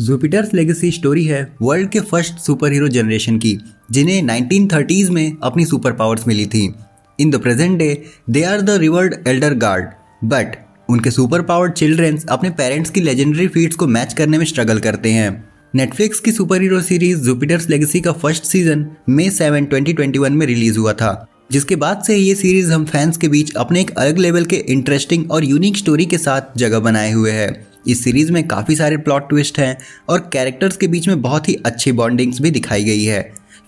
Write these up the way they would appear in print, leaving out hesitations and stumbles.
Jupiter's Legacy story है world के first super hero generation की, जिन्हें 1930s में अपनी सुपर पावर्स मिली थी। In the present day they are the revered elder guard, but उनके सुपर पावर्ड चिल्ड्रंस अपने पेरेंट्स की लेजेंडरी फीट्स को मैच करने में स्ट्रगल करते हैं। नेटफ्लिक्स की super hero series Jupiter's Legacy का फर्स्ट सीजन मई 7, 2021 में रिलीज हुआ था, जिसके बाद से ये सीरीज हम फैंस के बीच अपने एक अलग लेवल के इंटरेस्टिंग और यूनिक स्टोरी के साथ जगह बनाए हुए है। इस सीरीज में काफ़ी सारे प्लॉट ट्विस्ट हैं और कैरेक्टर्स के बीच में बहुत ही अच्छी बॉन्डिंग्स भी दिखाई गई है।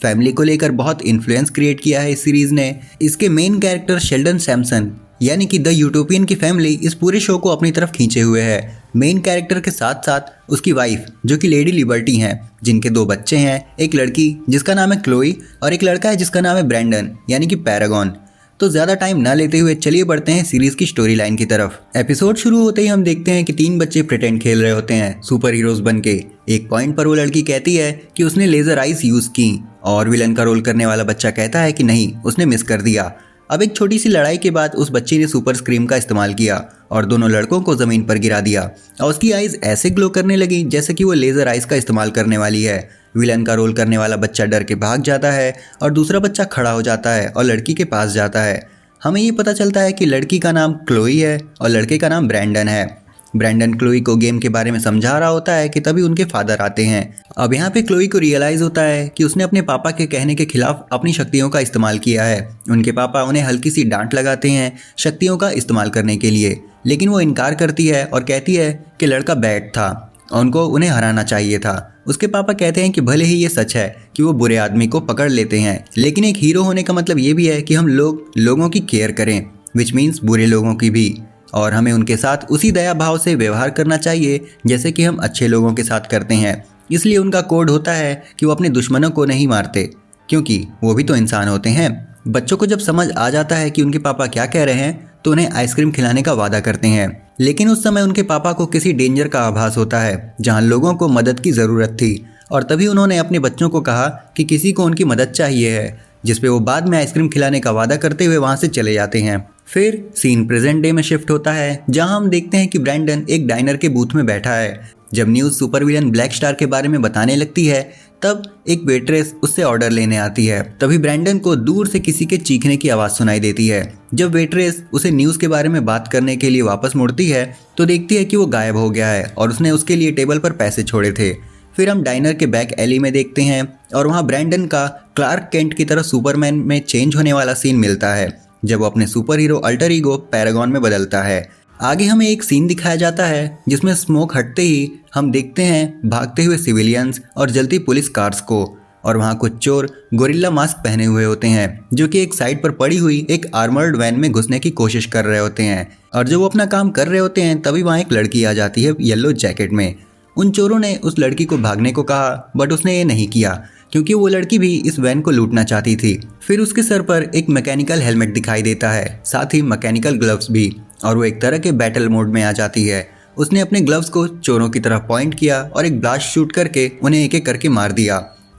फैमिली को लेकर बहुत इन्फ्लुएंस क्रिएट किया है इस सीरीज ने। इसके मेन कैरेक्टर शेल्डन सैम्सन यानी कि द यूटोपियन की फैमिली इस पूरे शो को अपनी तरफ खींचे हुए है। मेन कैरेक्टर के साथ साथ उसकी वाइफ जो कि लेडी लिबर्टी हैं, जिनके 2 बच्चे हैं, एक लड़की जिसका नाम है क्लोई और एक लड़का है जिसका नाम है ब्रैंडन यानी कि पैरागॉन। तो ज़्यादा टाइम ना लेते हुए चलिए बढ़ते हैं सीरीज की स्टोरी लाइन की तरफ। एपिसोड शुरू होते ही हम देखते हैं कि 3 बच्चे प्रिटेंड खेल रहे होते हैं सुपर हीरोज बन के। एक पॉइंट पर वो लड़की कहती है कि उसने लेजर आइस यूज की और विलन का रोल करने वाला बच्चा कहता है कि नहीं, उसने मिस कर दिया। अब एक छोटी सी लड़ाई के बाद उस बच्चे ने सुपर स्क्रीम का इस्तेमाल किया और दोनों लड़कों को जमीन पर गिरा दिया और उसकी आइज ऐसे ग्लो करने लगी जैसे कि वो लेजर आइस का इस्तेमाल करने वाली है। विलन का रोल करने वाला बच्चा डर के भाग जाता है और दूसरा बच्चा खड़ा हो जाता है और लड़की के पास जाता है। हमें ये पता चलता है कि लड़की का नाम क्लोई है और लड़के का नाम ब्रैंडन है। ब्रैंडन क्लोई को गेम के बारे में समझा रहा होता है कि तभी उनके फादर आते हैं। अब यहाँ पे क्लोई को रियलाइज़ होता है कि उसने अपने पापा के कहने के खिलाफ अपनी शक्तियों का इस्तेमाल किया है। उनके पापा उन्हें हल्की सी डांट लगाते हैं शक्तियों का इस्तेमाल करने के लिए, लेकिन वो इनकार करती है और कहती है कि लड़का बैड था और उनको उन्हें हराना चाहिए था। उसके पापा कहते हैं कि भले ही ये सच है कि वो बुरे आदमी को पकड़ लेते हैं, लेकिन एक हीरो होने का मतलब ये भी है कि हम लोगों की केयर करें, विच मीन्स बुरे लोगों की भी, और हमें उनके साथ उसी दया भाव से व्यवहार करना चाहिए जैसे कि हम अच्छे लोगों के साथ करते हैं। इसलिए उनका कोड होता है कि वो अपने दुश्मनों को नहीं मारते, क्योंकि वो भी तो इंसान होते हैं। बच्चों को जब समझ आ जाता है कि उनके पापा क्या कह रहे हैं तो उन्हें आइसक्रीम खिलाने का वादा करते हैं, लेकिन उस समय उनके पापा को किसी डेंजर का आभास होता है जहां लोगों को मदद की ज़रूरत थी, और तभी उन्होंने अपने बच्चों को कहा कि किसी को उनकी मदद चाहिए है, जिस पे वो बाद में आइसक्रीम खिलाने का वादा करते हुए वहां से चले जाते हैं। फिर सीन प्रेजेंट डे में शिफ्ट होता है जहां हम देखते हैं कि ब्रैंडन एक डाइनर के बूथ में बैठा है। जब news super villain black star के बारे में बताने लगती है तब एक वेट्रेस उससे ऑर्डर लेने आती है। तभी ब्रैंडन को दूर से किसी के चीखने की आवाज़ सुनाई देती है। जब वेट्रेस उसे न्यूज़ के बारे में बात करने के लिए वापस मुड़ती है तो देखती है कि वो गायब हो गया है और उसने उसके लिए टेबल पर पैसे छोड़े थे। फिर हम डाइनर के बैक एली में देखते हैं और वहाँ ब्रैंडन का क्लार्क केंट की तरह सुपरमैन में चेंज होने वाला सीन मिलता है जब वो अपने super hero alter ego Paragon में बदलता है। आगे हमें एक सीन दिखाया जाता है जिसमें स्मोक हटते ही हम देखते हैं भागते हुए सिविलियंस और जलती पुलिस कार्स को, और वहाँ कुछ चोर गोरिल्ला मास्क पहने हुए होते हैं जो कि एक साइड पर पड़ी हुई एक आर्मर्ड वैन में घुसने की कोशिश कर रहे होते हैं। और जब वो अपना काम कर रहे होते हैं तभी वहाँ एक लड़की आ जाती है येलो जैकेट में। उन चोरों ने उस लड़की को भागने को कहा, बट उसने ये नहीं किया क्योंकि वो लड़की भी इस वैन को लूटना चाहती थी। फिर उसके सर पर एक मैकेनिकल हेलमेट दिखाई देता है, साथ ही मैकेनिकल ग्लव्स भी, और वो एक तरह के बैटल मोड में आ जाती है। उसने अपने ग्लव्स को चोरों की तरफ पॉइंट किया और एक ब्लास्ट शूट करके उन्हें एक एक करके मार दिया।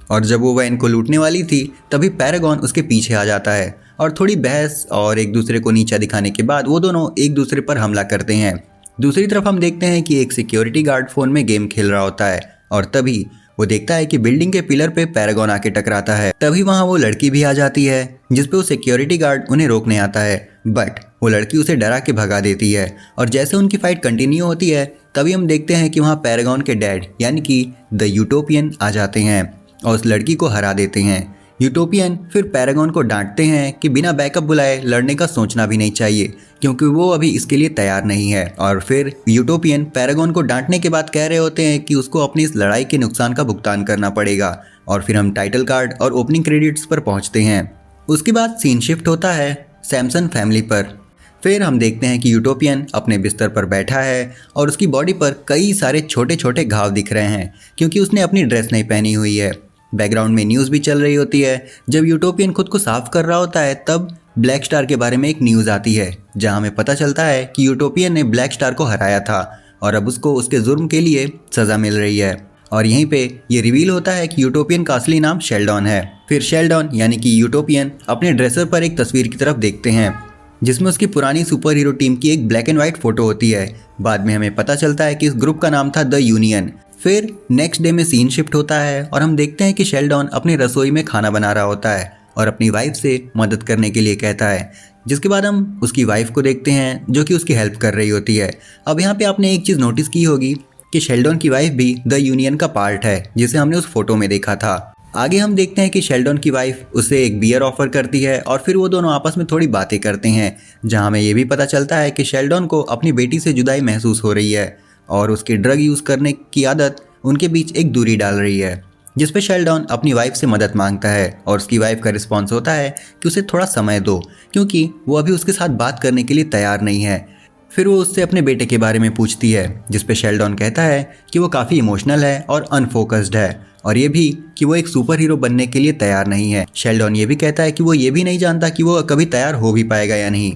और जब वो वैन को लूटने वाली थी तभी पैरागॉन उसके पीछे आ जाता है और थोड़ी बहस और एक दूसरे को नीचा दिखाने के बाद वो दोनों एक दूसरे पर हमला करते हैं। दूसरी तरफ हम देखते हैं कि एक सिक्योरिटी गार्ड फोन में गेम खेल रहा होता है और तभी वो देखता है कि बिल्डिंग के पिलर पे पैरागॉन आके टकराता है। तभी वहाँ वो लड़की भी आ जाती है जिसपे वो सिक्योरिटी गार्ड उन्हें रोकने आता है, बट वो लड़की उसे डरा के भगा देती है। और जैसे उनकी फाइट कंटिन्यू होती है तभी हम देखते हैं कि वहाँ पैरागॉन के डैड यानी कि द यूटोपियन आ जाते हैं और उस लड़की को हरा देते हैं। यूटोपियन फिर पैरागॉन को डांटते हैं कि बिना बैकअप बुलाए लड़ने का सोचना भी नहीं चाहिए क्योंकि वो अभी इसके लिए तैयार नहीं है। और फिर यूटोपियन पैरागॉन को डांटने के बाद कह रहे होते हैं कि उसको अपनी इस लड़ाई के नुकसान का भुगतान करना पड़ेगा। और फिर हम टाइटल कार्ड और ओपनिंग क्रेडिट्स पर पहुंचते हैं। उसके बाद सीन शिफ्ट होता है सैमसन फैमिली पर। फिर हम देखते हैं कि यूटोपियन अपने बिस्तर पर बैठा है और उसकी बॉडी पर कई सारे छोटे छोटे घाव दिख रहे हैं क्योंकि उसने अपनी ड्रेस नहीं पहनी हुई है। बैकग्राउंड में न्यूज़ भी चल रही होती है। जब यूटोपियन खुद को साफ कर रहा होता है तब ब्लैक स्टार के बारे में एक न्यूज़ आती है जहां हमें पता चलता है कि यूटोपियन ने ब्लैक स्टार को हराया था और अब उसको उसके जुर्म के लिए सज़ा मिल रही है। और यहीं पे ये रिवील होता है कि यूटोपियन का असली नाम शेल्डॉन है। फिर शेल्डॉन यानी कि यूटोपियन अपने ड्रेसर पर एक तस्वीर की तरफ देखते हैं जिसमें उसकी पुरानी सुपर हीरो टीम की एक ब्लैक एंड व्हाइट फोटो होती है। बाद में हमें पता चलता है कि इस ग्रुप का नाम था द यूनियन। फिर नेक्स्ट डे में सीन शिफ्ट होता है और हम देखते हैं कि शेल्डन अपनी रसोई में खाना बना रहा होता है और अपनी वाइफ से मदद करने के लिए कहता है, जिसके बाद हम उसकी वाइफ को देखते हैं जो कि उसकी हेल्प कर रही होती है। अब यहाँ पे आपने एक चीज़ नोटिस की होगी कि शेल्डन की वाइफ भी द यूनियन का पार्ट है, जिसे हमने उस फोटो में देखा था। आगे हम देखते हैं कि शेल्डन की वाइफ उसे एक बियर ऑफर करती है और फिर वो दोनों आपस में थोड़ी बातें करते हैं, जहाँ हमें ये भी पता चलता है कि शेल्डन को अपनी बेटी से जुदाई महसूस हो रही है और उसकी ड्रग यूज़ करने की आदत उनके बीच एक दूरी डाल रही है, जिस पे शेल्डन अपनी वाइफ से मदद मांगता है और उसकी वाइफ का रिस्पॉन्स होता है कि उसे थोड़ा समय दो, क्योंकि वो अभी उसके साथ बात करने के लिए तैयार नहीं है। फिर वो उससे अपने बेटे के बारे में पूछती है, जिस पे शेल्डन कहता है कि वो काफ़ी इमोशनल है और अनफोकस्ड है, और ये भी कि वो एक सुपर हीरो बनने के लिए तैयार नहीं है। शेल्डन ये भी कहता है कि वो ये भी नहीं जानता कि वो कभी तैयार हो भी पाएगा या नहीं।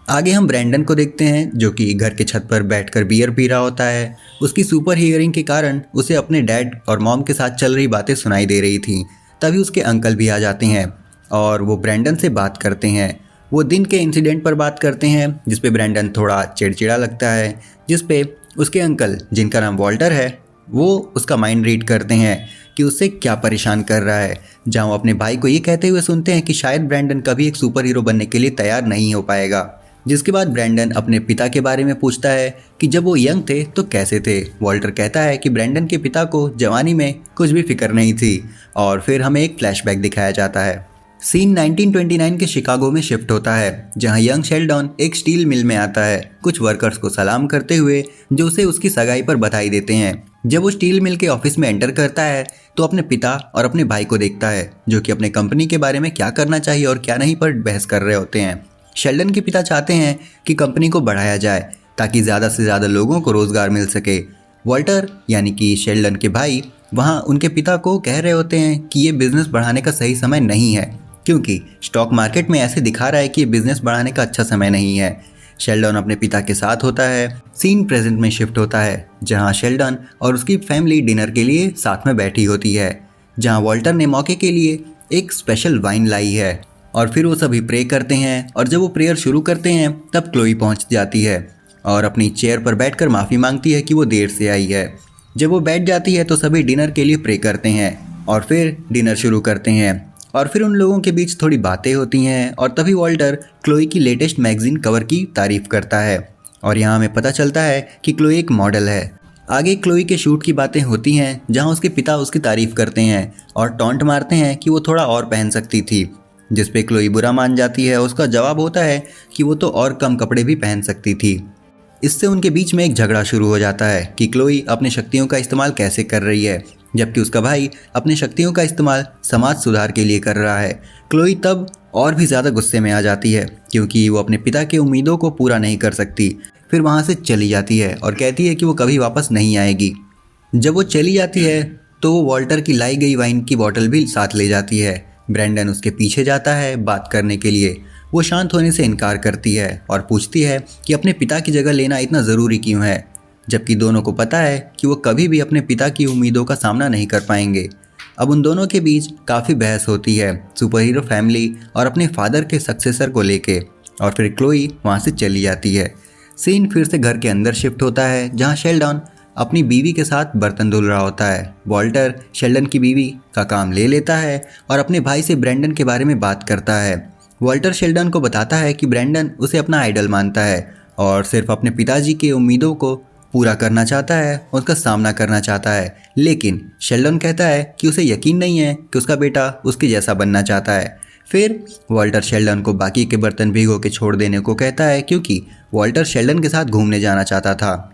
आगे हम ब्रैंडन को देखते हैं जो कि घर के छत पर बैठकर बियर पी रहा होता है। उसकी सुपर हियरिंग के कारण उसे अपने डैड और मॉम के साथ चल रही बातें सुनाई दे रही थी। तभी उसके अंकल भी आ जाते हैं और वो ब्रैंडन से बात करते हैं। वो दिन के इंसिडेंट पर बात करते हैं, जिस पे ब्रैंडन थोड़ा चिड़चिड़ा लगता है, जिस पे उसके अंकल, जिनका नाम वॉल्टर है, वो उसका माइंड रीड करते हैं कि उससे क्या परेशान कर रहा है, जहाँ वो अपने भाई को ये कहते हुए सुनते हैं कि शायद ब्रैंडन कभी एक सुपर हीरो बनने के लिए तैयार नहीं हो पाएगा। जिसके बाद ब्रैंडन अपने पिता के बारे में पूछता है कि जब वो यंग थे तो कैसे थे। वॉल्टर कहता है कि ब्रैंडन के पिता को जवानी में कुछ भी फिक्र नहीं थी, और फिर हमें एक फ्लैशबैक दिखाया जाता है। सीन 1929 के शिकागो में शिफ्ट होता है, जहां यंग शेल्डन एक स्टील मिल में आता है, कुछ वर्कर्स को सलाम करते हुए जो उसे उसकी सगाई पर बधाई देते हैं। जब वो स्टील मिल के ऑफिस में एंटर करता है तो अपने पिता और अपने भाई को देखता है, जो कि अपने कंपनी के बारे में क्या करना चाहिए और क्या नहीं पर बहस कर रहे होते हैं। शेल्डन के पिता चाहते हैं कि कंपनी को बढ़ाया जाए ताकि ज़्यादा से ज़्यादा लोगों को रोज़गार मिल सके। वॉल्टर यानी कि शेल्डन के भाई वहाँ उनके पिता को कह रहे होते हैं कि ये बिज़नेस बढ़ाने का सही समय नहीं है, क्योंकि स्टॉक मार्केट में ऐसे दिखा रहा है कि ये बिज़नेस बढ़ाने का अच्छा समय नहीं है। शेल्डन अपने पिता के साथ होता है। सीन प्रेजेंट में शिफ्ट होता है, जहाँ शेल्डन और उसकी फैमिली डिनर के लिए साथ में बैठी होती है, जहाँ वॉल्टर ने मौके के लिए एक स्पेशल वाइन लाई है। और फिर वो सभी प्रे करते हैं, और जब वो प्रेयर शुरू करते हैं तब क्लोई पहुंच जाती है और अपनी चेयर पर बैठकर माफ़ी मांगती है कि वो देर से आई है। जब वो बैठ जाती है तो सभी डिनर के लिए प्रे करते हैं और फिर डिनर शुरू करते हैं, और फिर उन लोगों के बीच थोड़ी बातें होती हैं, और तभी वॉल्टर क्लोई की लेटेस्ट मैगजीन कवर की तारीफ़ करता है, और यहाँ हमें पता चलता है कि क्लोई एक मॉडल है। आगे क्लोई के शूट की बातें होती हैं, जहाँ उसके पिता उसकी तारीफ़ करते हैं और टॉन्ट मारते हैं कि वो थोड़ा और पहन सकती थी, जिस पे क्लोई बुरा मान जाती है। उसका जवाब होता है कि वो तो और कम कपड़े भी पहन सकती थी। इससे उनके बीच में एक झगड़ा शुरू हो जाता है कि क्लोई अपनी शक्तियों का इस्तेमाल कैसे कर रही है, जबकि उसका भाई अपनी शक्तियों का इस्तेमाल समाज सुधार के लिए कर रहा है। क्लोई तब और भी ज़्यादा गुस्से में आ जाती है, क्योंकि वो अपने पिता की उम्मीदों को पूरा नहीं कर सकती। फिर वहाँ से चली जाती है और कहती है कि वो कभी वापस नहीं आएगी। जब वो चली जाती है तो वो वॉल्टर की लाई गई वाइन की बोतल भी साथ ले जाती है। ब्रैंडन उसके पीछे जाता है बात करने के लिए। वो शांत होने से इनकार करती है और पूछती है कि अपने पिता की जगह लेना इतना ज़रूरी क्यों है, जबकि दोनों को पता है कि वो कभी भी अपने पिता की उम्मीदों का सामना नहीं कर पाएंगे। अब उन दोनों के बीच काफ़ी बहस होती है सुपर हीरो फैमिली और अपने फादर के सक्सेसर को लेके, और फिर क्लोई वहाँ से चली जाती है। सीन फिर से घर के अंदर शिफ्ट होता है, जहाँ शेल्डन अपनी बीवी के साथ बर्तन धुल रहा होता है। वॉल्टर शेल्डन की बीवी का काम ले लेता है और अपने भाई से ब्रैंडन के बारे में बात करता है। वॉल्टर शेल्डन को बताता है कि ब्रैंडन उसे अपना आइडल मानता है और सिर्फ अपने पिताजी की उम्मीदों को पूरा करना चाहता है, उसका सामना करना चाहता है। लेकिन शेल्डन कहता है कि उसे यकीन नहीं है कि उसका बेटा उसके जैसा बनना चाहता है। फिर वॉल्टर शेल्डन को बाकी के बर्तन भिगो के छोड़ देने को कहता है, क्योंकि वॉल्टर शेल्डन के साथ घूमने जाना चाहता था।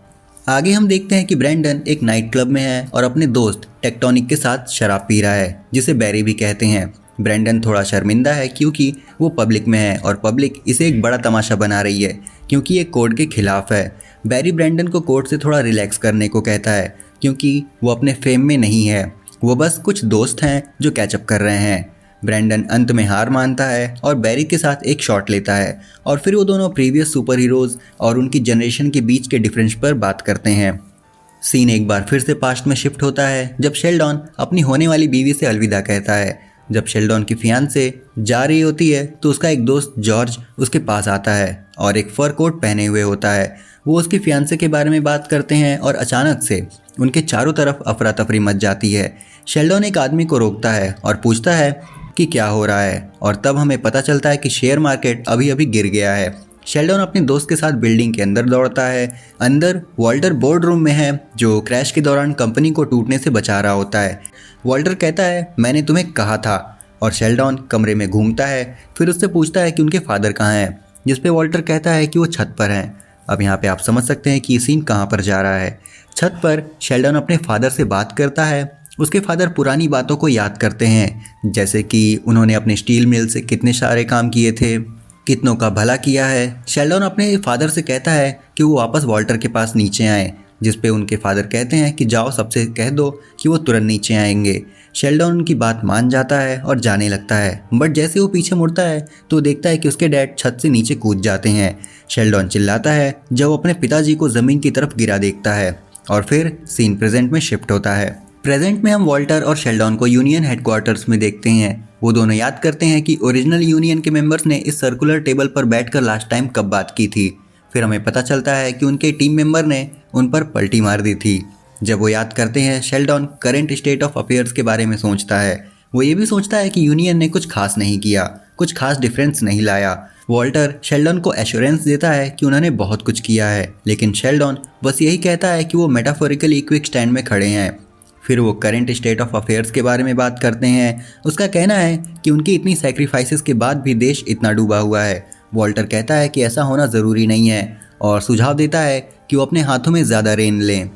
आगे हम देखते हैं कि ब्रैंडन एक नाइट क्लब में है और अपने दोस्त टेक्टोनिक के साथ शराब पी रहा है, जिसे बैरी भी कहते हैं। ब्रैंडन थोड़ा शर्मिंदा है क्योंकि वो पब्लिक में है और पब्लिक इसे एक बड़ा तमाशा बना रही है, क्योंकि ये कोड के खिलाफ है। बैरी ब्रैंडन को कोड से थोड़ा रिलैक्स करने को कहता है, क्योंकि वो अपने फेम में नहीं है, वो बस कुछ दोस्त हैं जो कैचअप कर रहे हैं। ब्रैंडन अंत में हार मानता है और बैरी के साथ एक शॉट लेता है, और फिर वो दोनों प्रीवियस सुपर हीरोज़ और उनकी जनरेशन के बीच के डिफरेंस पर बात करते हैं। सीन एक बार फिर से पास्ट में शिफ्ट होता है, जब शेल्डन अपनी होने वाली बीवी से अलविदा कहता है। जब शेल्डन की फियांसे जा रही होती है तो उसका एक दोस्त जॉर्ज उसके पास आता है और एक फर कोट पहने हुए होता है। वो उसकी फियांसे के बारे में बात करते हैं और अचानक से उनके चारों तरफ अफरा तफरी मच जाती है। शेल्डन एक आदमी को रोकता है और पूछता है कि क्या हो रहा है, और तब हमें पता चलता है कि शेयर मार्केट अभी अभी गिर गया है। शेल्डन अपने दोस्त के साथ बिल्डिंग के अंदर दौड़ता है। अंदर वॉल्टर बोर्ड रूम में है, जो क्रैश के दौरान कंपनी को टूटने से बचा रहा होता है। वॉल्टर कहता है मैंने तुम्हें कहा था, और शेल्डन कमरे में घूमता है। फिर उससे पूछता है कि उनके फादर कहाँ हैं, जिस पे वॉल्टर कहता है कि वो छत पर हैं। अब यहाँ पे आप समझ सकते हैं कि ये सीन कहाँ पर जा रहा है। छत पर शेल्डन अपने फादर से बात करता है। उसके फादर पुरानी बातों को याद करते हैं, जैसे कि उन्होंने अपने स्टील मिल से कितने सारे काम किए थे, कितनों का भला किया है। शेल्डन अपने फादर से कहता है कि वो वापस वॉल्टर के पास नीचे आए, जिस पे उनके फादर कहते हैं कि जाओ सबसे कह दो कि वो तुरंत नीचे आएंगे। शेल्डन उनकी बात मान जाता है और जाने लगता है, बट जैसे वो पीछे मुड़ता है तो देखता है कि उसके डैड छत से नीचे कूद जाते हैं। शेल्डन चिल्लाता है जब वो अपने पिताजी को ज़मीन की तरफ गिरा देखता है, और फिर सीन प्रेजेंट में शिफ्ट होता है। प्रेजेंट में हम वॉल्टर और शेल्डन को यूनियन हेडक्वार्टर्स में देखते हैं। वो दोनों याद करते हैं कि ओरिजिनल यूनियन के मेंबर्स ने इस सर्कुलर टेबल पर बैठकर लास्ट टाइम कब बात की थी। फिर हमें पता चलता है कि उनके टीम मेंबर ने उन पर पलटी मार दी थी। जब वो याद करते हैं, Sheldon current state of affairs के बारे में सोचता है। वो ये भी सोचता है कि यूनियन ने कुछ खास नहीं किया, कुछ खास डिफरेंस नहीं लाया। वॉल्टर शेल्डन को एश्योरेंस देता है कि उन्होंने बहुत कुछ किया है, लेकिन शेल्डन बस यही कहता है कि वो मेटाफोरिकली क्विक स्टैंड में खड़े हैं। फिर वो करंट स्टेट ऑफ अफेयर्स के बारे में बात करते हैं। उसका कहना है कि उनकी इतनी सैक्रिफाइसेस के बाद भी देश इतना डूबा हुआ है। वॉल्टर कहता है कि ऐसा होना ज़रूरी नहीं है, और सुझाव देता है कि वो अपने हाथों में ज़्यादा रेन लें,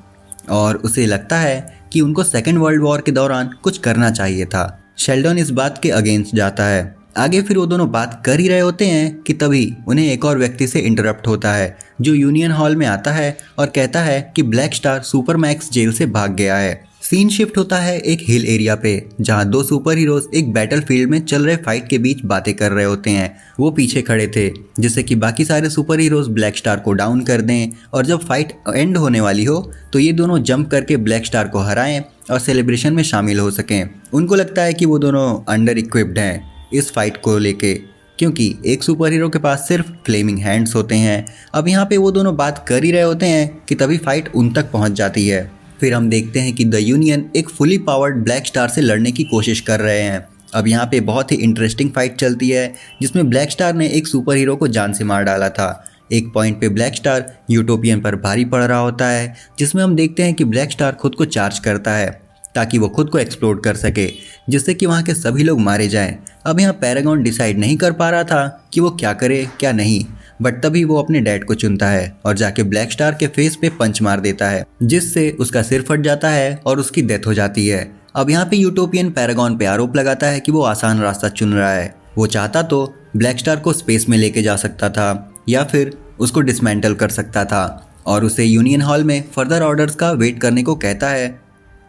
और उसे लगता है कि उनको सेकेंड वर्ल्ड वॉर के दौरान कुछ करना चाहिए था। शेल्डन इस बात के अगेंस्ट जाता है। आगे फिर वो दोनों बात कर ही रहे होते हैं कि तभी उन्हें एक और व्यक्ति से इंटरप्ट होता है, जो यूनियन हॉल में आता है और कहता है कि ब्लैक स्टार सुपरमैक्स जेल से भाग गया है। सीन शिफ्ट होता है एक हिल एरिया पे, जहां दो सुपर हीरोज एक बैटलफील्ड में चल रहे फाइट के बीच बातें कर रहे होते हैं। वो पीछे खड़े थे जिससे कि बाकी सारे सुपर हीरोज ब्लैक स्टार को डाउन कर दें, और जब फाइट एंड होने वाली हो तो ये दोनों जंप करके ब्लैक स्टार को हराएं और सेलिब्रेशन में शामिल हो सकें। उनको लगता है कि वो दोनों अंडर इक्विप्ड हैं इस फाइट को लेके, क्योंकि एक सुपर हीरो के पास सिर्फ फ्लेमिंग हैंड्स होते हैं। अब यहाँ पे वो दोनों बात कर ही रहे होते हैं कि तभी फाइट उन तक पहुँच जाती है। फिर हम देखते हैं कि द यूनियन एक फुली पावर्ड ब्लैक स्टार से लड़ने की कोशिश कर रहे हैं। अब यहाँ पे बहुत ही इंटरेस्टिंग फाइट चलती है, जिसमें ब्लैक स्टार ने एक सुपर हीरो को जान से मार डाला था। एक पॉइंट पे ब्लैक स्टार यूटोपियन पर भारी पड़ रहा होता है, जिसमें हम देखते हैं कि ब्लैक स्टार खुद को चार्ज करता है ताकि वो खुद को एक्सप्लोड कर सके, जिससे कि वहाँ के सभी लोग मारे जाएं। अब यहाँ पैरागॉन डिसाइड नहीं कर पा रहा था कि वो क्या करे क्या नहीं, बट तभी वो अपने डैड को चुनता है और जाके ब्लैक स्टार के फेस पे पंच मार देता है, जिससे उसका सिर फट जाता है और उसकी डेथ हो जाती है। अब यहाँ पे यूटोपियन पैरागॉन पे आरोप लगाता है कि वो आसान रास्ता चुन रहा है। वो चाहता तो ब्लैक स्टार को स्पेस में लेके जा सकता था, या फिर उसको डिसमेंटल कर सकता था, और उसे यूनियन हॉल में फर्दर ऑर्डर्स का वेट करने को कहता है।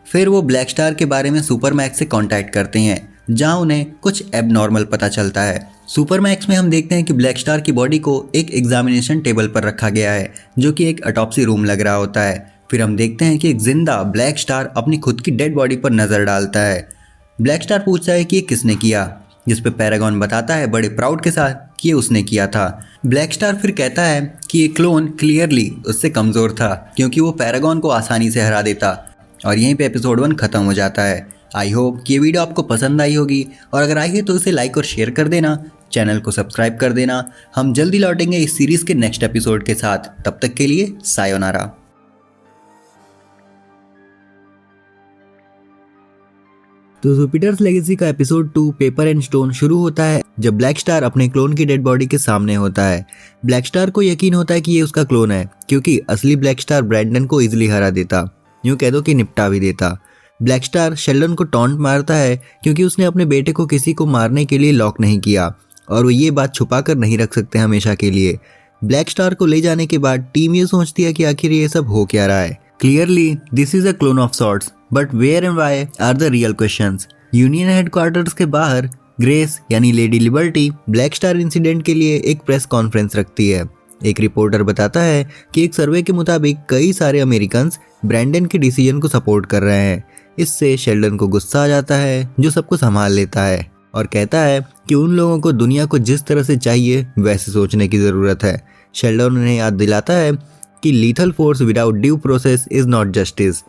फिर वो ब्लैक स्टार के बारे में सुपरमैक्स से कांटेक्ट करते हैं, जहां उन्हें कुछ एबनॉर्मल पता चलता है। सुपरमैक्स में हम देखते हैं कि ब्लैक स्टार की बॉडी को एक एग्जामिनेशन टेबल पर रखा गया है, जो कि एक ऑटोप्सी रूम लग रहा होता है। फिर हम देखते हैं कि एक जिंदा ब्लैक स्टार अपनी खुद की डेड बॉडी पर नज़र डालता है। ब्लैक स्टार पूछता है कि ये किसने किया, जिस पे पैरागॉन बताता है बड़े प्राउड के साथ कि ये उसने किया था। ब्लैक स्टार फिर कहता है कि ये क्लोन क्लियरली उससे कमज़ोर था, क्योंकि वो पैरागॉन को आसानी से हरा देता। और यहीं पे एपिसोड 1 ख़त्म हो जाता है। आई होप कि ये वीडियो आपको पसंद आई होगी, और अगर आई है तो इसे लाइक और शेयर कर देना, चैनल को सब्सक्राइब कर देना। हम जल्दी लौटेंगे इस सीरीज़ के नेक्स्ट एपिसोड के साथ। तब तक के लिए सायोनारा। तो जुपिटर्स लेगेसी का एपिसोड 2 पेपर एंड स्टोन शुरू होता है जब ब्लैक स्टार अपने क्लोन की डेड बॉडी के सामने होता है। ब्लैक स्टार को यकीन होता है कि ये उसका क्लोन है, क्योंकि असली ब्लैक स्टार ब्रैंडन को इजीली हरा देता, यूँ कह दो कि निपटा भी देता। ब्लैक स्टार शेल्डन को टॉन्ट मारता है क्योंकि उसने अपने बेटे को किसी को मारने के लिए लॉक नहीं किया, और वो ये बात छुपा कर नहीं रख सकते हमेशा के लिए। ब्लैक स्टार को ले जाने के बाद टीम ये सोचती है कि आखिर ये सब हो क्या रहा है। Clearly this is a clone of sorts, but where and why are the real questions. Union headquarters के बाहर ग्रेस यानी Lady Liberty Black Star incident के लिए एक प्रेस कॉन्फ्रेंस रखती है। एक रिपोर्टर बताता है कि एक सर्वे के मुताबिक कई सारे अमेरिकन्स ब्रैंडन के डिसीजन को सपोर्ट कर रहे हैं। इससे शेल्डन को गुस्सा आ जाता है, जो सबको संभाल लेता है और कहता है कि उन लोगों को दुनिया को जिस तरह से चाहिए वैसे सोचने की ज़रूरत है। शेल्डन उन्हें याद दिलाता है कि lethal force without due process is not justice.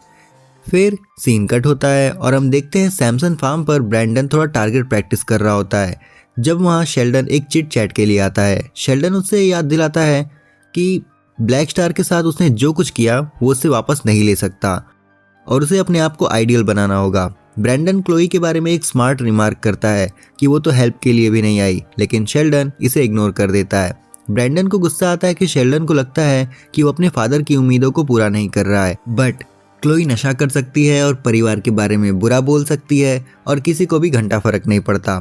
फिर सीन कट होता है और हम देखते हैं सैमसन फार्म पर ब्रैंडन थोड़ा टारगेट प्रैक्टिस कर रहा होता है जब वहाँ शेल्डन एक चिट चैट के लिए आता है। शेल्डन उससे याद दिलाता है कि ब्लैक स्टार के साथ उसने जो कुछ किया वो उससे वापस नहीं ले सकता और उसे अपने आप को आइडियल बनाना होगा। ब्रैंडन क्लोई के बारे में एक स्मार्ट रिमार्क करता है कि वो तो हेल्प के लिए भी नहीं आई, लेकिन शेल्डन इसे इग्नोर कर देता है। ब्रैंडन को गुस्सा आता है कि शेल्डन को लगता है कि वो अपने फादर की उम्मीदों को पूरा नहीं कर रहा है, बट क्लोई नशा कर सकती है और परिवार के बारे में बुरा बोल सकती है और किसी को भी घंटा फर्क नहीं पड़ता।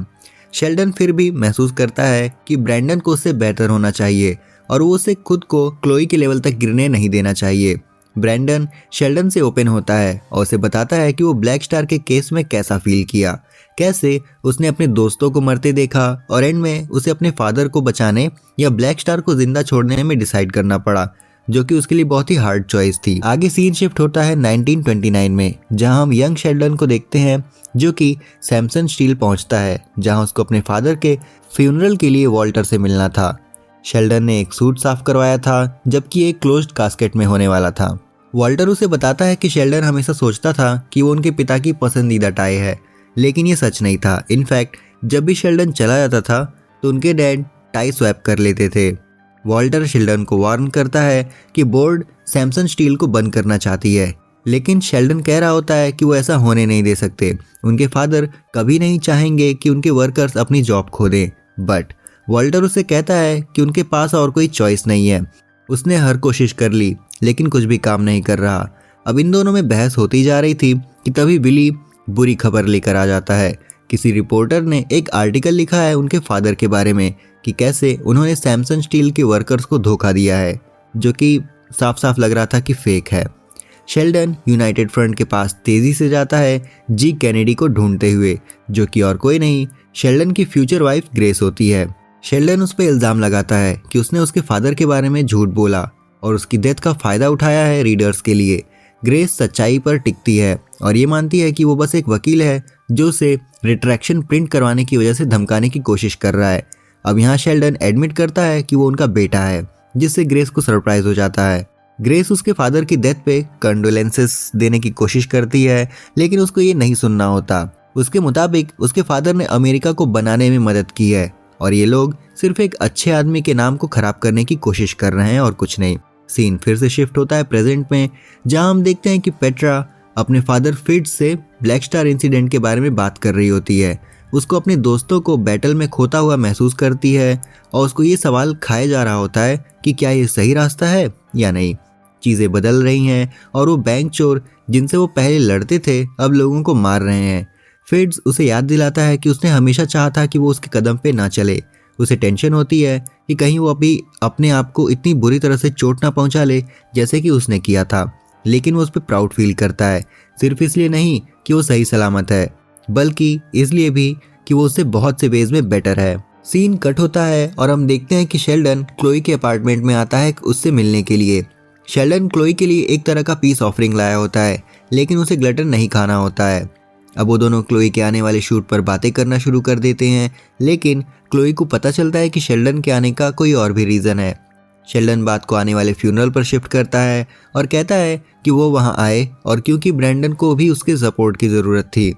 शेल्डन फिर भी महसूस करता है कि ब्रैंडन को उससे बेहतर होना चाहिए और वो उसे खुद को क्लोई के लेवल तक गिरने नहीं देना चाहिए। ब्रैंडन शेल्डन से ओपन होता है और उसे बताता है कि वो ब्लैक स्टार के केस में कैसा फील किया, कैसे उसने अपने दोस्तों को मरते देखा और एंड में उसे अपने फादर को बचाने या ब्लैक स्टार को जिंदा छोड़ने में डिसाइड करना पड़ा, जो कि उसके लिए बहुत ही हार्ड चॉइस थी। आगे सीन शिफ्ट होता है 1929 में, जहां हम यंग शेल्डन को देखते हैं जो कि सैमसन स्टील पहुंचता है, जहां उसको अपने फादर के फ्यूनरल के लिए वॉल्टर से मिलना था। शेल्डन ने एक सूट साफ करवाया था जबकि एक क्लोज्ड कास्केट में होने वाला था। वॉल्टर उसे बताता है कि शेल्डन हमेशा सोचता था कि वो उनके पिता की पसंदीदा टाई है, लेकिन ये सच नहीं था। इनफैक्ट जब भी शेल्डन चला जाता था तो उनके डैड टाई स्वैप कर लेते थे। वॉल्टर शेल्डन को वार्न करता है कि बोर्ड सैमसन स्टील को बंद करना चाहती है, लेकिन शेल्डन कह रहा होता है कि वो ऐसा होने नहीं दे सकते। उनके फादर कभी नहीं चाहेंगे कि उनके वर्कर्स अपनी जॉब खो दें, बट वॉल्टर उसे कहता है कि उनके पास और कोई चॉइस नहीं है। उसने हर कोशिश कर ली लेकिन कुछ भी काम नहीं कर रहा। अब इन दोनों में बहस होती जा रही थी कि तभी बिली बुरी खबर लेकर आ जाता है। किसी रिपोर्टर ने एक आर्टिकल लिखा है उनके फादर के बारे में कि कैसे उन्होंने सैमसन स्टील के वर्कर्स को धोखा दिया है, जो कि साफ साफ लग रहा था कि फेक है। शेल्डन यूनाइटेड फ्रंट के पास तेजी से जाता है जी कैनेडी को ढूंढते हुए, जो कि और कोई नहीं शेल्डन की फ्यूचर वाइफ ग्रेस होती है। शेल्डन उस पर इल्ज़ाम लगाता है कि उसने उसके फादर के बारे में झूठ बोला और उसकी डेथ का फ़ायदा उठाया है रीडर्स के लिए। ग्रेस सच्चाई पर टिकती है और ये मानती है कि वो बस एक वकील है जो उसे रिट्रैक्शन प्रिंट करवाने की वजह से धमकाने की कोशिश कर रहा है। अब यहाँ शेल्डन एडमिट करता है कि वो उनका बेटा है, जिससे ग्रेस को सरप्राइज हो जाता है। ग्रेस उसके फादर की डेथ पे कंडोलेंसेस देने की कोशिश करती है, लेकिन उसको ये नहीं सुनना होता। उसके मुताबिक उसके फादर ने अमेरिका को बनाने में मदद की है और ये लोग सिर्फ एक अच्छे आदमी के नाम को खराब करने की कोशिश कर रहे हैं और कुछ नहीं। सीन फिर से शिफ्ट होता है प्रेजेंट में, जहां हम देखते हैं कि पेट्रा अपने फादर फिट्ज से ब्लैक स्टार इंसिडेंट के बारे में बात कर रही होती है। उसको अपने दोस्तों को बैटल में खोता हुआ महसूस करती है और उसको ये सवाल खाया जा रहा होता है कि क्या ये सही रास्ता है या नहीं। चीज़ें बदल रही हैं और वो बैंक चोर जिनसे वो पहले लड़ते थे अब लोगों को मार रहे हैं। फिट्ज उसे याद दिलाता है कि उसने हमेशा चाहा था कि वो उसके कदम पे ना चले। उसे टेंशन होती है कि कहीं वो अभी अपने आप को इतनी बुरी तरह से चोट ना पहुंचा ले जैसे कि उसने किया था, लेकिन वो उस पर प्राउड फील करता है, सिर्फ इसलिए नहीं कि वो सही सलामत है, बल्कि इसलिए भी कि वो उससे बहुत से वेज में बेटर है। सीन कट होता है और हम देखते हैं कि शेल्डन क्लोई के अपार्टमेंट में आता है उससे मिलने के लिए। शेल्डन क्लोई के लिए एक तरह का पीस ऑफरिंग लाया होता है, लेकिन उसे ग्लटन नहीं खाना होता है। अब वो दोनों क्लोई के आने वाले शूट पर बातें करना शुरू कर देते हैं, लेकिन क्लोई को पता चलता है कि शेल्डन के आने का कोई और भी रीज़न है। शेल्डन बात को आने वाले फ्यूनरल पर शिफ्ट करता है और कहता है कि वो वहाँ आए और क्योंकि ब्रैंडन को भी उसके सपोर्ट की ज़रूरत थी।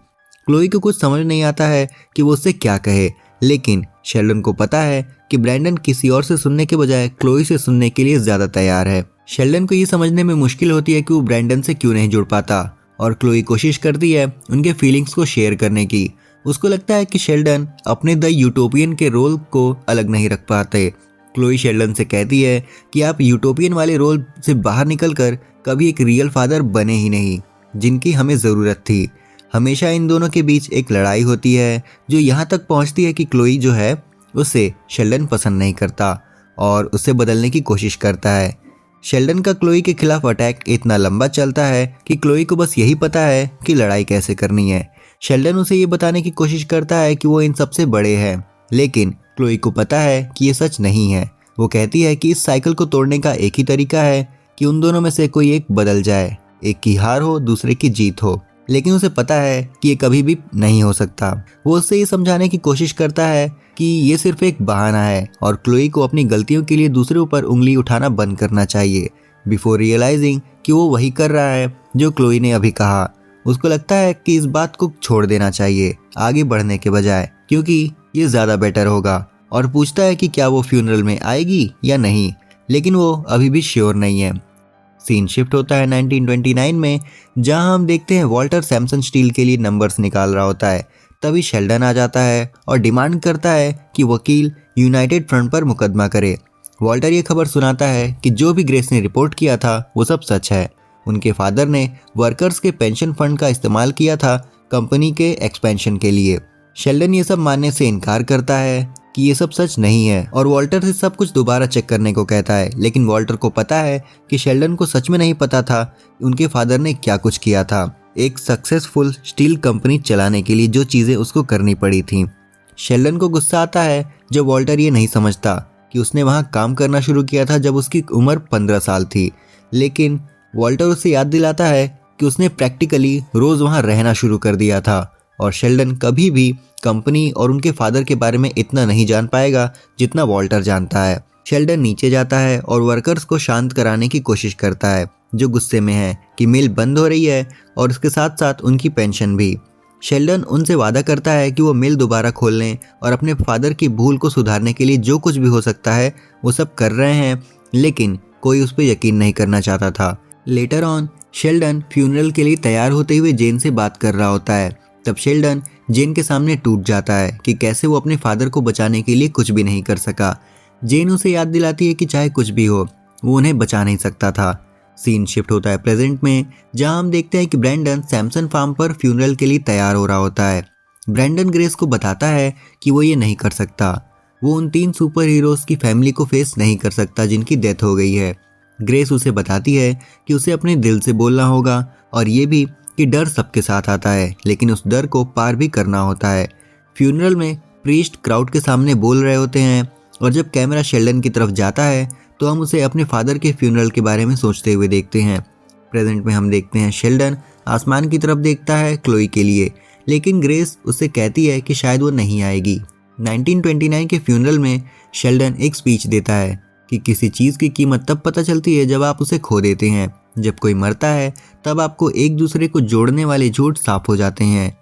क्लोई को कुछ समझ नहीं आता है कि वो उससे क्या कहे, लेकिन शेल्डन को पता है कि ब्रैंडन किसी और से सुनने के बजाय क्लोई से सुनने के लिए ज़्यादा तैयार है। शेल्डन को ये समझने में मुश्किल होती है कि वो ब्रैंडन से क्यों नहीं जुड़ पाता और क्लोई कोशिश करती है उनके फीलिंग्स को शेयर करने की। उसको लगता है कि शेल्डन अपने द यूटोपियन के रोल को अलग नहीं रख पाते। क्लोई शेल्डन से कहती है कि आप यूटोपियन वाले रोल से बाहर निकलकर कभी एक रियल फादर बने ही नहीं, जिनकी हमें ज़रूरत थी। हमेशा इन दोनों के बीच एक लड़ाई होती है जो यहाँ तक पहुँचती है कि क्लोई जो है उसे शेल्डन पसंद नहीं करता और उसे बदलने की कोशिश करता है। शेल्डन का क्लोई के खिलाफ अटैक इतना लंबा चलता है कि क्लोई को बस यही पता है कि लड़ाई कैसे करनी है। शेल्डन उसे ये बताने की कोशिश करता है कि वो इन सबसे बड़े हैं, लेकिन क्लोई को पता है कि ये सच नहीं है। वो कहती है कि इस साइकिल को तोड़ने का एक ही तरीका है कि उन दोनों में से कोई एक बदल जाए, एक की हार हो दूसरे की जीत हो, लेकिन उसे पता है कि ये कभी भी नहीं हो सकता। वो उससे ये समझाने की कोशिश करता है कि ये सिर्फ एक बहाना है और क्लोई को अपनी गलतियों के लिए दूसरे ऊपर उंगली उठाना बंद करना चाहिए, बिफोर रियलाइजिंग कि वो वही कर रहा है जो क्लोई ने अभी कहा। उसको लगता है कि इस बात को छोड़ देना चाहिए आगे बढ़ने के बजाय, क्योंकि ये ज़्यादा बेटर होगा, और पूछता है कि क्या वो फ्यूनरल में आएगी या नहीं, लेकिन वो अभी भी श्योर नहीं है। सीन शिफ्ट होता है 1929 में, जहां हम देखते हैं वॉल्टर सैमसन स्टील के लिए नंबर्स निकाल रहा होता है। तभी शेल्डन आ जाता है और डिमांड करता है कि वकील यूनाइटेड फ्रंट पर मुकदमा करे। वॉल्टर ये खबर सुनाता है कि जो भी ग्रेस ने रिपोर्ट किया था वो सब सच है। उनके फादर ने वर्कर्स के पेंशन फंड का इस्तेमाल किया था कंपनी के एक्सपेंशन के लिए। शेल्डन ये सब मानने से इनकार करता है कि ये सब सच नहीं है और वॉल्टर से सब कुछ दोबारा चेक करने को कहता है, लेकिन वॉल्टर को पता है कि शेल्डन को सच में नहीं पता था उनके फादर ने क्या कुछ किया था। एक सक्सेसफुल स्टील कंपनी चलाने के लिए जो चीज़ें उसको करनी पड़ी थी। शेल्डन को गुस्सा आता है जब वॉल्टर ये नहीं समझता कि उसने वहाँ काम करना शुरू किया था जब उसकी उम्र 15 साल थी, लेकिन वॉल्टर उसे याद दिलाता है कि उसने प्रैक्टिकली रोज़ वहाँ रहना शुरू कर दिया था और शेल्डन कभी भी कंपनी और उनके फादर के बारे में इतना नहीं जान पाएगा जितना वॉल्टर जानता है। शेल्डन नीचे जाता है और वर्कर्स को शांत कराने की कोशिश करता है जो गुस्से में है कि मिल बंद हो रही है और उसके साथ साथ उनकी पेंशन भी। शेल्डन उनसे वादा करता है कि वो मिल दोबारा खोलने और अपने फादर की भूल को सुधारने के लिए जो कुछ भी हो सकता है वो सब कर रहे हैं, लेकिन कोई उस पर यकीन नहीं करना चाहता था। लेटर ऑन शेल्डन फ्यूनरल के लिए तैयार होते हुए जेन से बात कर रहा होता है। तब शेल्डन जेन के सामने टूट जाता है कि कैसे वो अपने फादर को बचाने के लिए कुछ भी नहीं कर सका। जेन उसे याद दिलाती है कि चाहे कुछ भी हो वो उन्हें बचा नहीं सकता था। सीन शिफ्ट होता है प्रेजेंट में, जहां हम देखते हैं कि ब्रैंडन सैमसन फार्म पर फ्यूनरल के लिए तैयार हो रहा होता है। ब्रैंडन ग्रेस को बताता है कि वो ये नहीं कर सकता, वो उन 3 सुपर हीरोज़ की फैमिली को फेस नहीं कर सकता जिनकी डेथ हो गई है। ग्रेस उसे बताती है कि उसे अपने दिल से बोलना होगा और ये भी कि डर सबके साथ आता है, लेकिन उस डर को पार भी करना होता है। फ्यूनरल में प्रीस्ट क्राउड के सामने बोल रहे होते हैं और जब कैमरा शेल्डन की तरफ जाता है तो हम उसे अपने फादर के फ्यूनरल के बारे में सोचते हुए देखते हैं। प्रेजेंट में हम देखते हैं शेल्डन आसमान की तरफ देखता है क्लोई के लिए, लेकिन ग्रेस उससे कहती है कि शायद वो नहीं आएगी। 1929 के फ्यूनरल में शेल्डन एक स्पीच देता है कि किसी चीज़ की कीमत तब पता चलती है जब आप उसे खो देते हैं। जब कोई मरता है तब आपको एक दूसरे को जोड़ने वाले झूठ साफ हो जाते हैं।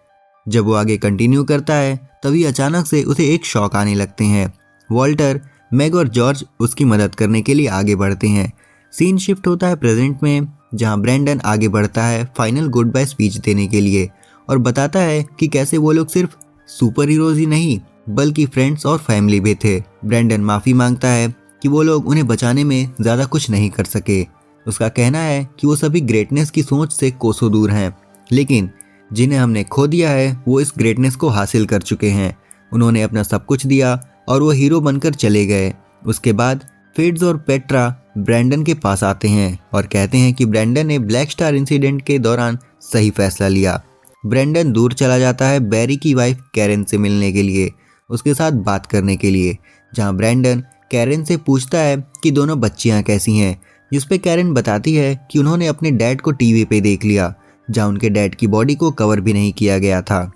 जब वो आगे कंटिन्यू करता है तभी अचानक से उसे एक शौक आने लगते हैं। वॉल्टर, मैग और जॉर्ज उसकी मदद करने के लिए आगे बढ़ते हैं। सीन शिफ्ट होता है प्रेजेंट में, जहां ब्रैंडन आगे बढ़ता है फाइनल गुड बाय स्पीच देने के लिए और बताता है कि कैसे वो लोग सिर्फ सुपर हीरोज ही नहीं बल्कि फ्रेंड्स और फैमिली भी थे। ब्रैंडन माफ़ी मांगता है कि वो लोग उन्हें बचाने में ज़्यादा कुछ नहीं कर सके। उसका कहना है कि वो सभी ग्रेटनेस की सोच से कोसों दूर हैं, लेकिन जिन्हें हमने खो दिया है वो इस ग्रेटनेस को हासिल कर चुके हैं। उन्होंने अपना सब कुछ दिया और वो हीरो बनकर चले गए। उसके बाद फिट्ज और पेट्रा ब्रैंडन के पास आते हैं और कहते हैं कि ब्रैंडन ने ब्लैक स्टार इंसिडेंट के दौरान सही फैसला लिया। ब्रैंडन दूर चला जाता है बैरी की वाइफ कैरेन से मिलने के लिए, उसके साथ बात करने के लिए, जहां ब्रैंडन कैरेन से पूछता है कि दोनों बच्चियां कैसी हैं, जिस पे कैरेन बताती है कि उन्होंने अपने डैड को टीवी पे देख लिया, जहां उनके डैड की बॉडी को कवर भी नहीं किया गया था।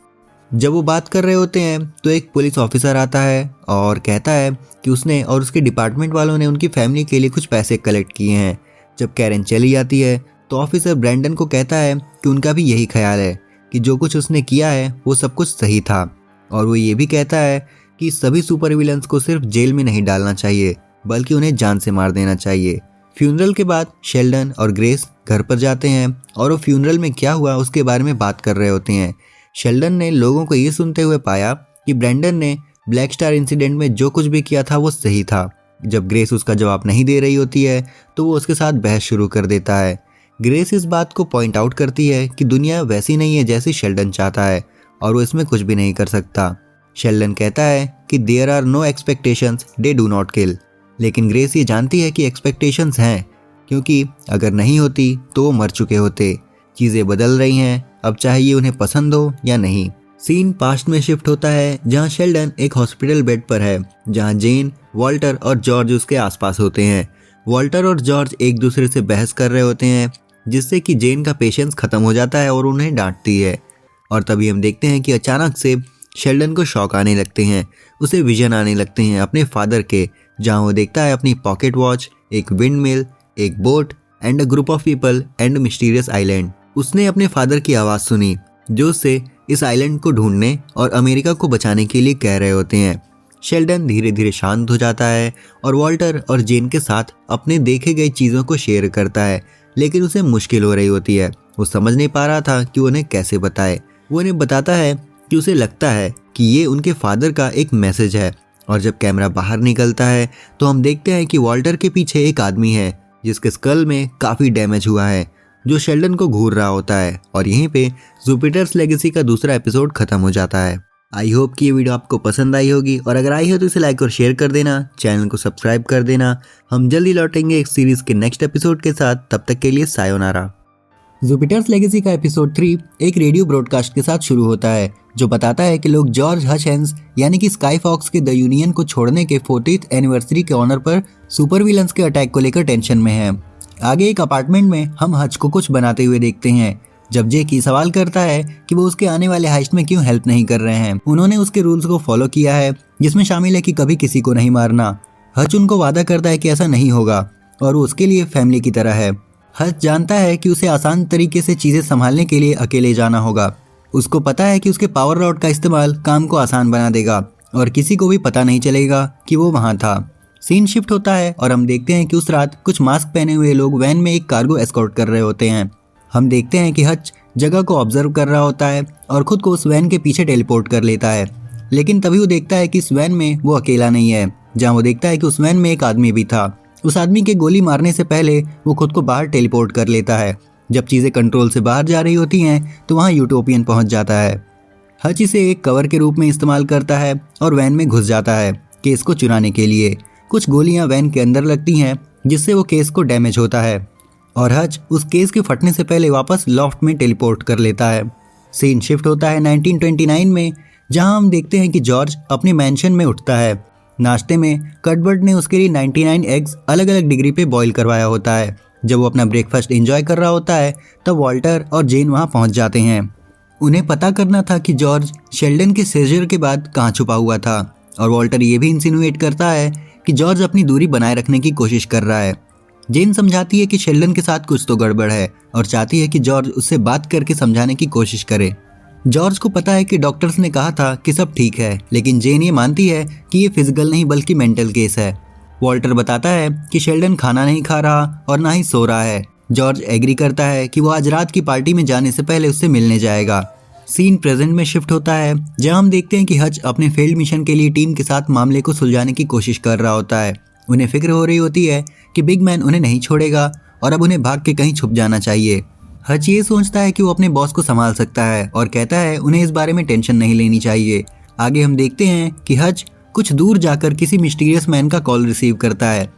जब वो बात कर रहे होते हैं तो एक पुलिस ऑफिसर आता है और कहता है कि उसने और उसके डिपार्टमेंट वालों ने उनकी फैमिली के लिए कुछ पैसे कलेक्ट किए हैं। जब कैरेन चली जाती है तो ऑफिसर ब्रैंडन को कहता है कि उनका भी यही ख्याल है कि जो कुछ उसने किया है वो सब कुछ सही था, और वो ये भी कहता है कि सभी सुपर विलन्स को सिर्फ जेल में नहीं डालना चाहिए बल्कि उन्हें जान से मार देना चाहिए। फ्यूनरल के बाद शेल्डन और ग्रेस घर पर जाते हैं और वो फ्यूनरल में क्या हुआ उसके बारे में बात कर रहे होते हैं। शेल्डन ने लोगों को ये सुनते हुए पाया कि ब्रैंडन ने ब्लैक स्टार इंसिडेंट में जो कुछ भी किया था वो सही था। जब ग्रेस उसका जवाब नहीं दे रही होती है तो वो उसके साथ बहस शुरू कर देता है। ग्रेस इस बात को पॉइंट आउट करती है कि दुनिया वैसी नहीं है जैसी शेल्डन चाहता है और वो इसमें कुछ भी नहीं कर सकता। शेल्डन कहता है कि there are no expectations they do not kill, लेकिन ग्रेस ये जानती है कि एक्सपेक्टेशंस हैं, क्योंकि अगर नहीं होती तो वो मर चुके होते। चीज़ें बदल रही हैं, अब चाहे ये उन्हें पसंद हो या नहीं। सीन पास्ट में शिफ्ट होता है जहां शेल्डन एक हॉस्पिटल बेड पर है, जहां जेन, वॉल्टर और जॉर्ज उसके आसपास होते हैं। वॉल्टर और जॉर्ज एक दूसरे से बहस कर रहे होते हैं, जिससे कि जेन का पेशेंस खत्म हो जाता है और उन्हें डांटती है। और तभी हम देखते हैं कि अचानक से शेल्डन को शौक आने लगते हैं, उसे विजन आने लगते हैं अपने फादर के, जहां वो देखता है अपनी पॉकेट वॉच, एक विंड मिल, एक boat and a group of people and mysterious island. उसने अपने फादर की आवाज़ सुनी जो उससे इस आइलैंड को ढूंढने और अमेरिका को बचाने के लिए कह रहे होते हैं। शेल्डन धीरे धीरे शांत हो जाता है और वॉल्टर और जेन के साथ अपने देखे गई चीज़ों को शेयर करता है, लेकिन उसे मुश्किल हो रही होती है। वो समझ नहीं पा रहा था कि उन्हें कैसे बताए। वो उन्हें बताता है कि उसे लगता है कि ये उनके फादर का एक मैसेज है। और जब कैमरा बाहर निकलता है तो हम देखते हैं कि वॉल्टर के पीछे एक आदमी है जिसके स्कल में काफ़ी डैमेज हुआ है, जो शेल्डन को घूर रहा होता है। और यहीं पे जुपिटर्स लेगेसी का दूसरा एपिसोड खत्म हो जाता है। आई होप कि ये वीडियो आपको पसंद आई होगी, और अगर आई हो तो इसे लाइक और शेयर कर देना, चैनल को सब्सक्राइब कर देना। हम जल्दी लौटेंगे एक सीरीज के नेक्स्ट एपिसोड के साथ, तब तक के लिए सायोनारा। जुपिटर्स लेगेसी का एपिसोड 3 एक रेडियो ब्रॉडकास्ट के साथ शुरू होता है जो बताता है कि लोग जॉर्ज हचेंस यानी कि स्काई फॉक्स के द यूनियन को छोड़ने के 40th एनिवर्सरी के ऑनर पर सुपर विलन्स के अटैक को लेकर टेंशन में हैं। आगे एक अपार्टमेंट में हम हच को कुछ बनाते हुए देखते हैं जब जेकी सवाल करता है कि वो उसके आने वाले हाइस्ट में क्यों हेल्प नहीं कर रहे हैं। उन्होंने उसके रूल्स को फॉलो किया है जिसमें शामिल है कि कभी किसी को नहीं मारना। हच उनको वादा करता है कि ऐसा नहीं होगा और वो उसके लिए फैमिली की तरह है। हच जानता है कि उसे आसान तरीके से चीज़ें संभालने के लिए अकेले जाना होगा। उसको पता है कि उसके पावर रॉड का इस्तेमाल काम को आसान बना देगा और किसी को भी पता नहीं चलेगा कि वो वहाँ था। सीन शिफ्ट होता है और हम देखते हैं कि उस रात कुछ मास्क पहने हुए लोग वैन में एक कार्गो एस्कॉर्ट कर रहे होते हैं। हम देखते हैं कि हच जगह को ऑब्जर्व कर रहा होता है और खुद को उस वैन के पीछे टेलीपोर्ट कर लेता है, लेकिन तभी वो देखता है कि इस वैन में वो अकेला नहीं है। जहाँ वो देखता है कि उस वैन में एक आदमी भी था। उस आदमी के गोली मारने से पहले वो खुद को बाहर टेलीपोर्ट कर लेता है। जब चीज़ें कंट्रोल से बाहर जा रही होती हैं तो वहाँ यूटोपियन पहुँच जाता है। हच इसे एक कवर के रूप में इस्तेमाल करता है और वैन में घुस जाता है केस को चुराने के लिए। कुछ गोलियां वैन के अंदर लगती हैं जिससे वो केस को डैमेज होता है और हच उस केस के फटने से पहले वापस लॉफ्ट में टेलीपोर्ट कर लेता है। सीन शिफ्ट होता है 1929 में, जहां हम देखते हैं कि जॉर्ज अपने मैंशन में उठता है। नाश्ते में कटबर्ट ने उसके लिए 99 एग्स अलग अलग डिग्री पे बॉईल करवाया होता है। जब वो अपना ब्रेकफास्ट एंजॉय कर रहा होता है तब वॉल्टर और जेन वहाँ पहुँच जाते हैं। उन्हें पता करना था कि जॉर्ज शेल्डन के सेजर के बाद कहाँ छुपा हुआ था, और वॉल्टर ये भी इंसिनुएट करता है कि जॉर्ज अपनी दूरी बनाए रखने की कोशिश कर रहा है। जेन समझाती है कि शेल्डन के साथ कुछ तो गड़बड़ है और चाहती है कि जॉर्ज उससे बात करके समझाने की कोशिश करे। जॉर्ज को पता है कि डॉक्टर्स ने कहा था कि सब ठीक है, लेकिन जेन ये मानती है कि ये फिजिकल नहीं बल्कि मेंटल केस है। वॉल्टर बताता है कि शेल्डन खाना नहीं खा रहा और ना ही सो रहा है। जॉर्ज एग्री करता है कि वो आज रात की पार्टी में जाने से पहले उससे मिलने जाएगा। सीन प्रेजेंट में शिफ्ट होता है जहां हम देखते हैं कि हच अपने फेल्ड मिशन के लिए टीम के साथ मामले को सुलझाने की कोशिश कर रहा होता है। उन्हें फिक्र हो रही होती है कि बिग मैन उन्हें नहीं छोड़ेगा और अब उन्हें भाग के कहीं छुप जाना चाहिए। हच ये सोचता है कि वो अपने बॉस को संभाल सकता है और कहता है उन्हें इस बारे में टेंशन नहीं लेनी चाहिए। आगे हम देखते हैं कि हच कुछ दूर जाकर किसी मिस्टीरियस मैन का कॉल रिसीव करता है।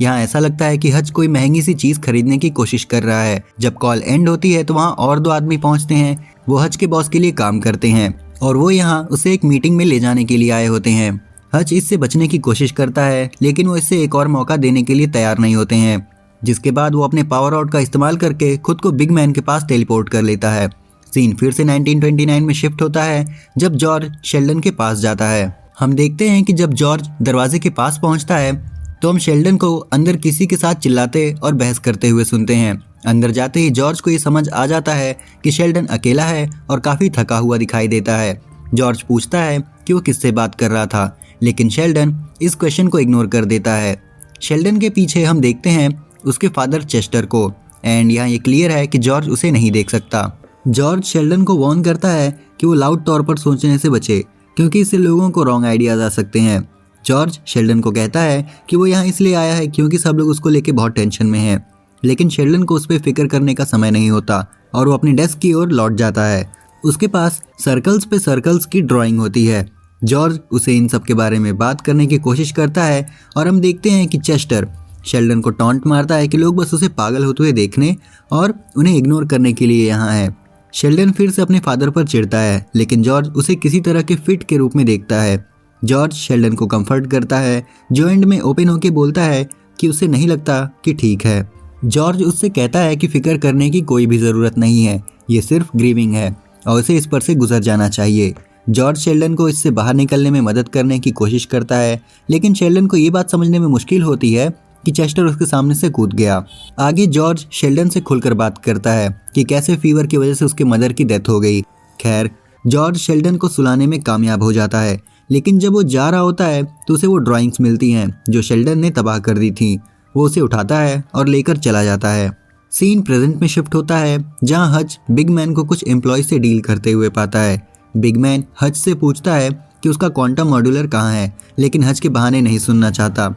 यहाँ ऐसा लगता है कि हच कोई महंगी सी चीज़ खरीदने की कोशिश कर रहा है। जब कॉल एंड होती है तो वहाँ और दो आदमी पहुँचते हैं। वो हच के बॉस के लिए काम करते हैं और वो यहाँ उसे एक मीटिंग में ले जाने के लिए आए होते हैं। हच इससे बचने की कोशिश करता है, लेकिन वो इससे एक और मौका देने के लिए तैयार नहीं होते हैं, जिसके बाद वो अपने पावर आउट का इस्तेमाल करके खुद को बिग मैन के पास टेलीपोर्ट कर लेता है। सीन फिर से 1929 में शिफ्ट होता है जब जॉर्ज शेल्डन के पास जाता है। हम देखते हैं कि जब जॉर्ज दरवाजे के पास पहुंचता है तो हम शेल्डन को अंदर किसी के साथ चिल्लाते और बहस करते हुए सुनते हैं। अंदर जाते ही जॉर्ज को ये समझ आ जाता है कि शेल्डन अकेला है और काफ़ी थका हुआ दिखाई देता है। जॉर्ज पूछता है कि वो किससे बात कर रहा था, लेकिन शेल्डन इस क्वेश्चन को इग्नोर कर देता है। शेल्डन के पीछे हम देखते हैं उसके फादर चेस्टर को, एंड यहाँ ये क्लियर है कि जॉर्ज उसे नहीं देख सकता। जॉर्ज शेल्डन को वार्न करता है कि वो लाउड तौर पर सोचने से बचे, क्योंकि इससे लोगों को रॉन्ग आइडियाज आ सकते हैं। जॉर्ज शेल्डन को कहता है कि वो यहाँ इसलिए आया है क्योंकि सब लोग उसको लेके बहुत टेंशन में हैं, लेकिन शेल्डन को उस पर फिक्र करने का समय नहीं होता और वो अपने डेस्क की ओर लौट जाता है। उसके पास सर्कल्स पे सर्कल्स की ड्राइंग होती है। जॉर्ज उसे इन सब के बारे में बात करने की कोशिश करता है और हम देखते हैं कि चेस्टर शेल्डन को टॉन्ट मारता है कि लोग बस उसे पागल होते हुए देखने और उन्हें इग्नोर करने के लिए यहाँ है। शेल्डन फिर से अपने फादर पर चिढ़ता है, लेकिन जॉर्ज उसे किसी तरह के फिट के रूप में देखता है। जॉर्ज शेल्डन को कंफर्ट करता है, जो एंड में ओपन होकर बोलता है कि उसे नहीं लगता कि ठीक है। जॉर्ज उससे कहता है कि फिक्र करने की कोई भी ज़रूरत नहीं है, ये सिर्फ ग्रीविंग है और उसे इस पर से गुजर जाना चाहिए। जॉर्ज शेल्डन को इससे बाहर निकलने में मदद करने की कोशिश करता है, लेकिन शेल्डन को ये बात समझने में मुश्किल होती है कि चेस्टर उसके सामने से कूद गया। आगे जॉर्ज शेल्डन से खुलकर बात करता है कि कैसे फीवर की वजह से उसके मदर की डेथ हो गई। खैर, जॉर्ज शेल्डन को सुलाने में कामयाब हो जाता है, लेकिन जब वो जा रहा होता है तो उसे वो ड्राइंग्स मिलती हैं जो शेल्डन ने तबाह कर दी थी। वो उसे उठाता है और लेकर चला जाता है। सीन प्रेजेंट में शिफ्ट होता है, जहां हच बिग मैन को कुछ एम्प्लॉय से डील करते हुए पाता है। बिग मैन हच से पूछता है कि उसका क्वांटम मॉड्यूलर कहाँ है, लेकिन हच के बहाने नहीं सुनना चाहता।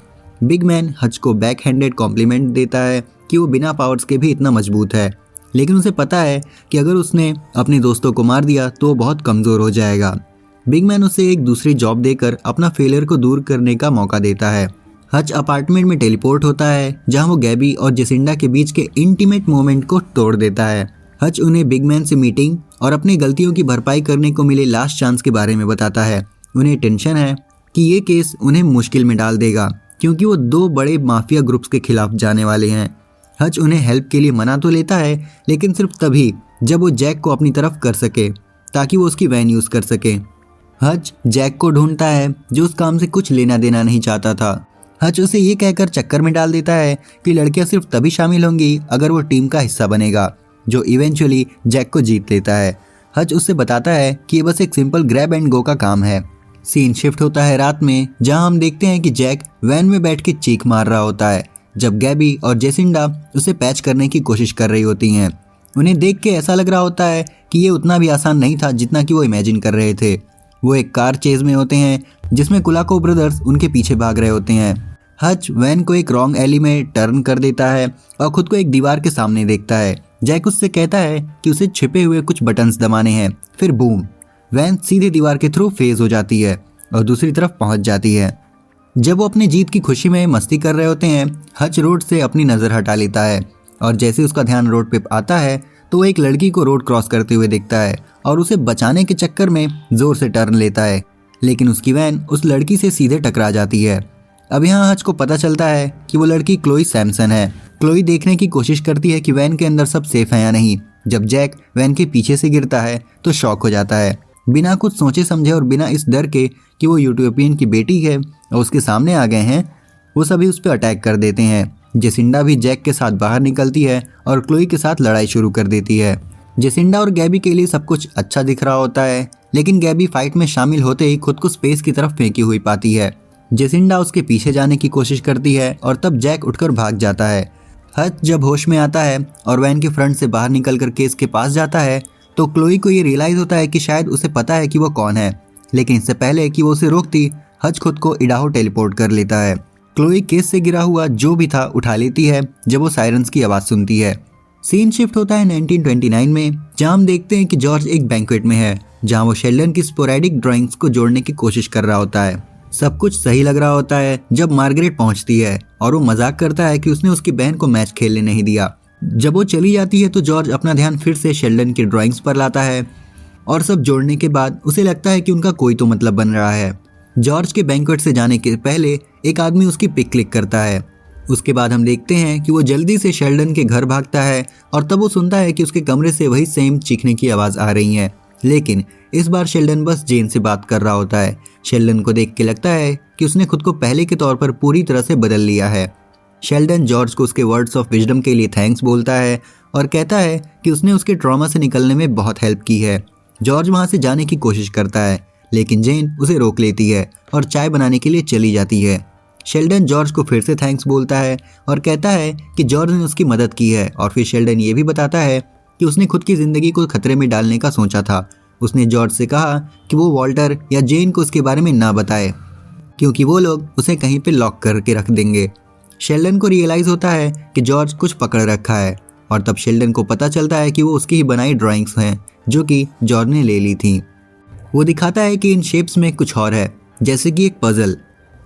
बिग मैन हच को बैक हैंडेड कॉम्प्लीमेंट देता है कि वो बिना पावर्स के भी इतना मजबूत है, लेकिन उसे पता है कि अगर उसने अपने दोस्तों को मार दिया तो वो बहुत कमज़ोर हो जाएगा। बिग मैन उसे एक दूसरी जॉब देकर अपना फेलियर को दूर करने का मौका देता है। हच अपार्टमेंट में टेलीपोर्ट होता है, जहां वो गैबी और जेसिंडा के बीच के इंटीमेट मोमेंट को तोड़ देता है। हच उन्हें बिग मैन से मीटिंग और अपनी गलतियों की भरपाई करने को मिले लास्ट चांस के बारे में बताता है। उन्हें टेंशन है कि ये केस उन्हें मुश्किल में डाल देगा, क्योंकि वो 2 बड़े माफिया ग्रुप्स के खिलाफ जाने वाले हैं। हच उन्हें हेल्प के लिए मना तो लेता है, लेकिन सिर्फ तभी जब वो जैक को अपनी तरफ कर सके, ताकि वो उसकी वैन यूज़ कर सके। हच जैक को ढूंढता है, जो उस काम से कुछ लेना देना नहीं चाहता था। हच उसे ये कहकर चक्कर में डाल देता है कि लड़कियां सिर्फ तभी शामिल होंगी अगर वो टीम का हिस्सा बनेगा, जो इवेंचुअली जैक को जीत लेता है। हच उससे बताता है कि ये बस एक सिंपल ग्रैब एंड गो का काम है। सीन शिफ्ट होता है रात में, जहां हम देखते हैं कि जैक वैन में बैठ के चीख मार रहा होता है, जब गैबी और जेसिंडा उसे पैच करने की कोशिश कर रही होती हैं। उन्हें देख के ऐसा लग रहा होता है कि ये उतना भी आसान नहीं था जितना कि वो इमेजिन कर रहे थे। वो एक कार चेज में होते हैं, जिसमें कुलाको ब्रदर्स उनके पीछे भाग रहे होते हैं। हच वैन को एक रॉन्ग एली में टर्न कर देता है और खुद को एक दीवार के सामने देखता है। जैक उससे कहता है कि उसे छिपे हुए कुछ बटन्स दबाने हैं। फिर बूम, वैन सीधे दीवार के थ्रू फेज हो जाती है और दूसरी तरफ पहुंच जाती है। जब वो अपनी जीत की खुशी में मस्ती कर रहे होते हैं, हच रोड से अपनी नज़र हटा लेता है और जैसे उसका ध्यान रोड पे आता है तो वो एक लड़की को रोड क्रॉस करते हुए देखता है और उसे बचाने के चक्कर में जोर से टर्न लेता है, लेकिन उसकी वैन उस लड़की से सीधे टकरा जाती है। अब यहाँ हच को पता चलता है कि वो लड़की क्लोई सैमसन है। क्लोई देखने की कोशिश करती है कि वैन के अंदर सब सेफ है या नहीं। जब जैक वैन के पीछे से गिरता है तो शॉक हो जाता है। बिना कुछ सोचे समझे और बिना इस डर के कि वो यूटोपियन की बेटी है और उसके सामने आ गए हैं, वो सभी उस पर अटैक कर देते हैं। जेसिंडा भी जैक के साथ बाहर निकलती है और क्लोई के साथ लड़ाई शुरू कर देती है। जेसिंडा और गैबी के लिए सब कुछ अच्छा दिख रहा होता है, लेकिन गैबी फाइट में शामिल होते ही खुद को स्पेस की तरफ फेंकी हुई पाती है। जेसिंडा उसके पीछे जाने की कोशिश करती है और तब जैक उठकर भाग जाता है। हच जब होश में आता है और वैन के फ्रंट से बाहर निकलकर केस के पास जाता है तो क्लोई को ये रियलाइज होता है कि शायद उसे पता है कि वो कौन है, लेकिन इससे पहले कि वो उसे रोकती, हच खुद को इडाहो टेलीपोर्ट कर लेता है। क्लोई केस से गिरा हुआ जो भी था उठा लेती है जब वो सायरन्स की आवाज़ सुनती है। सीन शिफ्ट होता है 1929 में, जहां हम देखते हैं कि जॉर्ज एक बैंक्वेट में है, जहां वो शेल्डन की स्पोरेडिक ड्राइंग्स को जोड़ने की कोशिश कर रहा होता है। सब कुछ सही लग रहा होता है जब मार्गरेट पहुंचती है और वो मजाक करता है कि उसने उसकी बहन को मैच खेलने नहीं दिया। जब वो चली जाती है तो जॉर्ज अपना ध्यान फिर से शेल्डन की ड्राइंग्स पर लाता है और सब जोड़ने के बाद उसे लगता है कि उनका कोई तो मतलब बन रहा है। जॉर्ज के बैंक्वेट से जाने के पहले एक आदमी उसकी पिक क्लिक करता है। उसके बाद हम देखते हैं कि वो जल्दी से शेल्डन के घर भागता है और तब वो सुनता है कि उसके कमरे से वही सेम चीखने की आवाज़ आ रही है, लेकिन इस बार शेल्डन बस जेन से बात कर रहा होता है। शेल्डन को देख के लगता है कि उसने खुद को पहले के तौर पर पूरी तरह से बदल लिया है। शेल्डन जॉर्ज को उसके वर्ड्स ऑफ विजडम के लिए थैंक्स बोलता है और कहता है कि उसने उसके ट्रॉमा से निकलने में बहुत हेल्प की है। जॉर्ज वहाँ से जाने की कोशिश करता है, लेकिन जेन उसे रोक लेती है और चाय बनाने के लिए चली जाती है। शेल्डन जॉर्ज को फिर से थैंक्स बोलता है और कहता है कि जॉर्ज ने उसकी मदद की है, और फिर शेल्डन ये भी बताता है कि उसने खुद की ज़िंदगी को खतरे में डालने का सोचा था। उसने जॉर्ज से कहा कि वो वॉल्टर या जेन को उसके बारे में ना बताए, क्योंकि वो लोग उसे कहीं पे लॉक करके रख देंगे। शेल्डन को रियलाइज़ होता है कि जॉर्ज कुछ पकड़ रखा है, और तब शेल्डन को पता चलता है कि वो उसकी ही बनाई ड्राइंग्स हैं जो कि जॉर्ज ने ले ली थी। वो दिखाता है कि इन शेप्स में कुछ और है, जैसे कि एक पजल।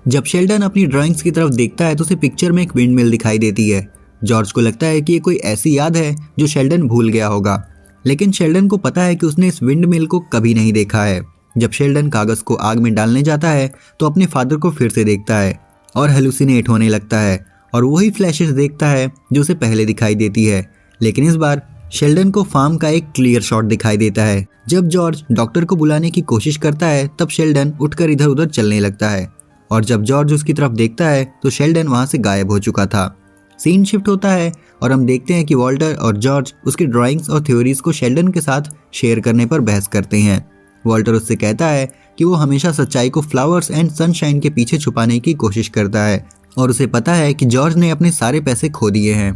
जब शेल्डन अपनी ड्राइंग्स की तरफ देखता है तो उसे पिक्चर में एक विंड मिल दिखाई देती है। जॉर्ज को लगता है कि ये कोई ऐसी याद है जो शेल्डन भूल गया होगा, लेकिन शेल्डन को पता है कि उसने इस विंड मिल को कभी नहीं देखा है। जब शेल्डन कागज़ को आग में डालने जाता है तो अपने फादर को फिर से देखता है और हेलुसिनेट होने लगता है और वही फ्लैशेस देखता है जो उसे पहले दिखाई देती है, लेकिन इस बार शेल्डन को फार्म का एक क्लियर शॉट दिखाई देता है। जब जॉर्ज डॉक्टर को बुलाने की कोशिश करता है तब शेल्डन उठकर इधर उधर चलने लगता है और जब जॉर्ज उसकी तरफ देखता है तो शेल्डन वहाँ से गायब हो चुका था। सीन शिफ्ट होता है और हम देखते हैं कि वॉल्टर और जॉर्ज उसकी ड्राइंग्स और थ्योरीज को शेल्डन के साथ शेयर करने पर बहस करते हैं। वॉल्टर उससे कहता है कि वो हमेशा सच्चाई को फ्लावर्स एंड सनशाइन के पीछे छुपाने की कोशिश करता है और उसे पता है कि जॉर्ज ने अपने सारे पैसे खो दिए हैं।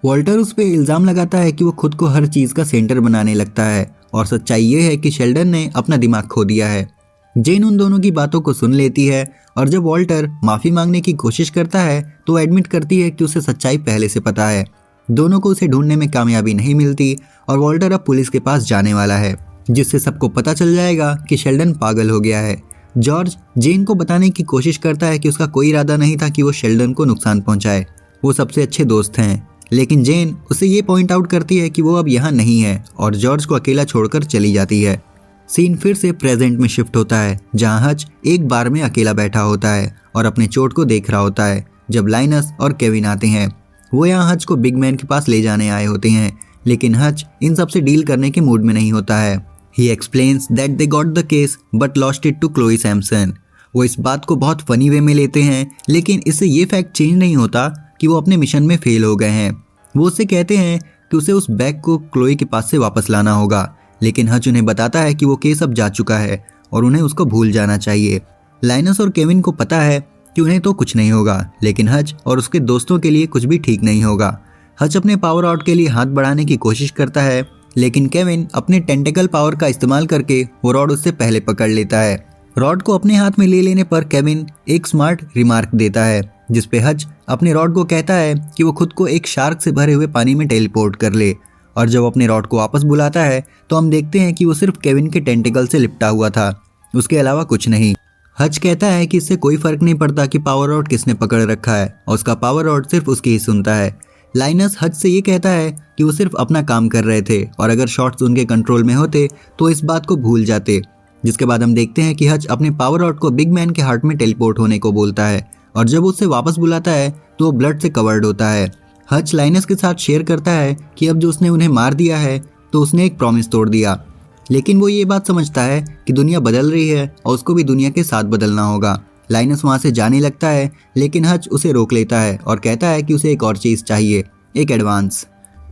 वॉल्टर उस पर इल्ज़ाम लगाता है कि वो खुद को हर चीज़ का सेंटर बनाने लगता है और सच्चाई ये है कि शेल्डन ने अपना दिमाग खो दिया है। जेन उन दोनों की बातों को सुन लेती है और जब वॉल्टर माफ़ी मांगने की कोशिश करता है तो एडमिट करती है कि उसे सच्चाई पहले से पता है। दोनों को उसे ढूंढने में कामयाबी नहीं मिलती और वॉल्टर अब पुलिस के पास जाने वाला है, जिससे सबको पता चल जाएगा कि शेल्डन पागल हो गया है। जॉर्ज जेन को बताने की कोशिश करता है कि उसका कोई इरादा नहीं था कि वो शेल्डन को नुकसान पहुंचाए, वो सबसे अच्छे दोस्त हैं, लेकिन जेन उसे ये पॉइंट आउट करती है कि वो अब यहाँ नहीं है और जॉर्ज को अकेला छोड़कर चली जाती है। सीन फिर से प्रेजेंट में शिफ्ट होता है जहाँ हच एक बार में अकेला बैठा होता है और अपने चोट को देख रहा होता है जब लाइनस और केविन आते हैं। वो यहाँ हच को बिग मैन के पास ले जाने आए होते हैं, लेकिन हच इन सब से डील करने के मूड में नहीं होता है। He explains that they got the case but lost it to Chloe Samson. वो इस बात को बहुत फनी वे में लेते हैं, लेकिन इससे ये फैक्ट चेंज नहीं होता कि वो अपने मिशन में फेल हो गए हैं। वो उससे कहते हैं कि उसे उस बैग को क्लोई के पास से वापस लाना होगा, लेकिन हच उन्हें बताता है कि वो केस अब जा चुका है और उन्हें उसको भूल जाना चाहिए। लाइनस और केविन को पता है कि उन्हें तो कुछ नहीं होगा, लेकिन हच और उसके दोस्तों के लिए कुछ भी ठीक नहीं होगा। हच अपने पावर आउट के लिए हाथ बढ़ाने की कोशिश करता है, लेकिन केविन अपने टेंटिकल पावर का इस्तेमाल करके वो रॉड उससे पहले पकड़ लेता है। रॉड को अपने हाथ में ले लेने पर केविन एक स्मार्ट रिमार्क देता है, जिसपे हच अपने रॉड को कहता है कि वो खुद को एक शार्क से भरे हुए पानी में टेलीपोर्ट कर ले, और जब अपने रॉड को वापस बुलाता है तो हम देखते हैं कि वो सिर्फ केविन के टेंटिकल से लिपटा हुआ था, उसके अलावा कुछ नहीं। हच कहता है कि इससे कोई फर्क नहीं पड़ता कि पावर रॉड किसने पकड़ रखा है और उसका पावर रॉड सिर्फ उसकी ही सुनता है। लाइनस हच से ये कहता है कि वो सिर्फ अपना काम कर रहे थे और अगर शॉट्स उनके कंट्रोल में होते तो इस बात को भूल जाते। जिसके बाद हम देखते हैं कि हच अपने पावर रॉड को बिग मैन के हार्ट में टेलीपोर्ट होने को बोलता है और जब उससे वापस बुलाता है तो वो ब्लड से कवर्ड होता है। हच लाइनस के साथ शेयर करता है कि अब जो उसने उन्हें मार दिया है तो उसने एक प्रॉमिस तोड़ दिया, लेकिन वो ये बात समझता है कि दुनिया बदल रही है और उसको भी दुनिया के साथ बदलना होगा। लाइनस वहाँ से जाने लगता है, लेकिन हच उसे रोक लेता है और कहता है कि उसे एक और चीज़ चाहिए, एक एडवांस।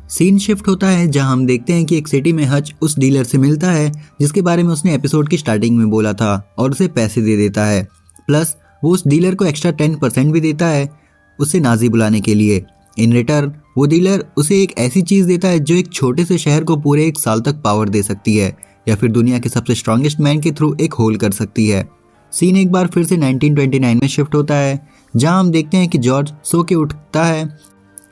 सीन शिफ्ट होता है जहाँ हम देखते हैं कि एक सिटी में हच उस डीलर से मिलता है जिसके बारे में उसने एपिसोड की स्टार्टिंग में बोला था और उसे पैसे दे देता है, प्लस वो उस डीलर को एक्स्ट्रा 10% भी देता है उसे नाजी बुलाने के लिए। इन रिटर्न वो डीलर उसे एक ऐसी चीज़ देता है जो एक छोटे से शहर को पूरे 1 साल तक पावर दे सकती है या फिर दुनिया के सबसे स्ट्रॉन्गेस्ट मैन के थ्रू एक होल कर सकती है। सीन एक बार फिर से 1929 में शिफ्ट होता है जहां हम देखते हैं कि जॉर्ज सो के उठता है,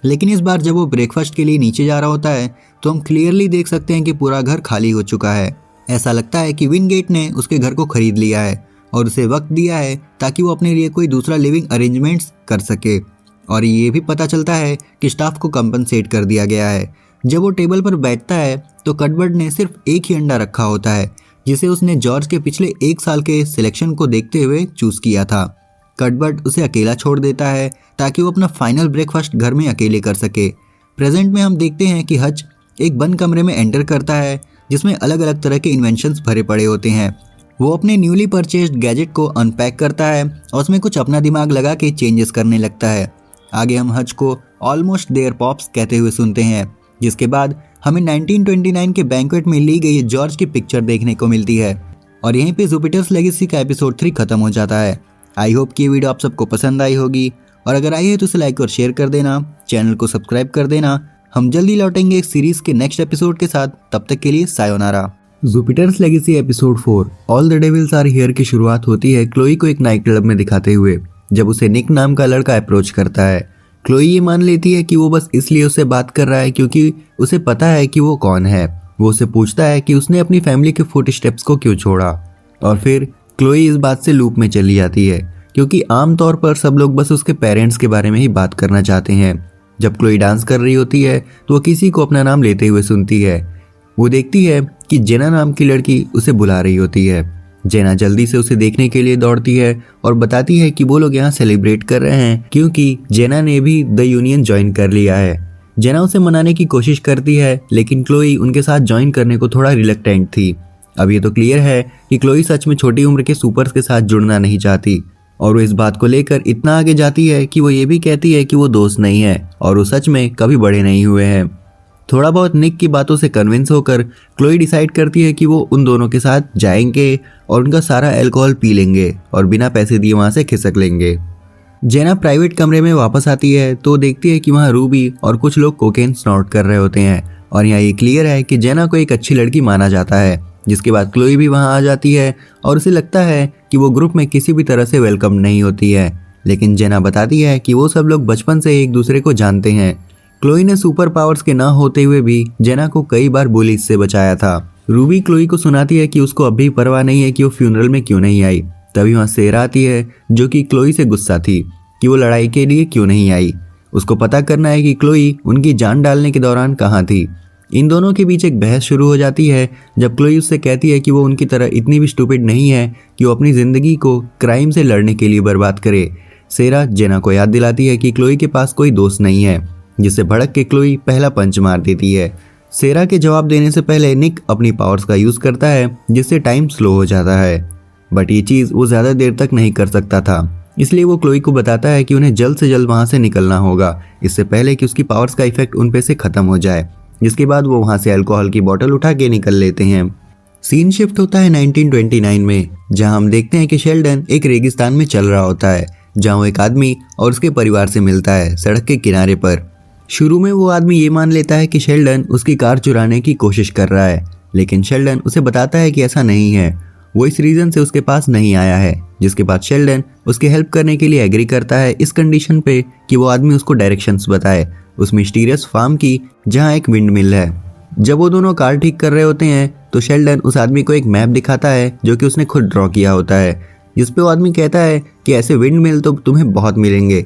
लेकिन इस बार जब वो ब्रेकफास्ट के लिए नीचे जा रहा होता है तो हम क्लियरली देख सकते हैं कि पूरा घर खाली हो चुका है। ऐसा लगता है कि विनगेट ने उसके घर को खरीद लिया है और उसे वक्त दिया है ताकि वो अपने लिए कोई दूसरा लिविंग अरेंजमेंट्स कर सके, और ये भी पता चलता है कि स्टाफ को कंपनसेट कर दिया गया है। जब वो टेबल पर बैठता है तो कटबर्ड ने सिर्फ एक ही अंडा रखा होता है जिसे उसने जॉर्ज के पिछले 1 साल के सिलेक्शन को देखते हुए चूज़ किया था। कटबर्ड उसे अकेला छोड़ देता है ताकि वो अपना फाइनल ब्रेकफास्ट घर में अकेले कर सके। प्रेजेंट में हम देखते हैं कि हच एक बंद कमरे में एंटर करता है जिसमें अलग अलग तरह के इन्वेंशंस भरे पड़े होते हैं। वो अपने न्यूली परचेज्ड गैजेट को अनपैक करता है और उसमें कुछ अपना दिमाग लगा के चेंजेस करने लगता है। आगे हम हच को ऑलमोस्ट देयर पॉप्स कहते हुए सुनते हैं, जिसके बाद हमें 1929 के बैंक्वेट में ली गई जॉर्ज की पिक्चर देखने को मिलती है और यहीं पे जुपिटर्स लेगेसी का एपिसोड 3 खत्म हो जाता है। आई होप कि ये वीडियो आप सबको पसंद आई होगी और अगर आई है तो इसे लाइक और शेयर कर देना, चैनल को सब्सक्राइब कर देना। हम जल्दी लौटेंगे एक सीरीज के नेक्स्ट एपिसोड के साथ, तब तक के लिए sayonara. Jupiter's Legacy episode 4 all the devils are here की शुरुआत होती है क्लोई को एक नाइट क्लब में दिखाते हुए जब उसे निक नाम का लड़का अप्रोच करता है। क्लोई ये मान लेती है कि वो बस इसलिए उससे बात कर रहा है क्योंकि उसे पता है कि वो कौन है। वो उसे पूछता है कि उसने अपनी फैमिली के फुटस्टेप्स को क्यों छोड़ा, और फिर क्लोई इस बात से लूप में चली जाती है क्योंकि आमतौर पर सब लोग बस उसके पेरेंट्स के बारे में ही बात करना चाहते हैं। जब क्लोई डांस कर रही होती है तो वो किसी को अपना नाम लेते हुए सुनती है। वो देखती है कि जेना नाम की लड़की उसे बुला रही होती है। जेना जल्दी से उसे देखने के लिए दौड़ती है और बताती है कि वो लोग यहाँ सेलिब्रेट कर रहे हैं क्योंकि जेना ने भी द यूनियन ज्वाइन कर लिया है। जेना उसे मनाने की कोशिश करती है, लेकिन क्लोई उनके साथ ज्वाइन करने को थोड़ा रिलक्टेंट थी। अब ये तो क्लियर है कि क्लोई सच में छोटी उम्र के सुपर्स के साथ जुड़ना नहीं चाहती। और वो इस बात को लेकर इतना आगे जाती है कि वो ये भी कहती है कि वो दोस्त नहीं है और वो सच में कभी बड़े नहीं हुए हैं। थोड़ा बहुत निक की बातों से कन्विंस होकर क्लोई डिसाइड करती है कि वो उन दोनों के साथ जाएंगे और उनका सारा अल्कोहल पी लेंगे और बिना पैसे दिए वहाँ से खिसक लेंगे। जेना प्राइवेट कमरे में वापस आती है तो देखती है कि वहाँ रूबी और कुछ लोग कोकेन स्नॉट कर रहे होते हैं और यहाँ ये क्लियर है कि जेना को एक अच्छी लड़की माना जाता है। जिसके बाद क्लोई भी वहाँ आ जाती है और उसे लगता है कि वो ग्रुप में किसी भी तरह से वेलकम नहीं होती है, लेकिन जेना बताती है कि वो सब लोग बचपन से एक दूसरे को जानते हैं। क्लोई ने सुपर पावर्स के ना होते हुए भी जेना को कई बार बुलीज से बचाया था। रूबी क्लोई को सुनाती है कि उसको अभी परवाह नहीं है कि वो फ्यूनरल में क्यों नहीं आई। तभी वहाँ सेरा आती है जो कि क्लोई से गुस्सा थी कि वो लड़ाई के लिए क्यों नहीं आई। उसको पता करना है कि क्लोई उनकी जान डालने के दौरान कहाँ थी। इन दोनों के बीच एक बहस शुरू हो जाती है जब क्लोई उससे कहती है कि वो उनकी तरह इतनी भी स्टूपिड नहीं है कि वो अपनी ज़िंदगी को क्राइम से लड़ने के लिए बर्बाद करे। सेरा जेना को याद दिलाती है कि क्लोई के पास कोई दोस्त नहीं है, जिससे भड़क के क्लोई पहला पंच मार देती है। सेरा के जवाब देने से पहले निक अपनी पावर्स का यूज़ करता है जिससे टाइम स्लो हो जाता है, बट ये चीज़ वो ज़्यादा देर तक नहीं कर सकता था। इसलिए वो क्लोई को बताता है कि उन्हें जल्द से जल्द वहाँ से निकलना होगा, इससे पहले कि उसकी पावर्स का इफेक्ट उन पे से ख़त्म हो जाए। जिसके बाद वो वहाँ से अल्कोहल की बोतल उठा के निकल लेते हैं। सीन शिफ्ट होता है 1929 में, जहाँ हम देखते हैं कि शेल्डन एक रेगिस्तान में चल रहा होता है, जहाँ वो एक आदमी और उसके परिवार से मिलता है सड़क के किनारे पर। शुरू में वो आदमी ये मान लेता है कि शेल्डन उसकी कार चुराने की कोशिश कर रहा है, लेकिन शेल्डन उसे बताता है कि ऐसा नहीं है, वो इस रीज़न से उसके पास नहीं आया है। जिसके बाद शेल्डन उसकी हेल्प करने के लिए एग्री करता है इस कंडीशन पे कि वो आदमी उसको डायरेक्शंस बताए उस मिस्टीरियस फार्म की जहाँ एक विंड मिल है। जब वो दोनों कार ठीक कर रहे होते हैं तो शेल्डन उस आदमी को एक मैप दिखाता है जो कि उसने खुद ड्रॉ किया होता है, जिस पे वो आदमी कहता है कि ऐसे विंड मिल तो तुम्हें बहुत मिलेंगे।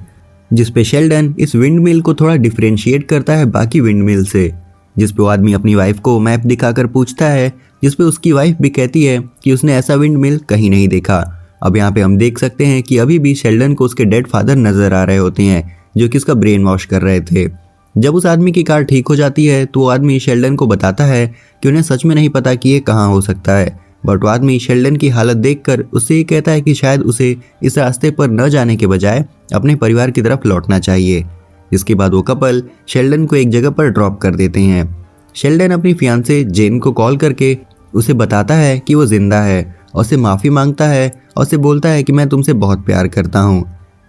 जिस पे शेल्डन इस विंड मिल को थोड़ा डिफ्रेंशिएट करता है बाकी विंड मिल से, जिस पे वो आदमी अपनी वाइफ को मैप दिखाकर पूछता है, जिस पे उसकी वाइफ भी कहती है कि उसने ऐसा विंड मिल कहीं नहीं देखा। अब यहाँ पे हम देख सकते हैं कि अभी भी शेल्डन को उसके डेड फादर नजर आ रहे होते हैं जो कि उसका ब्रेन वॉश कर रहे थे। जब उस आदमी की कार ठीक हो जाती है तो वो आदमी शेल्डन को बताता है कि उन्हें सच में नहीं पता कि ये कहाँ हो सकता है, बट वो आदमी शेल्डन की हालत देखकर उससे ये कहता है कि शायद उसे इस रास्ते पर न जाने के बजाय अपने परिवार की तरफ लौटना चाहिए। जिसके बाद वो कपल शेल्डन को एक जगह पर ड्रॉप कर देते हैं। शेल्डन अपनी फियांसे जेन को कॉल करके उसे बताता है कि वो जिंदा है और उसे माफ़ी मांगता है और उसे बोलता है कि मैं तुमसे बहुत प्यार करता हूँ।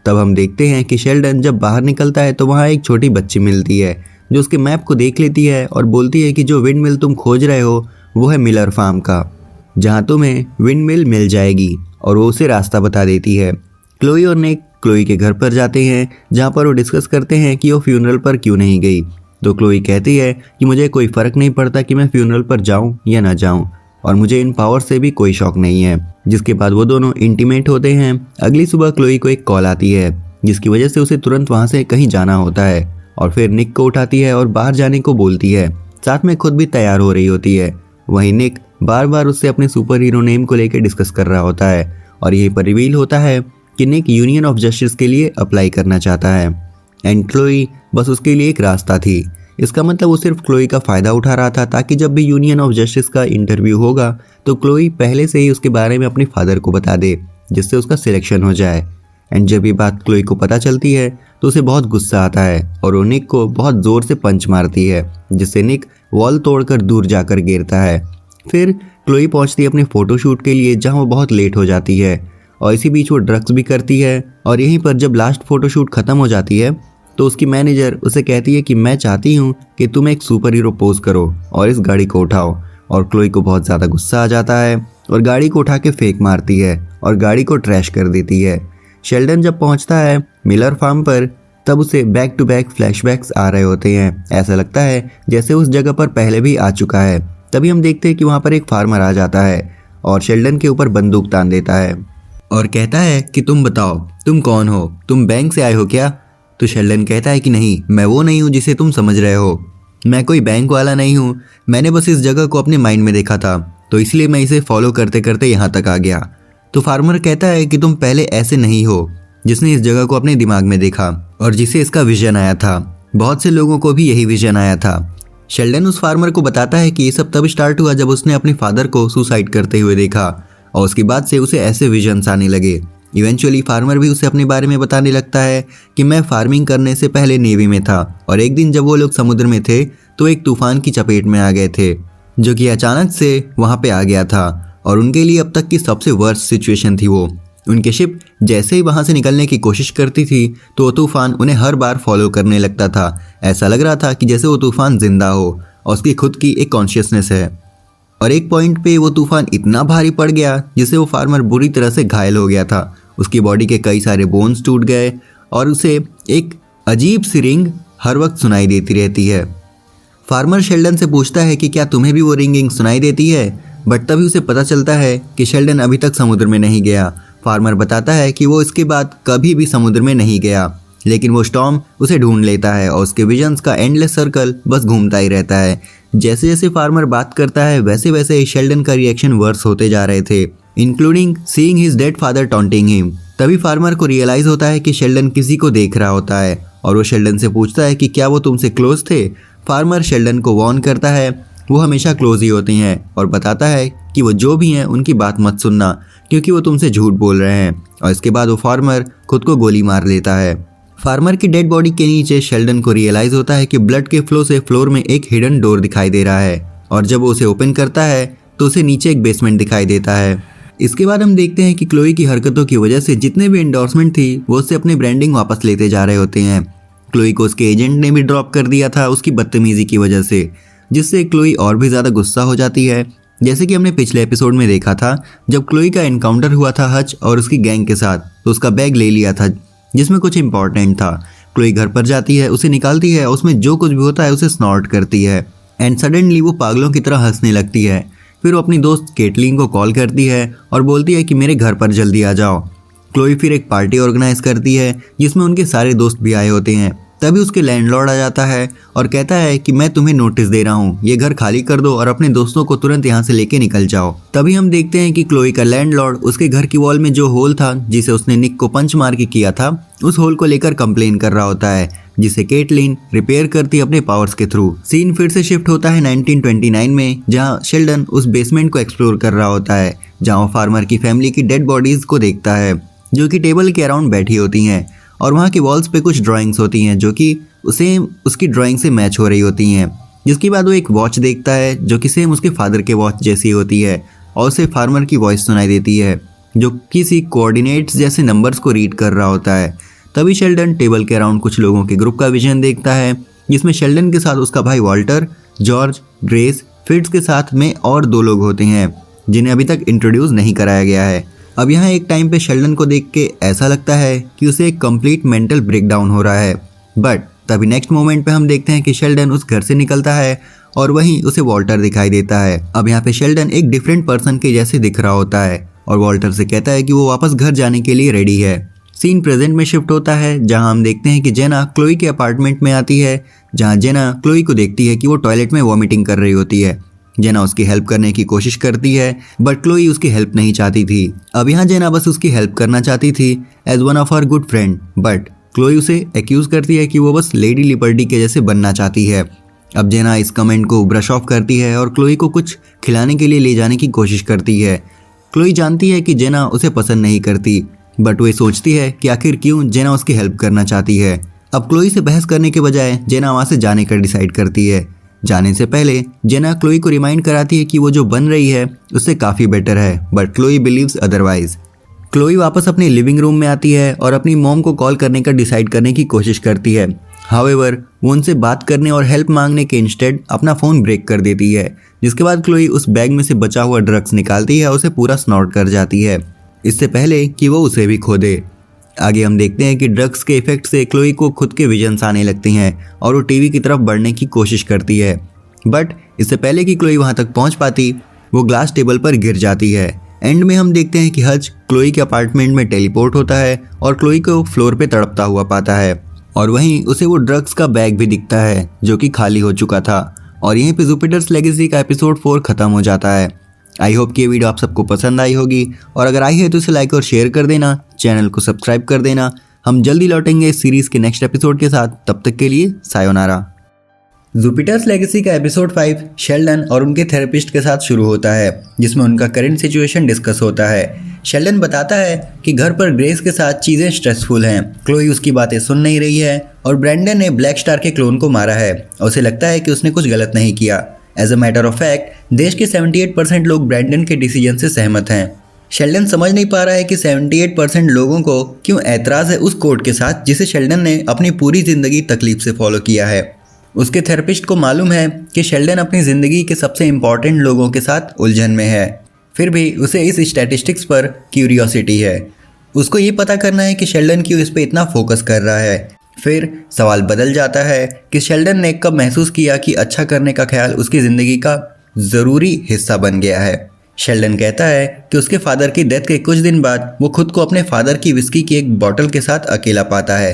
तब हम देखते हैं कि शेल्डन जब बाहर निकलता है तो वहाँ एक छोटी बच्ची मिलती है जो उसके मैप को देख लेती है और बोलती है कि जो विंड मिल तुम खोज रहे हो वो है मिलर फार्म का, जहाँ तुम्हें विंड मिल मिल जाएगी, और वो उसे रास्ता बता देती है। क्लोई और निक क्लोई के घर पर जाते हैं जहाँ पर वो डिस्कस करते हैं कि वो फ्यूनरल पर क्यों नहीं गई। तो क्लोई कहती है कि मुझे कोई फ़र्क नहीं पड़ता कि मैं फ्यूनरल पर जाऊँ या ना जाऊँ, और मुझे इन पावर से भी कोई शौक नहीं है। जिसके बाद वो दोनों इंटीमेट होते हैं। अगली सुबह क्लोई को एक कॉल आती है जिसकी वजह से उसे तुरंत वहाँ से कहीं जाना होता है, और फिर निक को उठाती है और बाहर जाने को बोलती है, साथ में खुद भी तैयार हो रही होती है। वहीं निक बार बार उससे अपने सुपर हीरो नेम को लेकर डिस्कस कर रहा होता है और यहीं पर रिवील होता है कि निक यूनियन ऑफ जस्टिस के लिए अप्लाई करना चाहता है एंड क्लोई बस उसके लिए एक रास्ता थी। इसका मतलब वो सिर्फ क्लोई का फ़ायदा उठा रहा था ताकि जब भी यूनियन ऑफ जस्टिस का इंटरव्यू होगा तो क्लोई पहले से ही उसके बारे में अपने फादर को बता दे, जिससे उसका सिलेक्शन हो जाए। एंड जब ये बात क्लोई को पता चलती है तो उसे बहुत गुस्सा आता है और वो निक को बहुत ज़ोर से पंच मारती है, जिससे निक वॉल तोड़कर दूर जाकर गिरता है। फिर क्लोई पहुंचती है अपने फ़ोटोशूट के लिए जहां वो बहुत लेट हो जाती है, और इसी बीच वो ड्रग्स भी करती है। और यहीं पर जब लास्ट फ़ोटोशूट ख़त्म हो जाती है तो उसकी मैनेजर उसे कहती है कि मैं चाहती हूँ कि तुम एक सुपर हीरो पोज करो और इस गाड़ी को उठाओ। और क्लोई को बहुत ज़्यादा गुस्सा आ जाता है और गाड़ी को उठा के फेंक मारती है और गाड़ी को ट्रैश कर देती है। शेल्डन जब पहुँचता है मिलर फार्म पर तब उसे बैक टू बैक फ्लैशबैक्स आ रहे होते हैं। ऐसा लगता है जैसे उस जगह पर पहले भी आ चुका है। तभी हम देखते हैं कि वहाँ पर एक फार्मर आ जाता है और शेल्डन के ऊपर बंदूक तान देता है और कहता है कि तुम बताओ तुम कौन हो, तुम बैंक से आए हो क्या? तो शेल्डन कहता है कि नहीं, मैं वो नहीं हूँ जिसे तुम समझ रहे हो, मैं कोई बैंक वाला नहीं हूँ, मैंने बस इस जगह को अपने माइंड में देखा था तो इसलिए मैं इसे फॉलो करते करते यहाँ तक आ गया। तो फार्मर कहता है कि तुम पहले ऐसे नहीं हो जिसने इस जगह को अपने दिमाग में देखा और जिसे इसका विजन आया था, बहुत से लोगों को भी यही विजन आया था। शेल्डन उस फार्मर को बताता है कि ये सब तब स्टार्ट हुआ जब उसने अपने फादर को सुसाइड करते हुए देखा और उसके बाद से उसे ऐसे विजन्स आने लगे। इवेंचुअली फार्मर भी उसे अपने बारे में बताने लगता है कि मैं फार्मिंग करने से पहले नेवी में था और एक दिन जब वो लोग समुद्र में थे तो एक तूफान की चपेट में आ गए थे जो कि अचानक से वहाँ पे आ गया था और उनके लिए अब तक की सबसे वर्स्ट सिचुएशन थी वो। उनके शिप जैसे ही वहाँ से निकलने की कोशिश करती थी तो वो तूफान उन्हें हर बार फॉलो करने लगता था। ऐसा लग रहा था कि जैसे वो तूफान जिंदा हो और उसकी खुद की एक कॉन्शियसनेस है। और एक पॉइंट पे वो तूफान इतना भारी पड़ गया जिससे वो फार्मर बुरी तरह से घायल हो गया था। उसकी बॉडी के कई सारे बोन्स टूट गए और उसे एक अजीब सी रिंग हर वक्त सुनाई देती रहती है। फार्मर शेल्डन से पूछता है कि क्या तुम्हें भी वो रिंगिंग सुनाई देती है, बट तभी उसे पता चलता है कि शेल्डन अभी तक समुद्र में नहीं गया। फार्मर बताता है कि वो इसके बाद कभी भी समुद्र में नहीं गया, लेकिन वो स्टॉर्म उसे ढूंढ लेता है और उसके विजन्स का एंडलेस सर्कल बस घूमता ही रहता है। जैसे जैसे फार्मर बात करता है वैसे वैसे शेल्डन का रिएक्शन वर्स होते जा रहे थे, including seeing his dead father taunting him. तभी फार्मर को रियलाइज होता है कि शेल्डन किसी को देख रहा होता है और वो शेल्डन से पूछता है कि क्या वो तुमसे क्लोज थे। फार्मर शेल्डन को वार्न करता है वो हमेशा क्लोज ही होती हैं और बताता है कि वो जो भी हैं उनकी बात मत सुनना क्योंकि वो तुमसे झूठ बोल रहे हैं। और इसके बाद वो फार्मर खुद को गोली मार लेता है। फार्मर की डेड बॉडी के नीचे शेल्डन को रियलाइज होता है कि ब्लड के फ्लो से फ्लोर में एक हिडन डोर दिखाई दे रहा है और जब वो उसे ओपन करता है तो उसे नीचे एक बेसमेंट दिखाई देता है। इसके बाद हम देखते हैं कि क्लोई की हरकतों की वजह से जितने भी एंडोर्समेंट थी वो उससे अपनी ब्रांडिंग वापस लेते जा रहे होते हैं। क्लोई को उसके एजेंट ने भी ड्रॉप कर दिया था उसकी बदतमीजी की वजह से, जिससे क्लोई और भी ज़्यादा गुस्सा हो जाती है। जैसे कि हमने पिछले एपिसोड में देखा था जब क्लोई का एनकाउंटर हुआ था हच और उसकी गैंग के साथ, तो उसका बैग ले लिया था जिसमें कुछ इंपॉर्टेंट था। क्लोई घर पर जाती है, उसे निकालती है, उसमें जो कुछ भी होता है उसे स्नॉर्ट करती है एंड सडनली वो पागलों की तरह हंसने लगती है। फिर वो अपनी दोस्त केटलिन को कॉल करती है और बोलती है कि मेरे घर पर जल्दी आ जाओ। क्लोई फिर एक पार्टी ऑर्गेनाइज करती है जिसमें उनके सारे दोस्त भी आए होते हैं। तभी उसके लैंडलॉर्ड आ जाता है और कहता है कि मैं तुम्हें नोटिस दे रहा हूँ, ये घर खाली कर दो और अपने दोस्तों को तुरंत यहाँ से लेके निकल जाओ। तभी हम देखते हैं कि क्लोई का लैंडलॉर्ड उसके घर की वॉल में जो होल था जिसे उसने निक को पंच मार के किया था उस होल को लेकर कंप्लेन कर रहा होता है, जिसे केटलिन रिपेयर करती अपने पावर्स के थ्रू। सीन फिर से शिफ्ट होता है 1929 में, जहाँ शेल्डन उस बेसमेंट को एक्सप्लोर कर रहा होता है जहाँ फार्मर की फैमिली की डेड बॉडीज को देखता है जो कि टेबल के अराउंड बैठी होती हैं और वहाँ की वॉल्स पे कुछ ड्राइंग्स होती हैं जो कि उसे उसकी ड्राइंग से मैच हो रही होती हैं। जिसके बाद वो एक वॉच देखता है जो कि सेम उसके फादर के वॉच जैसी होती है और उसे फार्मर की वॉइस सुनाई देती है जो किसी कोऑर्डिनेट्स जैसे नंबर्स को रीड कर रहा होता है। तभी शेल्डन टेबल के अराउंड कुछ लोगों के ग्रुप का विजन देखता है जिसमें शेल्डन के साथ उसका भाई वॉल्टर, जॉर्ज, ग्रेस, फिट्स के साथ में और 2 लोग होते हैं जिन्हें अभी तक इंट्रोड्यूस नहीं कराया गया है। अब यहाँ एक टाइम पे शेल्डन को देख के ऐसा लगता है कि उसे एक कंप्लीट मेंटल ब्रेकडाउन हो रहा है, बट तभी नेक्स्ट मोमेंट पे हम देखते हैं कि शेल्डन उस घर से निकलता है और वहीं उसे वॉल्टर दिखाई देता है। अब यहाँ पे शेल्डन एक डिफरेंट पर्सन के जैसे दिख रहा होता है और वॉल्टर से कहता है कि वो वापस घर जाने के लिए रेडी है। सीन प्रेजेंट में शिफ्ट होता है जहाँ हम देखते हैं कि जेना क्लोई के अपार्टमेंट में आती है, जहाँ जेना क्लोई को देखती है कि वो टॉयलेट में वॉमिटिंग कर रही होती है। जेना उसकी हेल्प करने की कोशिश करती है बट क्लोई उसकी हेल्प नहीं चाहती थी। अब यहाँ जेना बस उसकी हेल्प करना चाहती थी as one of her good friend, but Chloe उसे एक्यूज करती है कि वो बस लेडी लिबर्टी के जैसे बनना चाहती है। अब जेना इस कमेंट को ब्रश ऑफ करती है और क्लोई को कुछ खिलाने के लिए ले जाने की कोशिश करती है। क्लोई जानती है कि जेना उसे पसंद नहीं करती, बट वो सोचती है कि आखिर क्यों जेना उसकी हेल्प करना चाहती है। अब क्लोई से बहस करने के बजाय जेना वहाँ से जाने का डिसाइड करती है। जाने से पहले जेना क्लोई को रिमाइंड कराती है कि वो जो बन रही है उससे काफ़ी बेटर है, but Chloe believes otherwise. Chloe वापस अपने लिविंग रूम में आती है और अपनी मॉम को कॉल करने का डिसाइड करने की कोशिश करती है। हाउएवर वो उनसे बात करने और हेल्प मांगने के इंस्टेड अपना फ़ोन ब्रेक कर देती है, जिसके बाद क्लोई उस बैग में से बचा हुआ ड्रग्स निकालती है और उसे पूरा स्नॉट कर जाती है, इससे पहले कि वो उसे भी खो दे। आगे हम देखते हैं कि ड्रग्स के इफेक्ट से क्लोई को खुद के विजन्स आने लगते हैं और वो टीवी की तरफ बढ़ने की कोशिश करती है, बट इससे पहले कि क्लोई वहाँ तक पहुँच पाती वो ग्लास टेबल पर गिर जाती है। एंड में हम देखते हैं कि हच क्लोई के अपार्टमेंट में टेलीपोर्ट होता है और क्लोई को फ्लोर पे तड़पता हुआ पाता है और वहीं उसे वो ड्रग्स का बैग भी दिखता है जो कि खाली हो चुका था। और यहीं पे जुपिटर्स लेगेसी का एपिसोड 4 खत्म हो जाता है। आई होप कि ये वीडियो आप सबको पसंद आई होगी और अगर आई है तो इसे लाइक और शेयर कर देना, चैनल को सब्सक्राइब कर देना। हम जल्दी लौटेंगे इस सीरीज के नेक्स्ट एपिसोड के साथ, तब तक के लिए सायोनारा। जुपिटर्स लेगेसी का एपिसोड 5 शेल्डन और उनके थेरेपिस्ट के साथ शुरू होता है जिसमें उनका करंट सिचुएशन डिस्कस होता है। शेल्डन बताता है कि घर पर ग्रेस के साथ चीज़ें स्ट्रेसफुल हैं। क्लोई उसकी बातें सुन नहीं रही है और ब्रैंडन ने ब्लैक स्टार के क्लोन को मारा है और उसे लगता है कि उसने कुछ गलत नहीं किया। As a matter of fact देश के 78% लोग ब्रैंडन के डिसीजन से सहमत हैं। शेल्डन समझ नहीं पा रहा है कि 78% लोगों को क्यों ऐतराज़ है उस कोड के साथ जिसे शेल्डन ने अपनी पूरी ज़िंदगी तकलीफ से फॉलो किया है। उसके थेरेपिस्ट को मालूम है कि शेल्डन अपनी ज़िंदगी के सबसे इम्पॉर्टेंट लोगों के साथ उलझन में है, फिर भी उसे इस स्टैटिस्टिक्स पर क्यूरियोसिटी है। उसको ये पता करना है कि शेल्डन क्यों इस पर इतना फोकस कर रहा है। फिर सवाल बदल जाता है कि शेल्डन ने कब महसूस किया कि अच्छा करने का ख्याल उसकी ज़िंदगी का ज़रूरी हिस्सा बन गया है। शेल्डन कहता है कि उसके फादर की डेथ के कुछ दिन बाद वो खुद को अपने फादर की विस्की की एक बॉटल के साथ अकेला पाता है।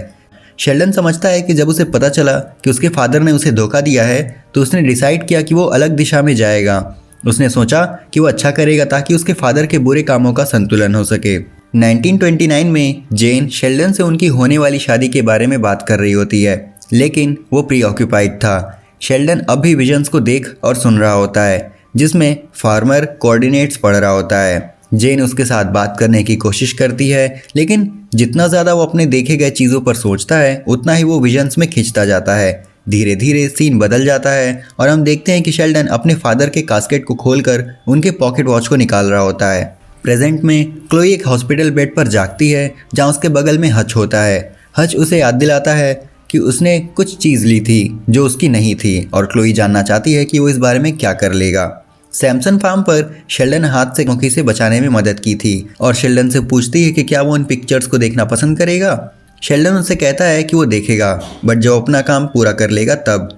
शेल्डन समझता है कि जब उसे पता चला कि उसके फादर ने उसे धोखा दिया है तो उसने डिसाइड किया कि वो अलग दिशा में जाएगा। उसने सोचा कि वो अच्छा करेगा ताकि उसके फादर के बुरे कामों का संतुलन हो सके। 1929 में जेन शेल्डन से उनकी होने वाली शादी के बारे में बात कर रही होती है, लेकिन वो प्रीऑक्यूपाइड था। शेल्डन अब भी विजन्स को देख और सुन रहा होता है जिसमें फार्मर कोऑर्डिनेट्स पढ़ रहा होता है। जेन उसके साथ बात करने की कोशिश करती है, लेकिन जितना ज़्यादा वो अपने देखे गए चीज़ों पर सोचता है उतना ही वो विजन्स में खिंचता जाता है। धीरे धीरे सीन बदल जाता है और हम देखते हैं कि शेल्डन अपने फादर के कास्केट को खोलकर उनके पॉकेट वॉच को निकाल रहा होता है। प्रेजेंट में क्लोई एक हॉस्पिटल बेड पर जागती है जहाँ उसके बगल में हच होता है। हच उसे याद दिलाता है कि उसने कुछ चीज़ ली थी जो उसकी नहीं थी और क्लोई जानना चाहती है कि वो इस बारे में क्या कर लेगा। सैमसन फार्म पर शेल्डन हाथ से मक्खी से बचाने में मदद की थी और शेल्डन से पूछती है कि क्या वो उन पिक्चर्स को देखना पसंद करेगा। शेल्डन उनसे कहता है कि वो देखेगा, बट जब अपना काम पूरा कर लेगा तब।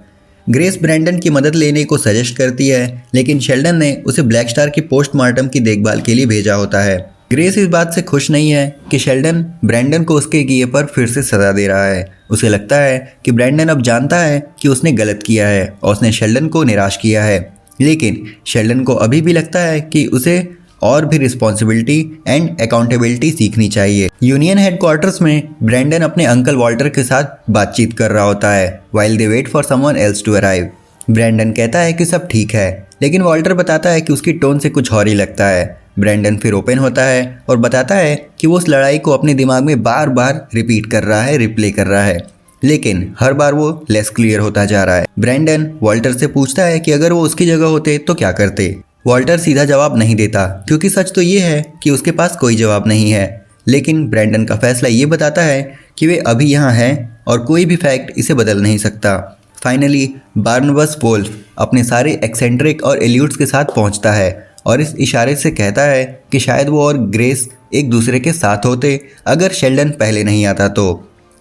ग्रेस ब्रैंडन की मदद लेने को सजेस्ट करती है, लेकिन शेल्डन ने उसे ब्लैक स्टार की पोस्टमार्टम की देखभाल के लिए भेजा होता है। ग्रेस इस बात से खुश नहीं है कि शेल्डन ब्रैंडन को उसके किए पर फिर से सजा दे रहा है। उसे लगता है कि ब्रैंडन अब जानता है कि उसने गलत किया है और उसने शेल्डन को निराश किया है, लेकिन शेल्डन को अभी भी लगता है कि उसे और भी रिस्पॉन्सिबिलिटी एंड अकाउंटेबिलिटी सीखनी चाहिए। यूनियन हेडक्वार्टर्स में ब्रैंडन अपने अंकल वॉल्टर के साथ बातचीत कर रहा होता है while they wait for someone else to arrive. Brandon कहता है कि सब ठीक है, लेकिन वॉल्टर बताता है कि उसकी टोन से कुछ और ही लगता है। ब्रैंडन फिर ओपन होता है और बताता है कि वो उस लड़ाई को अपने दिमाग में बार बार रिपीट कर रहा है, रिप्ले कर रहा है, लेकिन हर बार वो लेस क्लियर होता जा रहा है। ब्रैंडन वॉल्टर से पूछता है कि अगर वो उसकी जगह होते तो क्या करते। वॉल्टर सीधा जवाब नहीं देता क्योंकि सच तो ये है कि उसके पास कोई जवाब नहीं है, लेकिन ब्रैंडन का फैसला ये बताता है कि वे अभी यहाँ हैं और कोई भी फैक्ट इसे बदल नहीं सकता। फाइनली बार्नबस वोल्फ अपने सारे एक्सेंट्रिक और एल्यूट्स के साथ पहुँचता है और इस इशारे से कहता है कि शायद वो और ग्रेस एक दूसरे के साथ होते अगर शेल्डन पहले नहीं आता तो।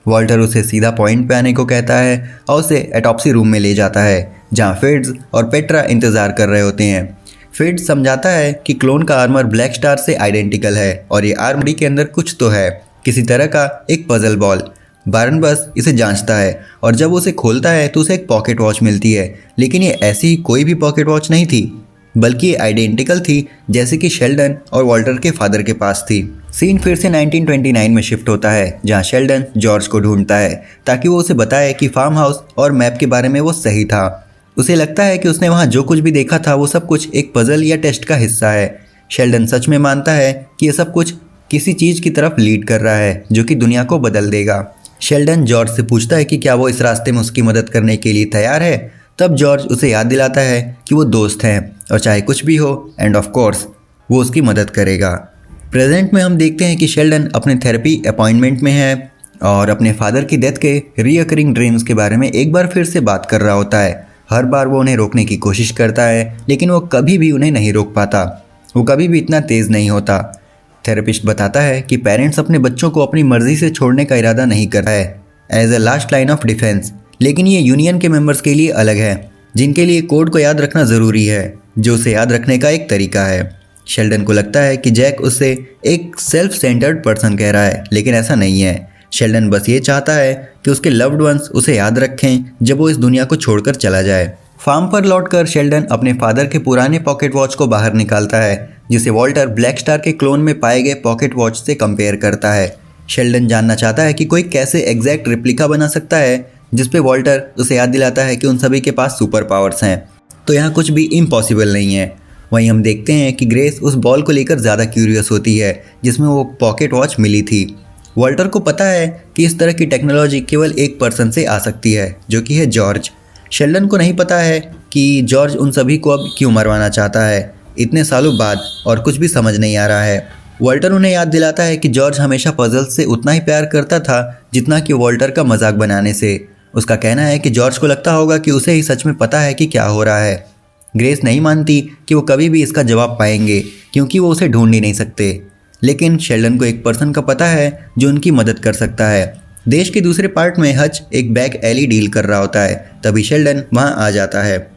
वॉल्टर उसे सीधा पॉइंट पे आने को कहता है और उसे एटॉप्सी रूम में ले जाता है जहाँ फिट्ज और पेट्रा इंतज़ार कर रहे होते हैं। फिट्ज समझाता है कि क्लोन का आर्मर ब्लैक स्टार से आइडेंटिकल है और ये आर्मरी के अंदर कुछ तो है, किसी तरह का एक पजल बॉल। बार्नबस इसे जांचता है और जब उसे खोलता है तो उसे एक पॉकेट वॉच मिलती है, लेकिन ये ऐसी ही कोई भी पॉकेट वॉच नहीं थी, बल्कि ये आइडेंटिकल थी जैसे कि शेल्डन और वॉल्टर के फादर के पास थी। सीन फिर से 1929 में शिफ्ट होता है जहां शेल्डन जॉर्ज को ढूंढता है ताकि वो उसे बताए कि फार्म हाउस और मैप के बारे में वो सही था। उसे लगता है कि उसने वहां जो कुछ भी देखा था वो सब कुछ एक पजल या टेस्ट का हिस्सा है। शेल्डन सच में मानता है कि ये सब कुछ किसी चीज़ की तरफ लीड कर रहा है जो कि दुनिया को बदल देगा। शेल्डन जॉर्ज से पूछता है कि क्या वो इस रास्ते में उसकी मदद करने के लिए तैयार है। तब जॉर्ज उसे याद दिलाता है कि वो दोस्त हैं और चाहे कुछ भी हो एंड ऑफ कोर्स वो उसकी मदद करेगा। प्रेजेंट में हम देखते हैं कि शेल्डन अपने थेरेपी अपॉइंटमेंट में है और अपने फादर की डेथ के रीअकरिंग ड्रीम्स के बारे में एक बार फिर से बात कर रहा होता है। हर बार वो उन्हें रोकने की कोशिश करता है, लेकिन वो कभी भी उन्हें नहीं रोक पाता। वो कभी भी इतना तेज़ नहीं होता। थेरेपिस्ट बताता है कि पेरेंट्स अपने बच्चों को अपनी मर्जी से छोड़ने का इरादा नहीं करता है as a last line of defence, लेकिन ये यूनियन के मेंबर्स के लिए अलग है जिनके लिए कोड को याद रखना ज़रूरी है, जो उसे याद रखने का एक तरीका है। शेल्डन को लगता है कि जैक उससे एक सेल्फ सेंटर्ड पर्सन कह रहा है, लेकिन ऐसा नहीं है। शेल्डन बस ये चाहता है कि उसके लव्ड वंस उसे याद रखें जब वो इस दुनिया को छोड़कर चला जाए। फार्म पर लौटकर शेल्डन अपने फादर के पुराने पॉकेट वॉच को बाहर निकालता है जिसे वॉल्टर ब्लैक स्टार के क्लोन में पाए गए पॉकेट वॉच से कंपेयर करता है। शेल्डन जानना चाहता है कि कोई कैसे एग्जैक्ट रिप्लिका बना सकता है जिस पे वॉल्टर उसे याद दिलाता है कि उन सभी के पास सुपर पावर्स हैं, तो यहाँ कुछ भी इम्पॉसिबल नहीं है। वहीं हम देखते हैं कि ग्रेस उस बॉल को लेकर ज़्यादा क्यूरियस होती है जिसमें वो पॉकेट वॉच मिली थी। वॉल्टर को पता है कि इस तरह की टेक्नोलॉजी केवल एक पर्सन से आ सकती है, जो कि है जॉर्ज। शेल्डन को नहीं पता है कि जॉर्ज उन सभी को अब क्यों मरवाना चाहता है इतने सालों बाद, और कुछ भी समझ नहीं आ रहा है। वॉल्टर उन्हें याद दिलाता है कि जॉर्ज हमेशा पजल्स से उतना ही प्यार करता था जितना कि वॉल्टर का मजाक बनाने से। उसका कहना है कि जॉर्ज को लगता होगा कि उसे ही सच में पता है कि क्या हो रहा है। ग्रेस नहीं मानती कि वो कभी भी इसका जवाब पाएंगे क्योंकि वो उसे ढूंढ ही नहीं सकते। लेकिन शेल्डन को एक पर्सन का पता है जो उनकी मदद कर सकता है। देश के दूसरे पार्ट में हच एक बैक एली डील कर रहा होता है, तभी शेल्डन वहाँ आ जाता है।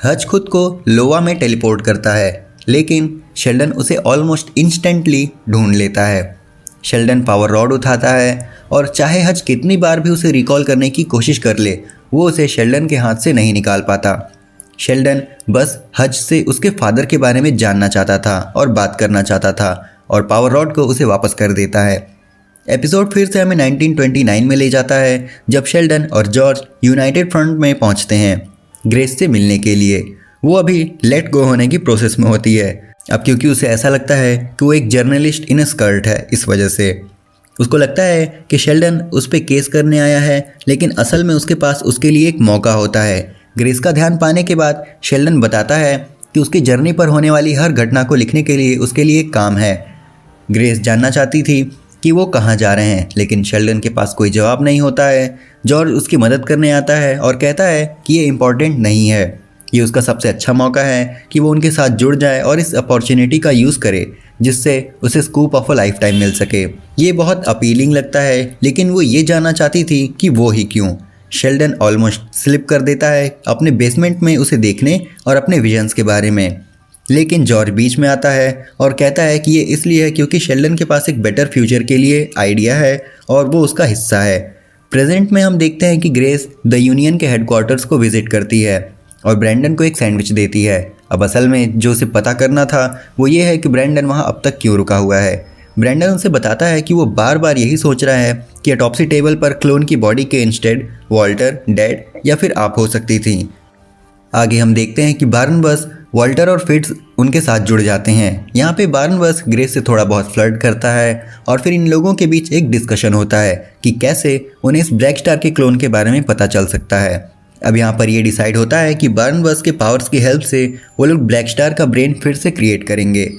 हच खुद को लोवा में टेलीपोर्ट करता है, लेकिन शेल्डन उसे ऑलमोस्ट इंस्टेंटली ढूंढ लेता है। शेल्डन पावर रॉड उठाता है और चाहे हच कितनी बार भी उसे रिकॉल करने की कोशिश कर ले, वो उसे शेल्डन के हाथ से नहीं निकाल पाता। शेल्डन बस हच से उसके फादर के बारे में जानना चाहता था और बात करना चाहता था, और पावर रॉड को उसे वापस कर देता है। एपिसोड फिर से हमें 1929 में ले जाता है, जब शेल्डन और जॉर्ज यूनाइटेड फ्रंट में पहुंचते हैं ग्रेस से मिलने के लिए। वो अभी लेट गो होने की प्रोसेस में होती है, अब क्योंकि उसे ऐसा लगता है कि वो एक जर्नलिस्ट इन स्कर्ट है। इस वजह से उसको लगता है कि शेल्डन उस पर केस करने आया है, लेकिन असल में उसके पास उसके लिए एक मौका होता है। ग्रेस का ध्यान पाने के बाद शेल्डन बताता है कि उसकी जर्नी पर होने वाली हर घटना को लिखने के लिए उसके लिए एक काम है। ग्रेस जानना चाहती थी कि वो कहाँ जा रहे हैं, लेकिन शेल्डन के पास कोई जवाब नहीं होता है। जॉर्ज उसकी मदद करने आता है और कहता है कि ये इम्पॉर्टेंट नहीं है, ये उसका सबसे अच्छा मौका है कि वो उनके साथ जुड़ जाए और इस अपॉर्चुनिटी का यूज़ करे जिससे उसे scoop of a lifetime मिल सके। ये बहुत अपीलिंग लगता है, लेकिन वो ये जानना चाहती थी कि वो ही क्यों। शेल्डन ऑलमोस्ट स्लिप कर देता है अपने बेसमेंट में उसे देखने और अपने विजन्स के बारे में, लेकिन जॉर्ज बीच में आता है और कहता है कि ये इसलिए है क्योंकि शेल्डन के पास एक बेटर फ्यूचर के लिए आइडिया है और वो उसका हिस्सा है। प्रेजेंट में हम देखते हैं कि ग्रेस द यूनियन के हेडक्वार्टर्स को विजिट करती है और ब्रैंडन को एक सैंडविच देती है। अब असल में जो उसे पता करना था वो ये है कि ब्रैंडन वहाँ अब तक क्यों रुका हुआ है। ब्रैंडन उनसे बताता है कि वो बार बार यही सोच रहा है कि ऑटोप्सी टेबल पर क्लोन की बॉडी के इंस्टेड वॉल्टर, डैड या फिर आप हो सकती थी। आगे हम देखते हैं कि बार्नबस, वॉल्टर और फिट्स उनके साथ जुड़ जाते हैं। यहाँ पे बार्नबस ग्रेस से थोड़ा बहुत फ्लर्ट करता है और फिर इन लोगों के बीच एक डिस्कशन होता है कि कैसे उन्हें इस ब्लैक स्टार के क्लोन के बारे में पता चल सकता है। अब यहाँ पर ये डिसाइड होता है कि बार्नबस के पावर्स की हेल्प से वो लोग ब्लैक स्टार का ब्रेन फिर से क्रिएट करेंगे,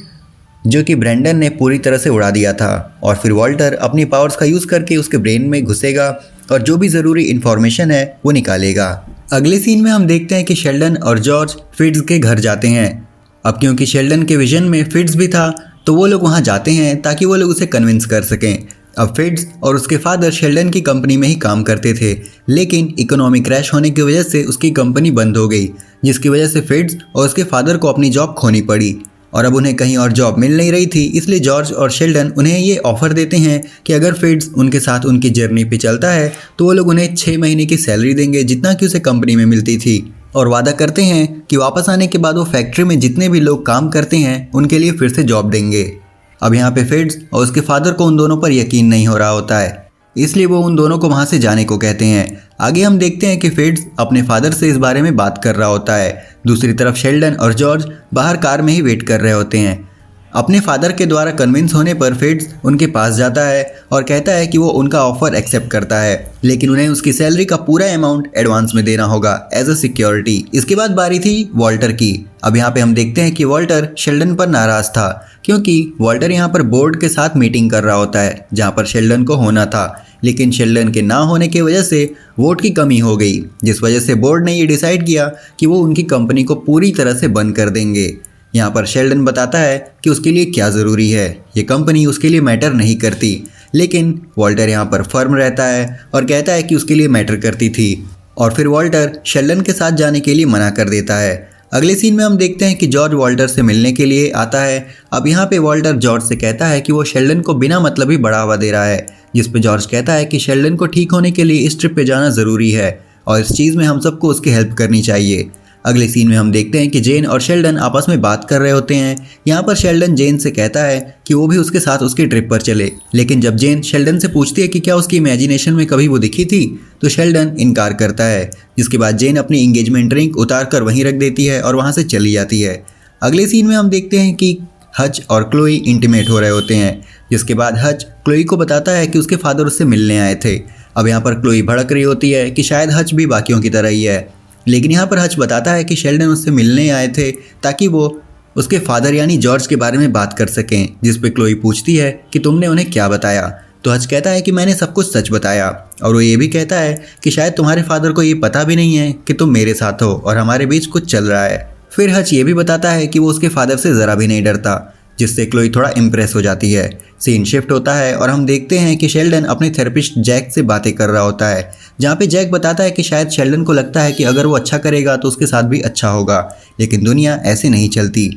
जो कि ब्रैंडन ने पूरी तरह से उड़ा दिया था, और फिर वॉल्टर अपनी पावर्स का यूज़ करके उसके ब्रेन में घुसेगा और जो भी ज़रूरी इन्फॉर्मेशन है वो निकालेगा। अगले सीन में हम देखते हैं कि शेल्डन और जॉर्ज फिट्स के घर जाते हैं। अब क्योंकि शेल्डन के विजन में फिट्स भी था, तो वो लोग वहाँ जाते हैं ताकि वो लोग उसे कन्विंस कर सकें। अब फिट्स और उसके फादर शेल्डन की कंपनी में ही काम करते थे, लेकिन इकोनॉमी क्रैश होने की वजह से उसकी कंपनी बंद हो गई, जिसकी वजह से फिट्स और उसके फादर को अपनी जॉब खोनी पड़ी और अब उन्हें कहीं और जॉब मिल नहीं रही थी। इसलिए जॉर्ज और शेल्डन उन्हें ये ऑफ़र देते हैं कि अगर फिट्स उनके साथ उनकी जर्नी पे चलता है तो वो लोग उन्हें 6 महीने की सैलरी देंगे जितना कि उसे कंपनी में मिलती थी, और वादा करते हैं कि वापस आने के बाद वो फैक्ट्री में जितने भी लोग काम करते हैं उनके लिए फिर से जॉब देंगे। अब यहाँ पे फिट्स और उसके फादर को उन दोनों पर यकीन नहीं हो रहा होता है, इसलिए वो उन दोनों को वहाँ से जाने को कहते हैं। आगे हम देखते हैं कि फिट्स अपने फादर से इस बारे में बात कर रहा होता है। दूसरी तरफ शेल्डन और जॉर्ज बाहर कार में ही वेट कर रहे होते हैं। अपने फादर के द्वारा कन्विंस होने पर फिट्स उनके पास जाता है और कहता है कि वो उनका ऑफर एक्सेप्ट करता है, लेकिन उन्हें उसकी सैलरी का पूरा अमाउंट एडवांस में देना होगा एज अ सिक्योरिटी। इसके बाद बारी थी वॉल्टर की। अब यहाँ पे हम देखते हैं कि वॉल्टर शेल्डन पर नाराज था क्योंकि वॉल्टर यहाँ पर बोर्ड के साथ मीटिंग कर रहा होता है जहाँ पर शेल्डन को होना था, लेकिन शेल्डन के ना होने की वजह से वोट की कमी हो गई, जिस वजह से बोर्ड ने ये डिसाइड किया कि वो उनकी कंपनी को पूरी तरह से बंद कर देंगे। यहाँ पर शेल्डन बताता है कि उसके लिए क्या ज़रूरी है, ये कंपनी उसके लिए मैटर नहीं करती, लेकिन वॉल्टर यहाँ पर फर्म रहता है और कहता है कि उसके लिए मैटर करती थी, और फिर वॉल्टर शेल्डन के साथ जाने के लिए मना कर देता है। अगले सीन में हम देखते हैं कि जॉर्ज वॉल्टर से मिलने के लिए आता है। अब यहाँ पे वॉल्टर जॉर्ज से कहता है कि वो शेल्डन को बिना मतलब ही बढ़ावा दे रहा है, जिस पे जॉर्ज कहता है कि शेल्डन को ठीक होने के लिए इस ट्रिप पे जाना ज़रूरी है और इस चीज़ में हम सबको उसकी हेल्प करनी चाहिए। अगले सीन में हम देखते हैं कि जेन और शेल्डन आपस में बात कर रहे होते हैं। यहाँ पर शेल्डन जेन से कहता है कि वो भी उसके साथ उसकी ट्रिप पर चले, लेकिन जब जेन शेल्डन से पूछती है कि क्या उसकी इमेजिनेशन में कभी वो दिखी थी, तो शेल्डन इनकार करता है, जिसके बाद जेन अपनी इंगेजमेंट रिंग उतार कर वहीं रख देती है और वहाँ से चली जाती है। अगले सीन में हम देखते हैं कि हच और क्लोई इंटीमेट हो रहे होते हैं, जिसके बाद हच क्लोई को बताता है कि उसके फादर उससे मिलने आए थे। अब यहाँ पर क्लोई भड़क रही होती है कि शायद हच भी बाकियों की तरह ही है, लेकिन यहाँ पर हच बताता है कि शेल्डन उससे मिलने आए थे ताकि वो उसके फादर यानी जॉर्ज के बारे में बात कर सकें, जिस पे क्लोई पूछती है कि तुमने उन्हें क्या बताया। तो हच कहता है कि मैंने सब कुछ सच बताया, और वो ये भी कहता है कि शायद तुम्हारे फादर को ये पता भी नहीं है कि तुम मेरे साथ हो और हमारे बीच कुछ चल रहा है। फिर हच ये भी बताता है कि वो उसके फादर से ज़रा भी नहीं डरता, जिससे क्लोई थोड़ा इम्प्रेस हो जाती है। सीन शिफ्ट होता है और हम देखते हैं कि शेल्डन अपने थेरेपिस्ट जैक से बातें कर रहा होता है, जहाँ पे जैक बताता है कि शायद शेल्डन को लगता है कि अगर वो अच्छा करेगा तो उसके साथ भी अच्छा होगा, लेकिन दुनिया ऐसे नहीं चलती।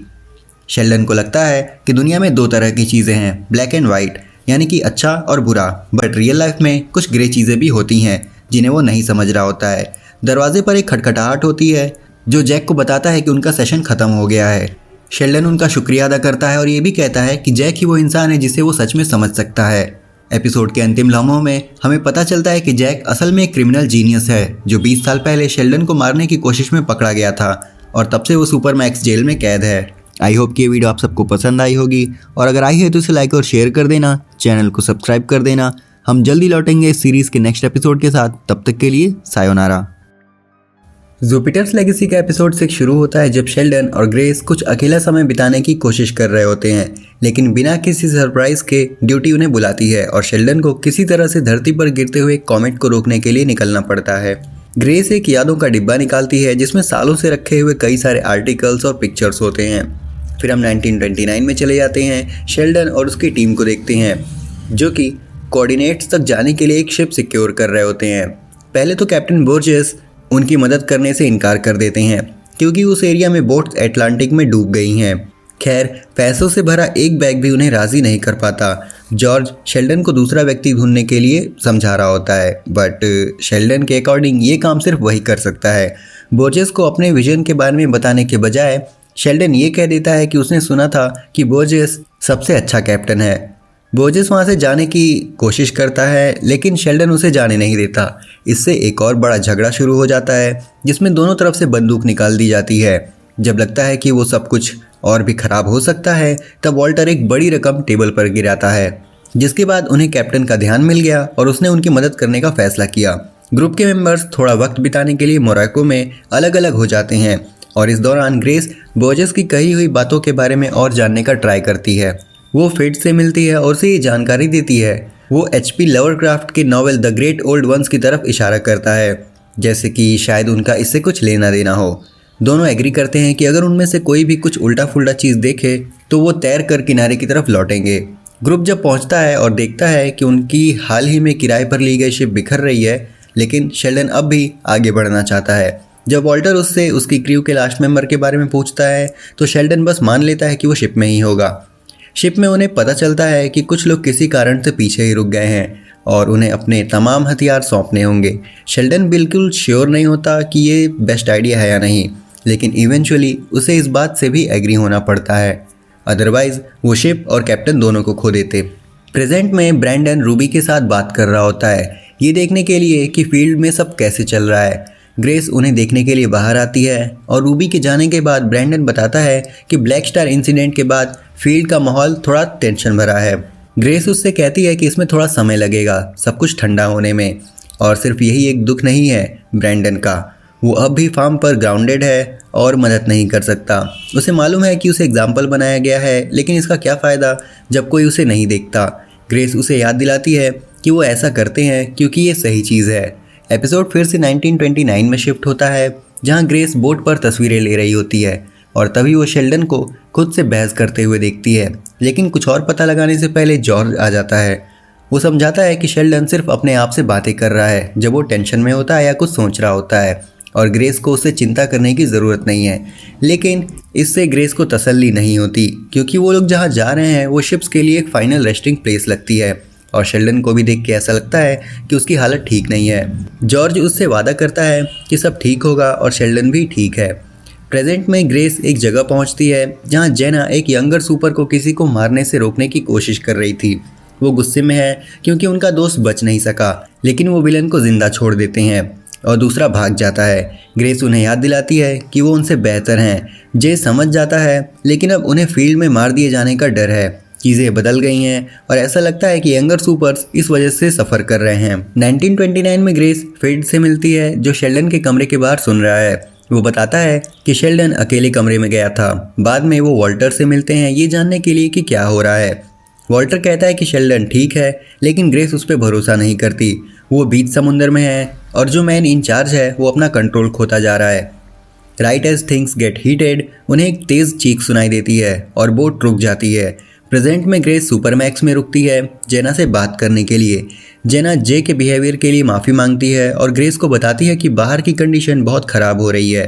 शेल्डन को लगता है कि दुनिया में दो तरह की चीज़ें हैं, ब्लैक एंड वाइट, यानी कि अच्छा और बुरा, बट रियल लाइफ में कुछ ग्रे चीज़ें भी होती हैं जिन्हें वो नहीं समझ रहा होता है। दरवाजे पर एक खटखटाहट होती है जो जैक को बताता है कि उनका सेशन ख़त्म हो गया है। शेल्डन उनका शुक्रिया अदा करता है और ये भी कहता है कि जैक ही वो इंसान है जिसे वो सच में समझ सकता है। एपिसोड के अंतिम लम्हों में हमें पता चलता है कि जैक असल में एक क्रिमिनल जीनियस है जो 20 साल पहले शेल्डन को मारने की कोशिश में पकड़ा गया था और तब से वो सुपरमैक्स जेल में कैद है। आई होप कि ये वीडियो आप सबको पसंद आई होगी, और अगर आई है तो इसे लाइक और शेयर कर देना, चैनल को सब्सक्राइब कर देना। हम जल्दी लौटेंगे इस सीरीज़ के नेक्स्ट एपिसोड के साथ, तब तक के लिए सायोनारा। जुपिटर्स लेगेसी का एपिसोड 6 शुरू होता है जब शेल्डन और ग्रेस कुछ अकेला समय बिताने की कोशिश कर रहे होते हैं, लेकिन बिना किसी सरप्राइज के ड्यूटी उन्हें बुलाती है और शेल्डन को किसी तरह से धरती पर गिरते हुए कॉमेट को रोकने के लिए निकलना पड़ता है। ग्रेस एक यादों का डिब्बा निकालती है जिसमें सालों से रखे हुए कई सारे आर्टिकल्स और पिक्चर्स होते हैं। फिर हम 1929 में चले जाते हैं। शेल्डन और उसकी टीम को देखते हैं जो कि कोऑर्डिनेट्स तक जाने के लिए एक शिप सिक्योर कर रहे होते हैं। पहले तो कैप्टन बोर्जेस उनकी मदद करने से इनकार कर देते हैं क्योंकि उस एरिया में बोट्स अटलांटिक में डूब गई हैं। खैर, पैसों से भरा एक बैग भी उन्हें राज़ी नहीं कर पाता। जॉर्ज शेल्डन को दूसरा व्यक्ति ढूंढने के लिए समझा रहा होता है, बट शेल्डन के अकॉर्डिंग ये काम सिर्फ वही कर सकता है। बोर्जेस को अपने विजन के बारे में बताने के बजाय शेल्डन ये कह देता है कि उसने सुना था कि बोर्जेस सबसे अच्छा कैप्टन है। बोर्जेस वहाँ से जाने की कोशिश करता है लेकिन शेल्डन उसे जाने नहीं देता। इससे एक और बड़ा झगड़ा शुरू हो जाता है जिसमें दोनों तरफ से बंदूक निकाल दी जाती है। जब लगता है कि वो सब कुछ और भी खराब हो सकता है तब वॉल्टर एक बड़ी रकम टेबल पर गिराता है, जिसके बाद उन्हें कैप्टन का ध्यान मिल गया और उसने उनकी मदद करने का फैसला किया। ग्रुप के मेंबर्स थोड़ा वक्त बिताने के लिए मोरक्को में अलग अलग हो जाते हैं और इस दौरान ग्रेस बोर्जेस की कही हुई बातों के बारे में और जानने का ट्राई करती है। वो फिट से मिलती है और उसे ये जानकारी देती है। वो HP लवरक्राफ्ट के novel the great old ones की तरफ इशारा करता है, जैसे कि शायद उनका इससे कुछ लेना देना हो। दोनों एग्री करते हैं कि अगर उनमें से कोई भी कुछ उल्टा फुल्टा चीज़ देखे तो वो तैर कर किनारे की तरफ लौटेंगे। ग्रुप जब पहुंचता है और देखता है कि उनकी हाल ही में किराए पर ली गई शिप बिखर रही है, लेकिन शेल्डन अब भी आगे बढ़ना चाहता है। जब वॉल्टर उससे उसकी क्रू के लास्ट मेंबर के बारे में पूछता है तो शेल्डन बस मान लेता है कि वो शिप में ही होगा। शिप में उन्हें पता चलता है कि कुछ लोग किसी कारण से पीछे ही रुक गए हैं और उन्हें अपने तमाम हथियार सौंपने होंगे। शेल्डन बिल्कुल श्योर नहीं होता कि ये बेस्ट आइडिया है या नहीं, लेकिन इवेंचुअली उसे इस बात से भी एग्री होना पड़ता है, अदरवाइज वो शिप और कैप्टन दोनों को खो देते। प्रेजेंट में ब्रैंडन रूबी के साथ बात कर रहा होता है, ये देखने के लिए कि फील्ड में सब कैसे चल रहा है। ग्रेस उन्हें देखने के लिए बाहर आती है और रूबी के जाने के बाद ब्रैंडन बताता है कि ब्लैक स्टार इंसिडेंट के बाद फील्ड का माहौल थोड़ा टेंशन भरा है। ग्रेस उससे कहती है कि इसमें थोड़ा समय लगेगा सब कुछ ठंडा होने में, और सिर्फ यही एक दुख नहीं है ब्रैंडन का, वो अब भी फार्म पर ग्राउंडेड है और मदद नहीं कर सकता। उसे मालूम है कि उसे एग्जाम्पल बनाया गया है, लेकिन इसका क्या फ़ायदा जब कोई उसे नहीं देखता। ग्रेस उसे याद दिलाती है कि वो ऐसा करते हैं क्योंकि ये सही चीज़ है। एपिसोड फिर से 1929 में शिफ्ट होता है जहां ग्रेस बोट पर तस्वीरें ले रही होती है और तभी वो शेल्डन को खुद से बहस करते हुए देखती है, लेकिन कुछ और पता लगाने से पहले जॉर्ज आ जाता है। वो समझाता है कि शेल्डन सिर्फ अपने आप से बातें कर रहा है जब वो टेंशन में होता है या कुछ सोच रहा होता है, और ग्रेस को उससे चिंता करने की ज़रूरत नहीं है। लेकिन इससे ग्रेस को तसल्ली नहीं होती क्योंकि वो लोग जहाँ जा रहे हैं वो शिप्स के लिए एक फाइनल रेस्टिंग प्लेस लगती है और शेल्डन को भी देख के ऐसा लगता है कि उसकी हालत ठीक नहीं है। जॉर्ज उससे वादा करता है कि सब ठीक होगा और शेल्डन भी ठीक है। प्रेजेंट में ग्रेस एक जगह पहुंचती है जहां जेना एक यंगर सुपर को किसी को मारने से रोकने की कोशिश कर रही थी। वो गुस्से में है क्योंकि उनका दोस्त बच नहीं सका, लेकिन वो विलन को जिंदा छोड़ देते हैं। और दूसरा भाग जाता है। ग्रेस उन्हें याद दिलाती है कि वो उनसे बेहतर हैं। जे समझ जाता है, लेकिन अब उन्हें फील्ड में मार दिए जाने का डर है। चीज़ें बदल गई हैं और ऐसा लगता है कि यंगर सुपर्स इस वजह से सफ़र कर रहे हैं। 1929 में ग्रेस फिड से मिलती है, जो शेल्डन के कमरे के बाहर सुन रहा है। वो बताता है कि शेल्डन अकेले कमरे में गया था। बाद में वो वॉल्टर से मिलते हैं ये जानने के लिए कि क्या हो रहा है। वॉल्टर कहता है कि शेल्डन ठीक है, लेकिन ग्रेस उस पर भरोसा नहीं करती। वो बीच समुंदर में है और जो मैन इंचार्ज है वो अपना कंट्रोल खोता जा रहा है। Right as things get heated, उन्हें एक तेज़ चीख सुनाई देती है और बोट रुक जाती है। प्रेजेंट में ग्रेस सुपरमैक्स में रुकती है जेना से बात करने के लिए। जेना जे के बिहेवियर के लिए माफ़ी मांगती है और ग्रेस को बताती है कि बाहर की कंडीशन बहुत ख़राब हो रही है।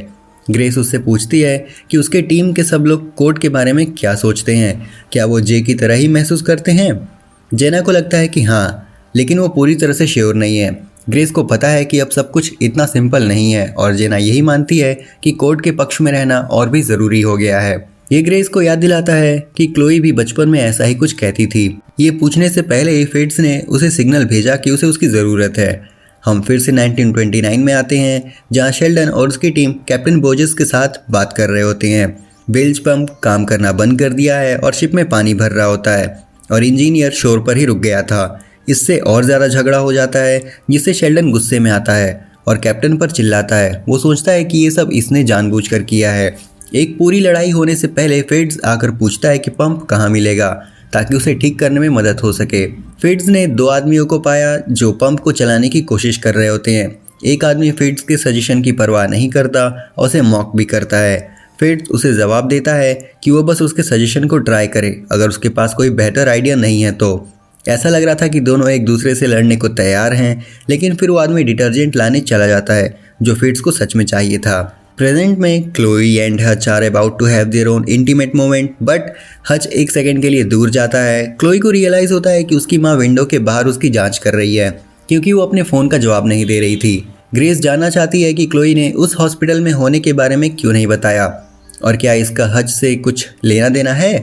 ग्रेस उससे पूछती है कि उसके टीम के सब लोग कोड के बारे में क्या सोचते हैं, क्या वो जे की तरह ही महसूस करते हैं। जेना को लगता है कि हाँ, लेकिन वो पूरी तरह से श्योर नहीं है। ग्रेस को पता है कि अब सब कुछ इतना सिंपल नहीं है और जेना यही मानती है कि कोड के पक्ष में रहना और भी ज़रूरी हो गया है। ये ग्रेस को याद दिलाता है कि क्लोई भी बचपन में ऐसा ही कुछ कहती थी। ये पूछने से पहले ही फिट्स ने उसे सिग्नल भेजा कि उसे उसकी ज़रूरत है। हम फिर से 1929 में आते हैं, जहाँ शेल्डन और उसकी टीम कैप्टन बोजेस के साथ बात कर रहे होते हैं। बिल्ज पंप काम करना बंद कर दिया है और शिप में पानी भर रहा होता है और इंजीनियर शोर पर ही रुक गया था। इससे और ज़्यादा झगड़ा हो जाता है, जिससे शेल्डन गुस्से में आता है और कैप्टन पर चिल्लाता है। वो सोचता है कि ये सब इसने जानबूझकर किया है। एक पूरी लड़ाई होने से पहले फिट्स आकर पूछता है कि पंप कहाँ मिलेगा ताकि उसे ठीक करने में मदद हो सके। फिट्स ने 2 आदमियों को पाया जो पंप को चलाने की कोशिश कर रहे होते हैं। एक आदमी फिट्स के सजेशन की परवाह नहीं करता और उसे मॉक भी करता है। फिट्स उसे जवाब देता है कि वो बस उसके सजेशन को ट्राई करे, अगर उसके पास कोई बेहतर आइडिया नहीं है तो। ऐसा लग रहा था कि दोनों एक दूसरे से लड़ने को तैयार हैं, लेकिन फिर वो आदमी डिटर्जेंट लाने चला जाता है जो फिट्स को सच में चाहिए था। प्रेजेंट में Chloe and Hutch are about to have their own intimate moment, but Hutch एक सेकंड के लिए दूर जाता है। क्लोई को रियलाइज़ होता है कि उसकी माँ विंडो के बाहर उसकी जांच कर रही है, क्योंकि वो अपने फ़ोन का जवाब नहीं दे रही थी। ग्रेस जानना चाहती है कि क्लोई ने उस हॉस्पिटल में होने के बारे में क्यों नहीं बताया और क्या इसका हच से कुछ लेना देना है।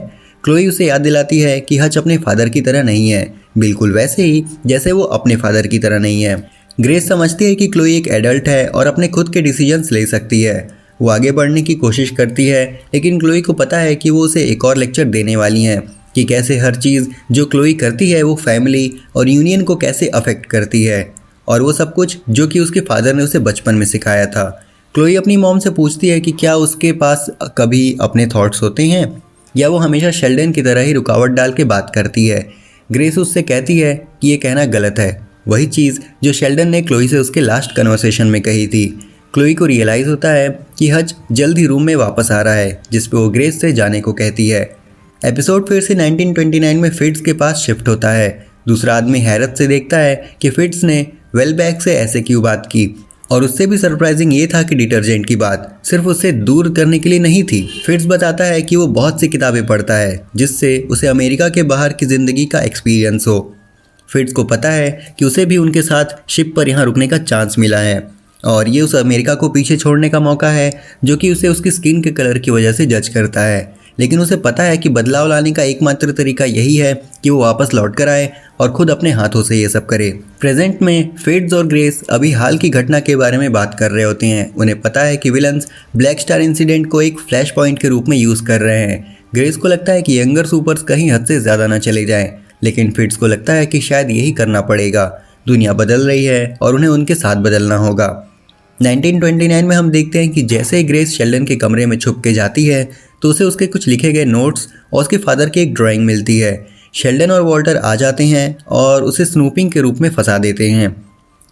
क्लोई उसे याद दिलाती है कि हच अपने फादर की तरह नहीं है, बिल्कुल वैसे ही जैसे वो अपने फादर की तरह नहीं है। ग्रेस समझती है कि क्लोई एक एडल्ट है और अपने खुद के डिसीजंस ले सकती है। वो आगे बढ़ने की कोशिश करती है, लेकिन क्लोई को पता है कि वो उसे एक और लेक्चर देने वाली हैं कि कैसे हर चीज़ जो क्लोई करती है वो फैमिली और यूनियन को कैसे अफेक्ट करती है, और वो सब कुछ जो कि उसके फादर ने उसे बचपन में सिखाया था। क्लोई अपनी मॉम से पूछती है कि क्या उसके पास कभी अपने थॉट्स होते हैं या वो हमेशा शेल्डन की तरह ही रुकावट डाल के बात करती है। ग्रेस उससे कहती है कि ये कहना गलत है, वही चीज़ जो शेल्डन ने क्लोई से उसके लास्ट कन्वर्सेशन में कही थी। क्लोई को रियलाइज़ होता है कि हच जल्द ही रूम में वापस आ रहा है, जिस पे वो ग्रेस से जाने को कहती है। एपिसोड फिर से 1929 में फिट्स के पास शिफ्ट होता है। दूसरा आदमी हैरत से देखता है कि फिट्स ने वेलबैक से ऐसे क्यों बात की, और उससे भी सरप्राइजिंग ये था कि डिटर्जेंट की बात सिर्फ उससे दूर करने के लिए नहीं थी। फिट्स बताता है कि वो बहुत सी किताबें पढ़ता है जिससे उसे अमेरिका के बाहर की ज़िंदगी का एक्सपीरियंस हो। फिट्स को पता है कि उसे भी उनके साथ शिप पर यहाँ रुकने का चांस मिला है और ये उस अमेरिका को पीछे छोड़ने का मौका है जो कि उसे उसकी स्किन के कलर की वजह से जज करता है। लेकिन उसे पता है कि बदलाव लाने का एकमात्र तरीका यही है कि वो वापस लौट कर आए और खुद अपने हाथों से ये सब करे। प्रेजेंट में फिट्स और ग्रेस अभी हाल की घटना के बारे में बात कर रहे होते हैं। उन्हें पता है कि विलन्स ब्लैक स्टार इंसिडेंट को एक फ्लैश पॉइंट के रूप में यूज़ कर रहे हैं। ग्रेस को लगता है कि यंगर सुपर्स कहीं हद से ज़्यादा ना चले जाएं, लेकिन फिट्स को लगता है कि शायद यही करना पड़ेगा। दुनिया बदल रही है और उन्हें उनके साथ बदलना होगा। 1929 में हम देखते हैं कि जैसे ही ग्रेस शेल्डन के कमरे में छुप के जाती है तो उसे उसके कुछ लिखे गए नोट्स और उसके फादर की एक ड्राइंग मिलती है। शेल्डन और वॉल्टर आ जाते हैं और उसे स्नूपिंग के रूप में फंसा देते हैं।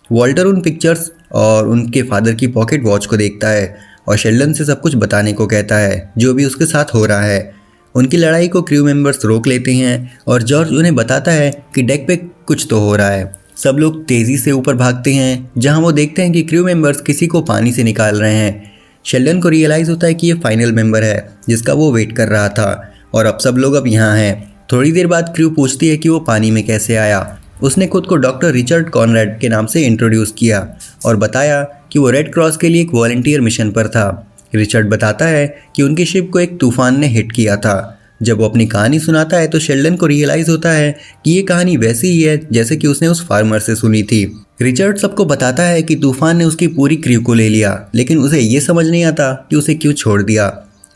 वॉल्टर उन पिक्चर्स और उनके फादर की पॉकेट वॉच को देखता है और शेल्डन से सब कुछ बताने को कहता है जो भी उसके साथ हो रहा है। उनकी लड़ाई को क्रू मेंबर्स रोक लेते हैं और जॉर्ज उन्हें बताता है कि डेक पे कुछ तो हो रहा है। सब लोग तेज़ी से ऊपर भागते हैं जहां वो देखते हैं कि क्रू मेंबर्स किसी को पानी से निकाल रहे हैं। शेल्डन को रियलाइज़ होता है कि ये फाइनल मेंबर है जिसका वो वेट कर रहा था और अब सब लोग अब यहाँ हैं। थोड़ी देर बाद क्रू पूछती है कि वो पानी में कैसे आया। उसने खुद को डॉक्टर रिचर्ड कॉनरेड के नाम से इंट्रोड्यूस किया और बताया कि वो रेड क्रॉस के लिए एक वॉलंटियर मिशन पर था। रिचर्ड बताता है कि उनकी शिप को एक तूफान ने हिट किया था। जब वो अपनी कहानी सुनाता है तो शेल्डन को रियलाइज होता है कि ये कहानी वैसी ही है जैसे कि उसने उस फार्मर से सुनी थी। रिचर्ड सबको बताता है कि तूफान ने उसकी पूरी क्रू को ले लिया, लेकिन उसे ये समझ नहीं आता कि उसे क्यों छोड़ दिया,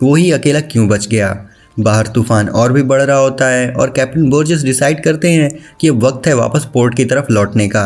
वो ही अकेला क्यों बच गया। बाहर तूफान और भी बढ़ रहा होता है और कैप्टन बोर्जेस डिसाइड करते हैं कि अब वक्त है वापस पोर्ट की तरफ लौटने का।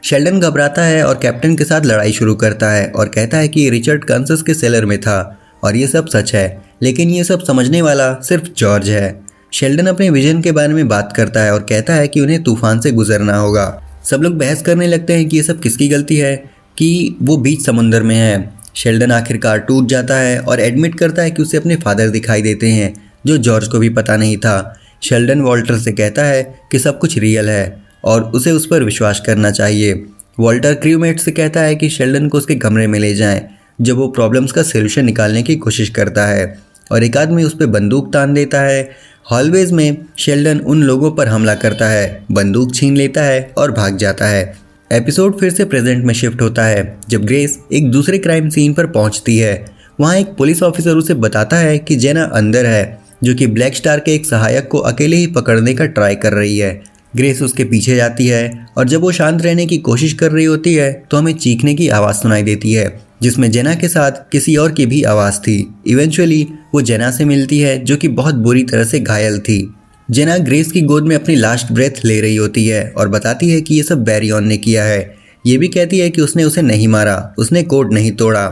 शेल्डन घबराता है और कैप्टन के साथ लड़ाई शुरू करता है और कहता है कि रिचर्ड कांसस के सेलर में था और ये सब सच है, लेकिन ये सब समझने वाला सिर्फ जॉर्ज है। शेल्डन अपने विजन के बारे में बात करता है और कहता है कि उन्हें तूफान से गुजरना होगा। सब लोग बहस करने लगते हैं कि ये सब किसकी गलती है कि वो बीच समुंदर में है। शेल्डन आखिरकार टूट जाता है और एडमिट करता है कि उसे अपने फादर दिखाई देते हैं, जो जॉर्ज को भी पता नहीं था। शेल्डन वॉल्टर से कहता है कि सब कुछ रियल है और उसे उस पर विश्वास करना चाहिए। वॉल्टर क्रूमेट से कहता है कि शेल्डन को उसके कमरे में ले जाएं, जब वो प्रॉब्लम्स का सोल्यूशन निकालने की कोशिश करता है और एक आदमी उस पर बंदूक तान देता है। हॉलवेज में शेल्डन उन लोगों पर हमला करता है, बंदूक छीन लेता है और भाग जाता है। एपिसोड फिर से प्रेजेंट में शिफ्ट होता है जब ग्रेस एक दूसरे क्राइम सीन पर पहुंचती है। वहां एक पुलिस ऑफिसर उसे बताता है कि जेना अंदर है, जो कि ब्लैक स्टार के एक सहायक को अकेले ही पकड़ने का ट्राई कर रही है। ग्रेस उसके पीछे जाती है और जब वो शांत रहने की कोशिश कर रही होती है तो हमें चीखने की आवाज़ सुनाई देती है, जिसमें जेना के साथ किसी और की भी आवाज़ थी। इवेंचुअली वो जेना से मिलती है, जो कि बहुत बुरी तरह से घायल थी। जेना ग्रेस की गोद में अपनी लास्ट ब्रेथ ले रही होती है और बताती है कि ये सब बैरियन ने किया है। ये भी कहती है कि उसने उसे नहीं मारा, उसने कोड नहीं तोड़ा।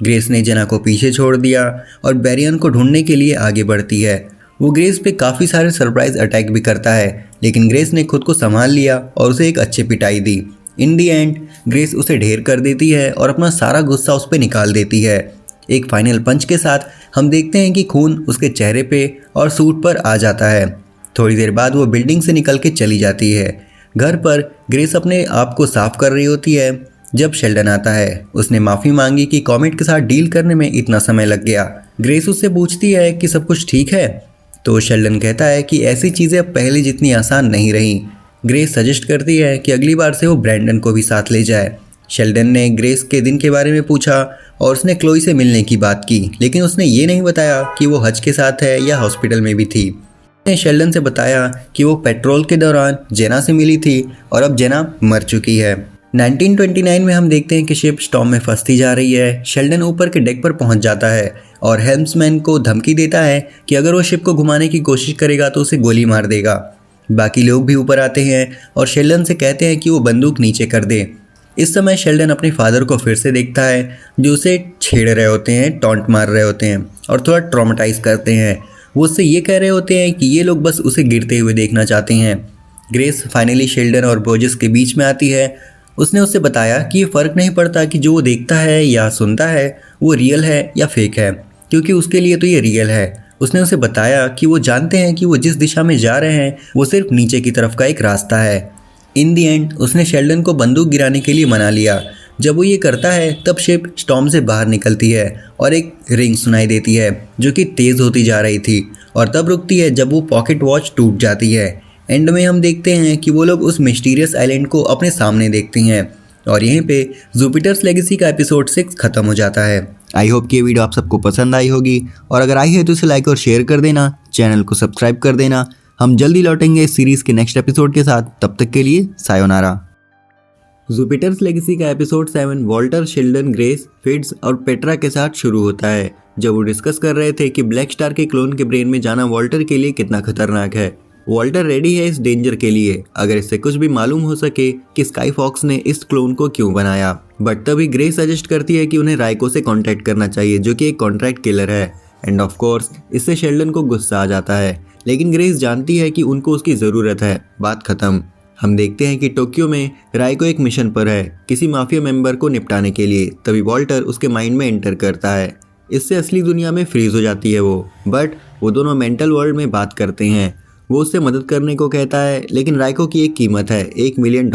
ग्रेस ने जेना को पीछे छोड़ दिया और बैरियन को ढूंढने के लिए आगे बढ़ती है। वो ग्रेस पे काफ़ी सारे सरप्राइज अटैक भी करता है, लेकिन ग्रेस ने खुद को संभाल लिया और उसे एक अच्छी पिटाई दी। इन दी एंड ग्रेस उसे ढेर कर देती है और अपना सारा गुस्सा उस पर निकाल देती है। एक फाइनल पंच के साथ हम देखते हैं कि खून उसके चेहरे पे और सूट पर आ जाता है। थोड़ी देर बाद वो बिल्डिंग से निकल के चली जाती है। घर पर ग्रेस अपने आप को साफ कर रही होती है जब शेल्डन आता है। उसने माफ़ी मांगी कि कॉमेट के साथ डील करने में इतना समय लग गया। ग्रेस उससे पूछती है कि सब कुछ ठीक है, तो शेल्डन कहता है कि ऐसी चीज़ें अब पहले जितनी आसान नहीं रही। ग्रेस सजेस्ट करती है कि अगली बार से वो ब्रैंडन को भी साथ ले जाए। शेल्डन ने ग्रेस के दिन के बारे में पूछा और उसने क्लोई से मिलने की बात की, लेकिन उसने ये नहीं बताया कि वो हज के साथ है या हॉस्पिटल में भी थी। उसने शेल्डन से बताया कि वो पेट्रोल के दौरान जेना से मिली थी और अब जेना मर चुकी है। 1929 में हम देखते हैं कि शिप स्टॉर्म में फंसती जा रही है। शेल्डन ऊपर के डेक पर पहुंच जाता है और हेल्म्समैन को धमकी देता है कि अगर वो शिप को घुमाने की कोशिश करेगा तो उसे गोली मार देगा। बाकी लोग भी ऊपर आते हैं और शेल्डन से कहते हैं कि वो बंदूक नीचे कर दे। इस समय शेल्डन अपने फादर को फिर से देखता है, जो उसे छेड़ रहे होते हैं, टॉन्ट मार रहे होते हैं और थोड़ा ट्रॉमेटाइज करते हैं। वो उससे ये कह रहे होते हैं कि ये लोग बस उसे गिरते हुए देखना चाहते हैं। ग्रेस फाइनली शेल्डन और बोर्जेस के बीच में आती है। उसने उससे बताया कि ये फ़र्क नहीं पड़ता कि जो वो देखता है या सुनता है वो रियल है या फेक है, क्योंकि उसके लिए तो ये रियल है। उसने उसे बताया कि वो जानते हैं कि वो जिस दिशा में जा रहे हैं वो सिर्फ नीचे की तरफ का एक रास्ता है। इन दी एंड उसने शेल्डन को बंदूक गिराने के लिए मना लिया। जब वो ये करता है तब शिप स्टॉर्म से बाहर निकलती है और एक रिंग सुनाई देती है जो कि तेज़ होती जा रही थी और तब रुकती है जब वो पॉकेट वॉच टूट जाती है। एंड में हम देखते हैं कि वो लोग उस मिस्टीरियस आइलैंड को अपने सामने देखते हैं और यहीं पे जुपिटर्स लेगेसी का एपिसोड 6 खत्म हो जाता है। आई होप कि ये वीडियो आप सबको पसंद आई होगी और अगर आई है तो इसे लाइक और शेयर कर देना, चैनल को सब्सक्राइब कर देना। हम जल्दी लौटेंगे इस सीरीज़ के नेक्स्ट एपिसोड के साथ, तब तक के लिए सायोनारा। जुपिटर्स लेगेसी का episode 7 Walter, Sheldon, grace, Fitz और पेट्रा के साथ शुरू होता है जब वो डिस्कस कर रहे थे कि ब्लैक स्टार के क्लोन के ब्रेन में जाना वॉल्टर के लिए कितना खतरनाक है। वॉल्टर रेडी है इस डेंजर के लिए अगर इससे कुछ भी मालूम हो सके कि स्काई फॉक्स ने इस क्लोन को क्यों बनाया। बट तभी ग्रेस सजेस्ट करती है कि उन्हें राइको से कांटेक्ट करना चाहिए, जो कि एक कॉन्ट्रैक्ट किलर है। एंड ऑफ कोर्स इससे शेल्डन को गुस्सा आ जाता है, लेकिन ग्रेस जानती है कि उनको उसकी ज़रूरत है। बात खत्म। हम देखते हैं कि टोक्यो में राइको एक मिशन पर है किसी माफिया मेंबर को निपटाने के लिए। तभी वॉल्टर उसके माइंड में एंटर करता है। इससे असली दुनिया में फ्रीज हो जाती है वो, बट वो दोनों मेंटल वर्ल्ड में बात करते हैं। वो उससे मदद करने को कहता है, लेकिन राइको की एक कीमत है $1 मिलियन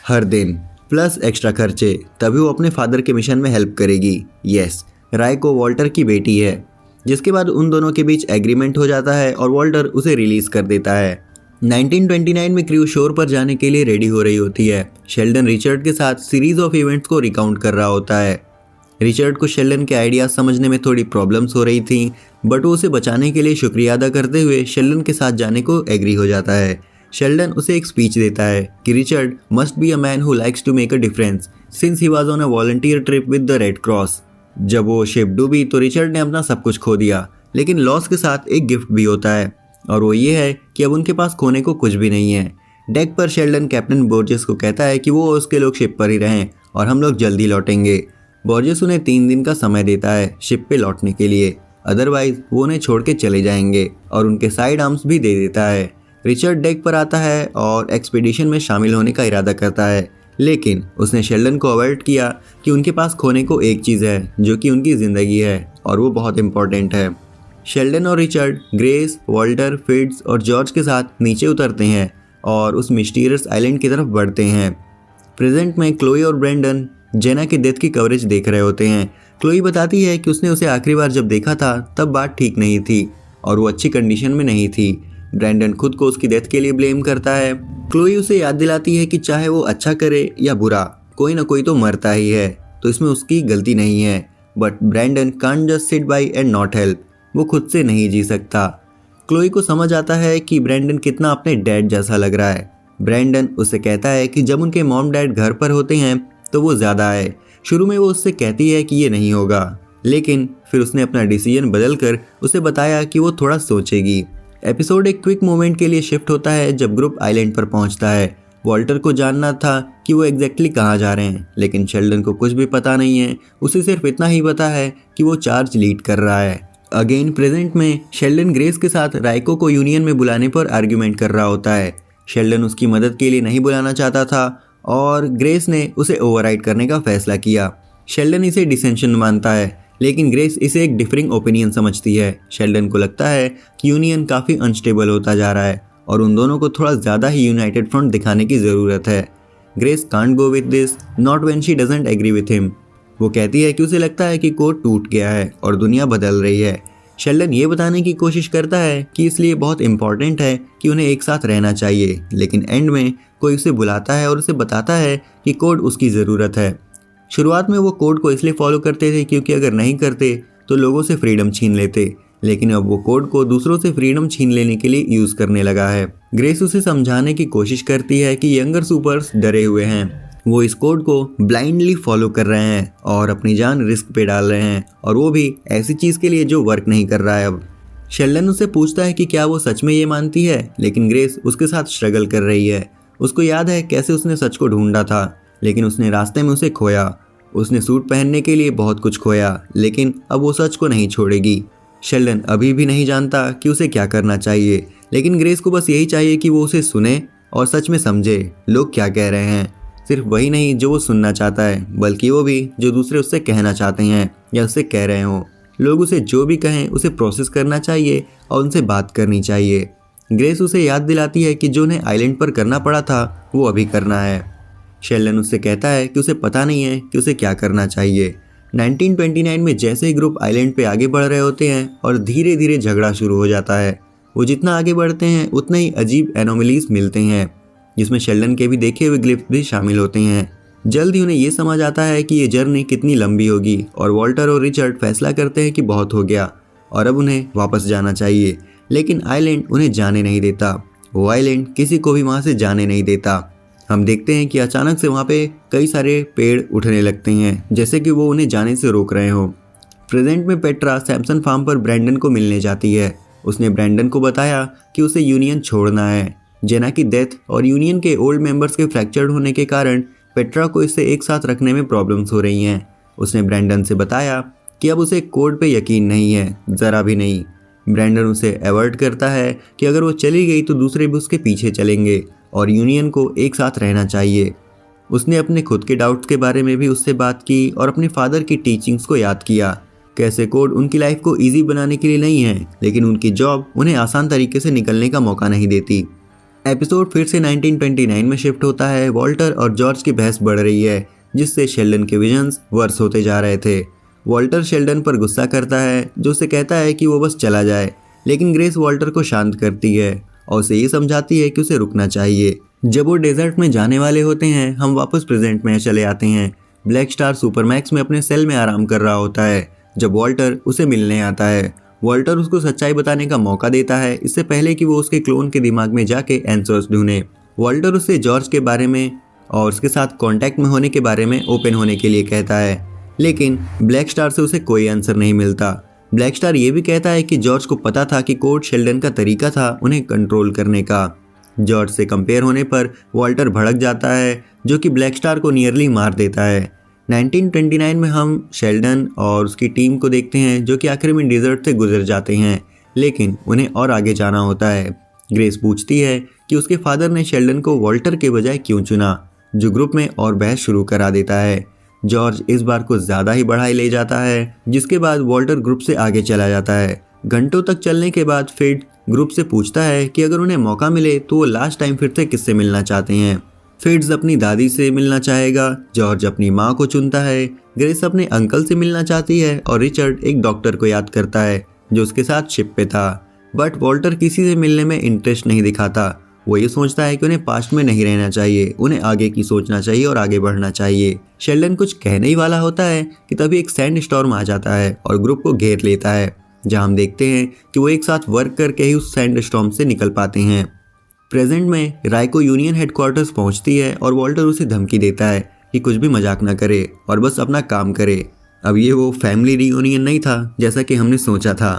हर दिन प्लस एक्स्ट्रा खर्चे, तभी वो अपने फादर के मिशन में हेल्प करेगी। यस, राइको वॉल्टर की बेटी है। जिसके बाद उन दोनों के बीच एग्रीमेंट हो जाता है और वॉल्टर उसे रिलीज कर देता है। 1929 में क्रू शोर पर जाने के लिए रेडी हो रही होती है। शेल्डन रिचर्ड के साथ सीरीज ऑफ इवेंट्स को रिकाउंट कर रहा होता है। रिचर्ड को शेल्डन के आइडियाज समझने में थोड़ी प्रॉब्लम्स हो रही थी, बट वो उसे बचाने के लिए शुक्रिया अदा करते हुए शेल्डन के साथ जाने को एग्री हो जाता है। शेल्डन उसे एक स्पीच देता है कि Richard must be a man who likes to make a difference since he was on a volunteer trip with the Red Cross. जब वो शिप डूबी तो रिचर्ड ने अपना सब कुछ खो दिया, लेकिन लॉस के साथ एक गिफ्ट भी होता है और वो ये है कि अब उनके पास खोने को कुछ भी नहीं है। डेक पर शेल्डन कैप्टन बोर्जेस को कहता है कि वो और उसके लोग शिप पर ही रहें और हम लोग जल्दी लौटेंगे। बोर्जेस उन्हें 3 दिन का समय देता है शिप पे लौटने के लिए, अदरवाइज वो उन्हें छोड़ के चले जाएंगे और उनके साइड आर्म्स भी दे देता है। रिचर्ड डेक पर आता है और एक्सपीडिशन में शामिल होने का इरादा करता है, लेकिन उसने शेल्डन को अवर्ट किया कि उनके पास खोने को एक चीज़ है जो कि उनकी ज़िंदगी है और वो बहुत इंपॉर्टेंट है। शेल्डन और रिचर्ड ग्रेस, वॉल्टर, फिट्ज और जॉर्ज के साथ नीचे उतरते हैं और उस मिस्टीरियस आइलैंड की तरफ बढ़ते हैं। प्रेजेंट में क्लोई और ब्रेंडन जेना की डेथ की कवरेज देख रहे होते हैं। क्लोई बताती है कि उसने उसे आखिरी बार जब देखा था तब बात ठीक नहीं थी और वो अच्छी कंडीशन में नहीं थी। ब्रेंडन खुद को उसकी डेथ के लिए ब्लेम करता है। क्लोई उसे याद दिलाती है कि चाहे वो अच्छा करे या बुरा, कोई ना कोई तो मरता ही है, तो इसमें उसकी गलती नहीं है। But Brandon can't just sit by and not help, वो खुद से नहीं जी सकता। क्लोई को समझ आता है कि ब्रेंडन कितना अपने डैड जैसा लग रहा है। ब्रेंडन उससे कहता है कि जब उनके मॉम डैड घर पर होते हैं तो वो ज़्यादा है। शुरू में वो उससे कहती है कि ये नहीं होगा, लेकिन फिर उसने अपना डिसीजन बदल कर उसे बताया कि वो थोड़ा सोचेगी। एपिसोड एक क्विक मोमेंट के लिए शिफ्ट होता है जब ग्रुप आइलैंड पर पहुंचता है। वॉल्टर को जानना था कि वो एग्जैक्टली कहाँ जा रहे हैं, लेकिन शेल्डन को कुछ भी पता नहीं है। उसे सिर्फ इतना ही पता है कि वो चार्ज लीड कर रहा है। अगेन प्रेजेंट में शेल्डन ग्रेस के साथ राइको को यूनियन में बुलाने पर आर्ग्यूमेंट कर रहा होता है। शेल्डन उसकी मदद के लिए नहीं बुलाना चाहता था और ग्रेस ने उसे ओवरराइड करने का फैसला किया। शेल्डन इसे डिसेंशन मानता है, लेकिन ग्रेस इसे एक डिफरिंग ओपिनियन समझती है। शेल्डन को लगता है कि यूनियन काफ़ी अनस्टेबल होता जा रहा है और उन दोनों को थोड़ा ज़्यादा ही यूनाइटेड फ्रंट दिखाने की ज़रूरत है। Grace can't go with this not when she doesn't agree with him. वो कहती है कि उसे लगता है कि कोड टूट गया है और दुनिया बदल रही है। शेल्डन ये बताने की कोशिश करता है कि इसलिए बहुत इंपॉर्टेंट है कि उन्हें एक साथ रहना चाहिए, लेकिन एंड में कोई उसे बुलाता है और उसे बताता है कि कोड उसकी ज़रूरत है। शुरुआत में वो कोड को इसलिए फॉलो करते थे क्योंकि अगर नहीं करते तो लोगों से फ्रीडम छीन लेते, लेकिन अब वो कोड को दूसरों से फ्रीडम छीन लेने के लिए यूज़ करने लगा है। ग्रेस उसे समझाने की कोशिश करती है कि यंगर सुपर्स डरे हुए हैं, वो इस कोड को ब्लाइंडली फॉलो कर रहे हैं और अपनी जान रिस्क पे डाल रहे हैं, और वो भी ऐसी चीज़ के लिए जो वर्क नहीं कर रहा है अब। शेल्डन उससे पूछता है कि क्या वो सच में ये मानती है, लेकिन ग्रेस उसके साथ स्ट्रगल कर रही है। उसको याद है कैसे उसने सच को ढूंढा था, लेकिन उसने रास्ते में उसे खोया। उसने सूट पहनने के लिए बहुत कुछ खोया, लेकिन अब वो सच को नहीं छोड़ेगी। शेल्डन अभी भी नहीं जानता कि उसे क्या करना चाहिए, लेकिन ग्रेस को बस यही चाहिए कि वो उसे सुने और सच में समझे लोग क्या कह रहे हैं। सिर्फ वही नहीं जो वो सुनना चाहता है, बल्कि वो भी जो दूसरे उससे कहना चाहते हैं या उससे कह रहे हों। लोग उसे जो भी कहें उसे प्रोसेस करना चाहिए और उनसे बात करनी चाहिए। ग्रेस उसे याद दिलाती है कि जो उन्हें आइलैंड पर करना पड़ा था वो अभी करना है। शेल्डन उससे कहता है कि उसे पता नहीं है कि उसे क्या करना चाहिए। 1929 में जैसे ही ग्रुप आइलैंड पे आगे बढ़ रहे होते हैं और धीरे धीरे झगड़ा शुरू हो जाता है। वो जितना आगे बढ़ते हैं उतना ही अजीब एनोमलीज मिलते हैं, जिसमें शेल्डन के भी देखे हुए ग्लिफ्स भी शामिल होते हैं। जल्द ही उन्हें ये समझ आता है कि ये जर्नी कितनी लंबी होगी और वॉल्टर और रिचर्ड फैसला करते हैं कि बहुत हो गया और अब उन्हें वापस जाना चाहिए, लेकिन आइलैंड उन्हें जाने नहीं देता। वो आइलैंड किसी को भी वहाँ से जाने नहीं देता। हम देखते हैं कि अचानक से वहाँ पे कई सारे पेड़ उठने लगते हैं, जैसे कि वो उन्हें जाने से रोक रहे हो। प्रेजेंट में पेट्रा सैमसन फार्म पर ब्रेंडन को मिलने जाती है। उसने ब्रेंडन को बताया कि उसे यूनियन छोड़ना है। जेना की डेथ और यूनियन के ओल्ड मेंबर्स के फ्रैक्चर्ड होने के कारण पेट्रा को इससे एक साथ रखने में प्रॉब्लम्स हो रही हैं। उसने ब्रेंडन से बताया कि अब उसे कोड पे यकीन नहीं है, ज़रा भी नहीं। ब्रेंडन उसे अवॉइड करता है कि अगर वो चली गई तो दूसरे भी उसके पीछे चलेंगे और यूनियन को एक साथ रहना चाहिए। उसने अपने खुद के डाउट्स के बारे में भी उससे बात की और अपने फादर की टीचिंग्स को याद किया। कैसे कोड उनकी लाइफ को ईजी बनाने के लिए नहीं है, लेकिन उनकी जॉब उन्हें आसान तरीके से निकलने का मौका नहीं देती। एपिसोड फिर से 1929 में शिफ्ट होता है। वॉल्टर और जॉर्ज की बहस बढ़ रही है, जिससे शेल्डन के विजन्स वर्स होते जा रहे थे। वॉल्टर शेल्डन पर गुस्सा करता है, जो उसे कहता है कि वो बस चला जाए, लेकिन ग्रेस वॉल्टर को शांत करती है और उसे ये समझाती है कि उसे रुकना चाहिए। जब वो डेजर्ट में जाने वाले होते हैं, हम वापस प्रेजेंट में चले आते हैं। ब्लैक स्टार सुपरमैक्स में अपने सेल में आराम कर रहा होता है जब वॉल्टर उसे मिलने आता है। वॉल्टर उसको सच्चाई बताने का मौका देता है, इससे पहले कि वो उसके क्लोन के दिमाग में जाके आंसर्स ढूंढे। वॉल्टर उससे जॉर्ज के बारे में और उसके साथ कांटेक्ट में होने के बारे में ओपन होने के लिए कहता है, लेकिन ब्लैक स्टार से उसे कोई आंसर नहीं मिलता। ब्लैक स्टार ये भी कहता है कि जॉर्ज को पता था कि कोड शेल्डन का तरीका था उन्हें कंट्रोल करने का। जॉर्ज से कंपेयर होने पर वॉल्टर भड़क जाता है, जो कि ब्लैक स्टार को नियरली मार देता है। 1929 में हम शेल्डन और उसकी टीम को देखते हैं, जो कि आखिर में डिजर्ट से गुजर जाते हैं, लेकिन उन्हें और आगे जाना होता है। ग्रेस पूछती है कि उसके फादर ने शेल्डन को वॉल्टर के बजाय क्यों चुना, जो ग्रुप में और बहस शुरू करा देता है। जॉर्ज इस बार को ज़्यादा ही बढ़ाई ले जाता है, जिसके बाद वॉल्टर ग्रुप से आगे चला जाता है। घंटों तक चलने के बाद फिड ग्रुप से पूछता है कि अगर उन्हें मौका मिले तो वो लास्ट टाइम फिर से किससे मिलना चाहते हैं। फिड्स अपनी दादी से मिलना चाहेगा, जॉर्ज अपनी माँ को चुनता है, ग्रेस अपने अंकल से मिलना चाहती है और रिचर्ड एक डॉक्टर को याद करता है जो उसके साथ शिप पे था। बट वॉल्टर किसी से मिलने में इंटरेस्ट नहीं दिखाता। वो ये सोचता है कि उन्हें पास्ट में नहीं रहना चाहिए, उन्हें आगे की सोचना चाहिए और आगे बढ़ना चाहिए। शेल्डन कुछ कहने ही वाला होता है कि तभी एक सैंड स्टॉर्म आ जाता है और ग्रुप को घेर लेता है, जहां हम देखते हैं कि वो एक साथ वर्क करके ही उस सैंड स्टॉर्म से निकल पाते हैं। प्रेजेंट में राइको यूनियन हेडक्वार्टर्स पहुंचती है और वॉल्टर उसे धमकी देता है कि कुछ भी मजाक ना करे और बस अपना काम करे। अब ये वो फैमिली रियूनियन नहीं था जैसा कि हमने सोचा था।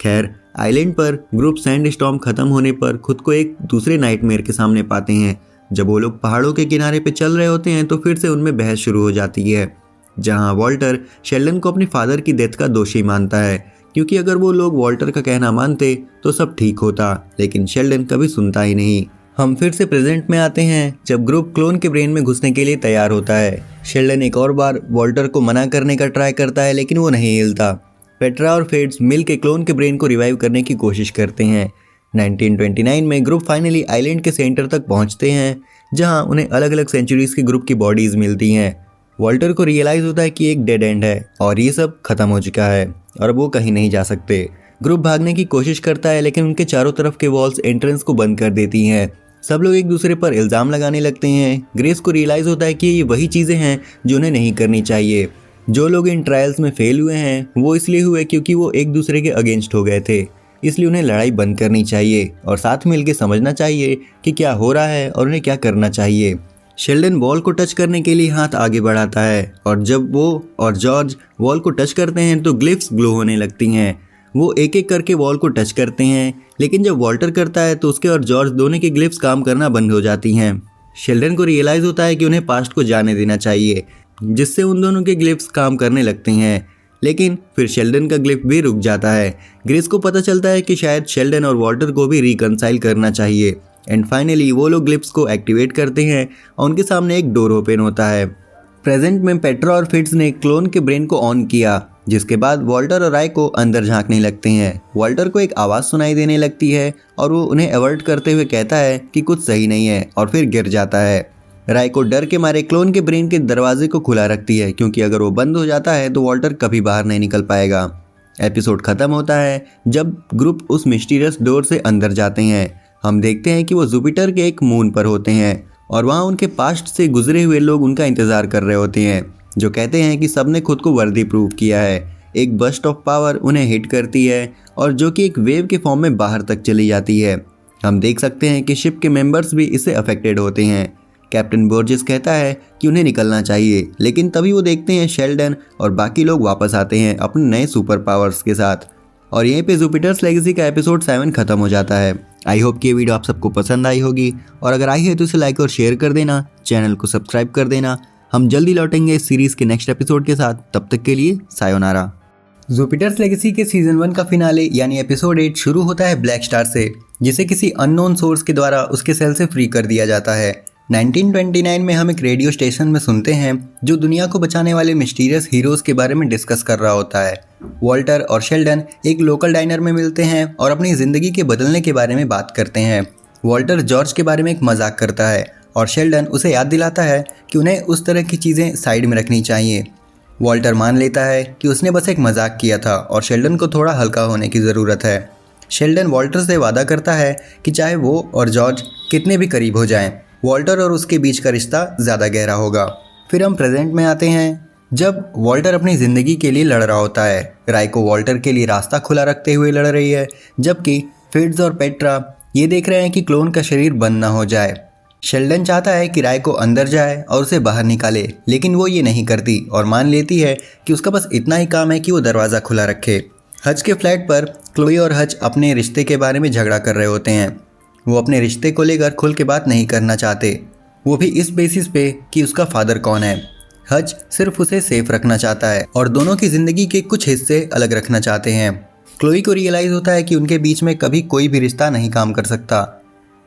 खैर, आइलैंड पर ग्रुप सैंड स्टॉर्म खत्म होने पर खुद को एक दूसरे नाइटमेयर के सामने पाते हैं। जब वो लोग पहाड़ों के किनारे पे चल रहे होते हैं तो फिर से उनमें बहस शुरू हो जाती है, जहां वॉल्टर शेल्डन को अपने फादर की डेथ का दोषी मानता है, क्योंकि अगर वो लोग वॉल्टर का कहना मानते तो सब ठीक होता, लेकिन शेल्डन कभी सुनता ही नहीं। हम फिर से प्रेजेंट में आते हैं जब ग्रुप क्लोन के ब्रेन में घुसने के लिए तैयार होता है। शेल्डन एक और बार वॉल्टर को मना करने का ट्राई करता है, लेकिन वो नहीं हिलता। पेट्रा और फेड्स मिल के क्लोन के ब्रेन को रिवाइव करने की कोशिश करते हैं। 1929 में ग्रुप फाइनली आइलैंड के सेंटर तक पहुंचते हैं, जहां उन्हें अलग अलग सेंचुरीज के ग्रुप की बॉडीज मिलती हैं। वॉल्टर को रियलाइज होता है कि एक डेड एंड है और ये सब खत्म हो चुका है और वो कहीं नहीं जा सकते। ग्रुप भागने की कोशिश करता है, लेकिन उनके चारों तरफ के वॉल्स एंट्रेंस को बंद कर देती हैं। सब लोग एक दूसरे पर इल्ज़ाम लगाने लगते हैं। ग्रेस को रियलाइज होता है कि ये वही चीज़ें हैं जो उन्हें नहीं करनी चाहिए। जो लोग इन ट्रायल्स में फेल हुए हैं वो इसलिए हुए क्योंकि वो एक दूसरे के अगेंस्ट हो गए थे, इसलिए उन्हें लड़ाई बंद करनी चाहिए और साथ मिलकर समझना चाहिए कि क्या हो रहा है और उन्हें क्या करना चाहिए। शेल्डन वॉल को टच करने के लिए हाथ आगे बढ़ाता है और जब वो और जॉर्ज वॉल को टच करते हैं तो ग्लिफ्स ग्लो होने लगती हैं। वो एक एक करके वॉल को टच करते हैं, लेकिन जब वॉल्टर करता है तो उसके और जॉर्ज दोनों की ग्लिफ्स काम करना बंद हो जाती हैं। शेल्डन को रियलाइज़ होता है कि उन्हें पास्ट को जाने देना चाहिए, जिससे उन दोनों के ग्लिफ्स काम करने लगते हैं, लेकिन फिर शेल्डन का ग्लिफ भी रुक जाता है। ग्रेस को पता चलता है कि शायद शेल्डन और वॉल्टर को भी रिकंसाइल करना चाहिए एंड फाइनली वो लोग ग्लिफ्स को एक्टिवेट करते हैं और उनके सामने एक डोर ओपन होता है। प्रेजेंट में पेट्रा और फिट्स ने क्लोन के ब्रेन को ऑन किया, जिसके बाद वॉल्टर और राय को अंदर झांकने लगते हैं। वॉल्टर को एक आवाज़ सुनाई देने लगती है और वो उन्हें अवर्ट करते हुए कहता है कि कुछ सही नहीं है और फिर गिर जाता है। राय को डर के मारे क्लोन के ब्रेन के दरवाजे को खुला रखती है, क्योंकि अगर वो बंद हो जाता है तो वॉल्टर कभी बाहर नहीं निकल पाएगा। एपिसोड खत्म होता है जब ग्रुप उस मिस्टीरियस डोर से अंदर जाते हैं। हम देखते हैं कि वो जुपिटर के एक मून पर होते हैं और वहाँ उनके पास्ट से गुजरे हुए लोग उनका इंतज़ार कर रहे होते हैं, जो कहते हैं कि सबने खुद को वर्दी प्रूव किया है। एक बस्ट ऑफ पावर उन्हें हिट करती है और जो कि एक वेव के फॉर्म में बाहर तक चली जाती है। हम देख सकते हैं कि शिप के मेंबर्स भी इससे अफेक्टेड होते हैं। कैप्टन बोर्जेस कहता है कि उन्हें निकलना चाहिए, लेकिन तभी वो देखते हैं शेल्डन और बाकी लोग वापस आते हैं अपने नए सुपर पावर्स के साथ। और यहीं पे जुपिटर्स लेगेसी का एपिसोड 7 खत्म हो जाता है। आई होप कि ये वीडियो आप सबको पसंद आई होगी, और अगर आई है तो इसे लाइक और शेयर कर देना, चैनल को सब्सक्राइब कर देना। हम जल्दी लौटेंगे इस सीरीज़ के नेक्स्ट एपिसोड के साथ, तब तक के लिए सायोनारा। जुपिटर्स लेगेसी के सीजन 1 का फिनाले यानी एपिसोड 8 शुरू होता है ब्लैक स्टार से, जिसे किसी अननोन सोर्स के द्वारा उसके सेल से फ्री कर दिया जाता है। 1929 में हम एक रेडियो स्टेशन में सुनते हैं जो दुनिया को बचाने वाले मिस्टीरियस हीरोज़ के बारे में डिस्कस कर रहा होता है। वॉल्टर और शेल्डन एक लोकल डाइनर में मिलते हैं और अपनी ज़िंदगी के बदलने के बारे में बात करते हैं। वॉल्टर जॉर्ज के बारे में एक मजाक करता है और शेल्डन उसे याद दिलाता है कि उन्हें उस तरह की चीज़ें साइड में रखनी चाहिए। वॉल्टर मान लेता है कि उसने बस एक मजाक किया था और शेल्डन को थोड़ा हल्का होने की ज़रूरत है। शेल्डन वॉल्टर से वादा करता है कि चाहे वो और जॉर्ज कितने भी करीब हो जाएं, वॉल्टर और उसके बीच का रिश्ता ज़्यादा गहरा होगा। फिर हम प्रेजेंट में आते हैं जब वॉल्टर अपनी ज़िंदगी के लिए लड़ रहा होता है, राइको वॉल्टर के लिए रास्ता खुला रखते हुए लड़ रही है, जबकि फिट्ज और पेट्रा ये देख रहे हैं कि क्लोन का शरीर बंद ना हो जाए। शेल्डन चाहता है कि राइको अंदर जाए और उसे बाहर निकाले, लेकिन वो ये नहीं करती और मान लेती है कि उसका बस इतना ही काम है कि वो दरवाज़ा खुला रखे। हज के फ्लैट पर क्लोई और हज अपने रिश्ते के बारे में झगड़ा कर रहे होते हैं। वो अपने रिश्ते को लेकर खुल के बात नहीं करना चाहते, वो भी इस बेसिस पे कि उसका फादर कौन है। हज सिर्फ उसे सेफ रखना चाहता है और दोनों की ज़िंदगी के कुछ हिस्से अलग रखना चाहते हैं। क्लोई को रियलाइज़ होता है कि उनके बीच में कभी कोई भी रिश्ता नहीं काम कर सकता।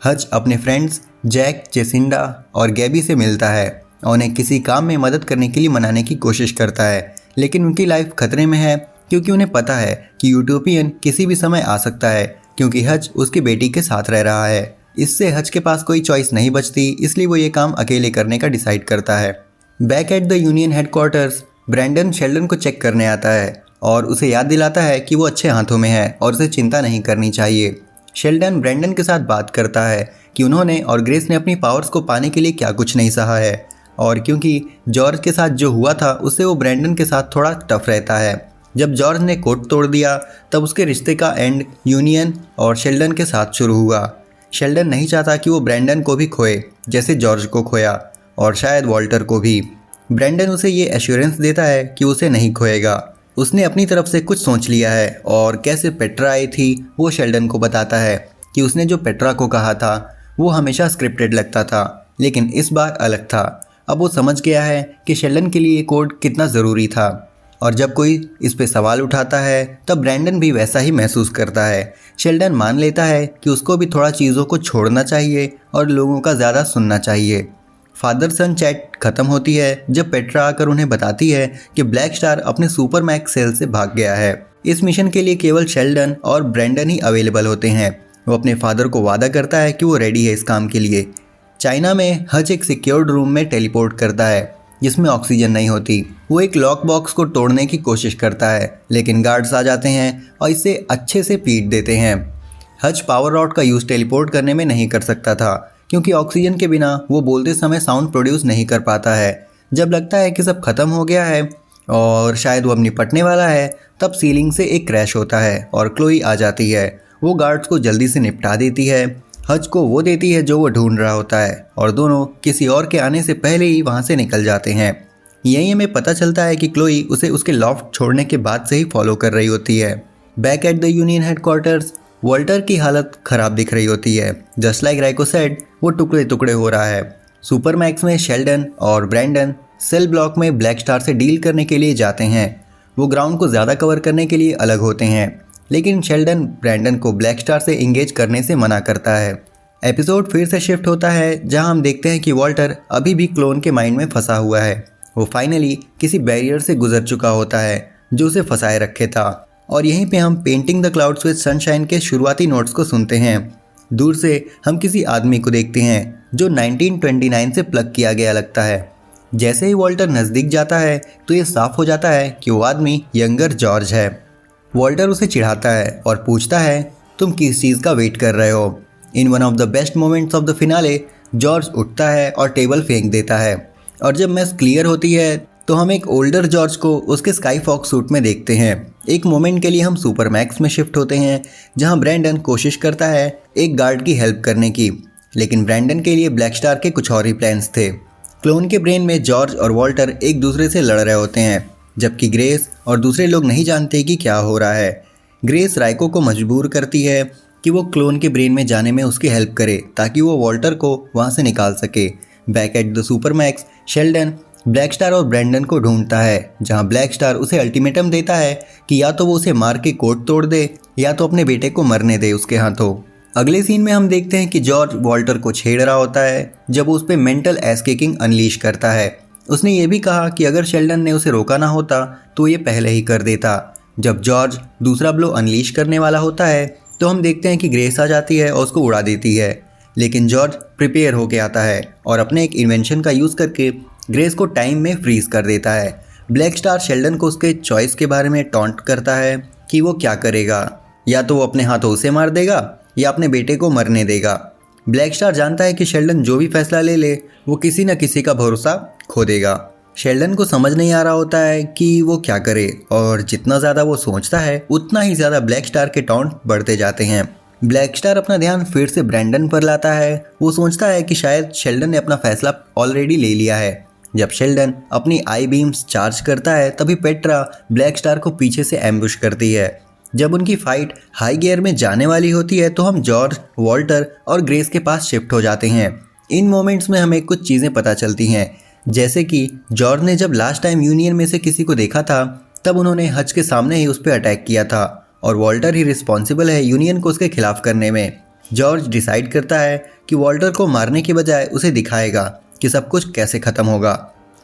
हज अपने फ्रेंड्स जैक, जेसिंडा और गैबी से मिलता है और उन्हें किसी काम में मदद करने के लिए मनाने की कोशिश करता है, लेकिन उनकी लाइफ खतरे में है क्योंकि उन्हें पता है कि यूटोपियन किसी भी समय आ सकता है, क्योंकि हज उसकी बेटी के साथ रह रहा है। इससे हज के पास कोई चॉइस नहीं बचती, इसलिए वो ये काम अकेले करने का डिसाइड करता है। Back at the Union headquarters Brandon Sheldon को चेक करने आता है और उसे याद दिलाता है कि वो अच्छे हाथों में है और उसे चिंता नहीं करनी चाहिए। शेल्डन ब्रैंडन के साथ बात करता है कि उन्होंने और ग्रेस ने अपनी पावर्स को पाने के लिए क्या कुछ नहीं सहा है, और क्योंकि जॉर्ज के साथ जो हुआ था उससे वो ब्रैंडन के साथ थोड़ा टफ रहता है। जब जॉर्ज ने कोड तोड़ दिया तब उसके रिश्ते का एंड यूनियन और शेल्डन के साथ शुरू हुआ। शेल्डन नहीं चाहता कि वो ब्रैंडन को भी खोए जैसे जॉर्ज को खोया, और शायद वॉल्टर को भी। ब्रैंडन उसे ये एश्योरेंस देता है कि उसे नहीं खोएगा। उसने अपनी तरफ से कुछ सोच लिया है और कैसे पेट्रा आई थी वो शेल्डन को बताता है कि उसने जो पेट्रा को कहा था वो हमेशा स्क्रिप्टेड लगता था, लेकिन इस बार अलग था। अब वो समझ गया है कि शेल्डन के लिए ये कोड कितना ज़रूरी था, और जब कोई इस पे सवाल उठाता है तब ब्रैंडन भी वैसा ही महसूस करता है। शेल्डन मान लेता है कि उसको भी थोड़ा चीज़ों को छोड़ना चाहिए और लोगों का ज़्यादा सुनना चाहिए। फादर सन चैट खत्म होती है जब पेट्रा आकर उन्हें बताती है कि ब्लैक स्टार अपने सुपर मैक्स सेल से भाग गया है। इस मिशन के लिए केवल शेल्डन और ब्रैंडन ही अवेलेबल होते हैं। वो अपने फादर को वादा करता है कि वो रेडी है इस काम के लिए। चाइना में हज एक सिक्योर्ड रूम में टेलीपोर्ट करता है जिसमें ऑक्सीजन नहीं होती। वो एक लॉक बॉक्स को तोड़ने की कोशिश करता है, लेकिन गार्ड्स आ जाते हैं और इसे अच्छे से पीट देते हैं। हज पावर रॉड का यूज़ टेलीपोर्ट करने में नहीं कर सकता था क्योंकि ऑक्सीजन के बिना वो बोलते समय साउंड प्रोड्यूस नहीं कर पाता है। जब लगता है कि सब खत्म हो गया है और शायद वो अब निपटने वाला है, तब सीलिंग से एक क्रैश होता है और क्लोई आ जाती है। वो गार्ड्स को जल्दी से निपटा देती है, हज को वो देती है जो वो ढूंढ रहा होता है, और दोनों किसी और के आने से पहले ही वहाँ से निकल जाते हैं। यहीं हमें पता चलता है कि क्लोई उसे उसके लॉफ्ट छोड़ने के बाद से ही फॉलो कर रही होती है। Back at the Union headquarters Walter की हालत खराब दिख रही होती है। जस्ट लाइक राइको सेड, वो टुकड़े टुकड़े हो रहा है। सुपर मैक्स में शेल्डन और ब्रैंडन सेल ब्लॉक में ब्लैक स्टार से डील करने के लिए जाते हैं। वो ग्राउंड को ज़्यादा कवर करने के लिए अलग होते हैं, लेकिन शेल्डन ब्रैंडन को ब्लैक स्टार से इंगेज करने से मना करता है। एपिसोड फिर से शिफ्ट होता है जहां हम देखते हैं कि वॉल्टर अभी भी क्लोन के माइंड में फंसा हुआ है। वो फाइनली किसी बैरियर से गुजर चुका होता है जो उसे फंसाए रखे था, और यहीं पे हम painting the clouds with sunshine के शुरुआती नोट्स को सुनते हैं। दूर से हम किसी आदमी को देखते हैं जो 1929 से प्लग किया गया लगता है। जैसे ही वॉल्टर नज़दीक जाता है तो ये साफ हो जाता है कि वो आदमी यंगर जॉर्ज है। वॉल्टर उसे चिढ़ाता है और पूछता है, तुम किस चीज़ का वेट कर रहे हो। In one of the best moments of the finale George उठता है और टेबल फेंक देता है, और जब मैच क्लियर होती है तो हम एक ओल्डर जॉर्ज को उसके स्काई फॉक्स सूट में देखते हैं। एक मोमेंट के लिए हम सुपर मैक्स में शिफ्ट होते हैं जहां ब्रैंडन कोशिश करता है एक गार्ड की हेल्प करने की, लेकिन ब्रैंडन के लिए ब्लैक स्टार के कुछ और ही प्लान्स थे। क्लोन के ब्रेन में जॉर्ज और वॉल्टर एक दूसरे से लड़ रहे होते हैं, जबकि ग्रेस और दूसरे लोग नहीं जानते कि क्या हो रहा है। ग्रेस राइको को मजबूर करती है कि वो क्लोन के ब्रेन में जाने में उसकी हेल्प करे ताकि वो वॉल्टर को वहाँ से निकाल सके। Back at the super max Sheldon black star और ब्रैंडन को ढूंढता है, जहां ब्लैक स्टार उसे अल्टीमेटम देता है कि या तो वो उसे मार के कोड तोड़ दे या तो अपने बेटे को मरने दे उसके हाथों। अगले सीन में हम देखते हैं कि जॉर्ज वॉल्टर को छेड़ रहा होता है जब वो उस पर मेंटल एस किकिंग अनलीश करता है। उसने ये भी कहा कि अगर शेल्डन ने उसे रोका ना होता तो ये पहले ही कर देता। जब जॉर्ज दूसरा ब्लो अनलीश करने वाला होता है तो हम देखते हैं कि ग्रेस आ जाती है और उसको उड़ा देती है, लेकिन जॉर्ज प्रिपेयर होके आता है और अपने एक इन्वेंशन का यूज़ करके ग्रेस को टाइम में फ्रीज कर देता है। ब्लैक स्टार शेल्डन को उसके चॉइस के बारे में टॉन्ट करता है कि वो क्या करेगा, या तो वो अपने हाथों उसे मार देगा या अपने बेटे को मरने देगा। ब्लैक स्टार जानता है कि शेल्डन जो भी फैसला ले ले वो किसी न किसी का भरोसा खो देगा। शेल्डन को समझ नहीं आ रहा होता है कि वो क्या करे, और जितना ज़्यादा वो सोचता है उतना ही ज़्यादा ब्लैक स्टार के टॉन्ट बढ़ते जाते हैं। ब्लैक स्टार अपना ध्यान फिर से ब्रैंडन पर लाता है। वो सोचता है कि शायद शेल्डन ने अपना फैसला ऑलरेडी ले लिया है। जब शेल्डन अपनी आई बीम्स चार्ज करता है तभी पेट्रा ब्लैक स्टार को पीछे से एम्बुश करती है। जब उनकी फाइट हाई गियर में जाने वाली होती है तो हम जॉर्ज, वॉल्टर और ग्रेस के पास शिफ्ट हो जाते हैं। इन मोमेंट्स में हमें कुछ चीज़ें पता चलती हैं, जैसे कि जॉर्ज ने जब लास्ट टाइम यूनियन में से किसी को देखा था तब उन्होंने हच के सामने ही उस पर अटैक किया था, और वॉल्टर ही रिस्पॉन्सिबल है यूनियन को उसके खिलाफ करने में। जॉर्ज डिसाइड करता है कि वॉल्टर को मारने की बजाय उसे दिखाएगा कि सब कुछ कैसे ख़त्म होगा।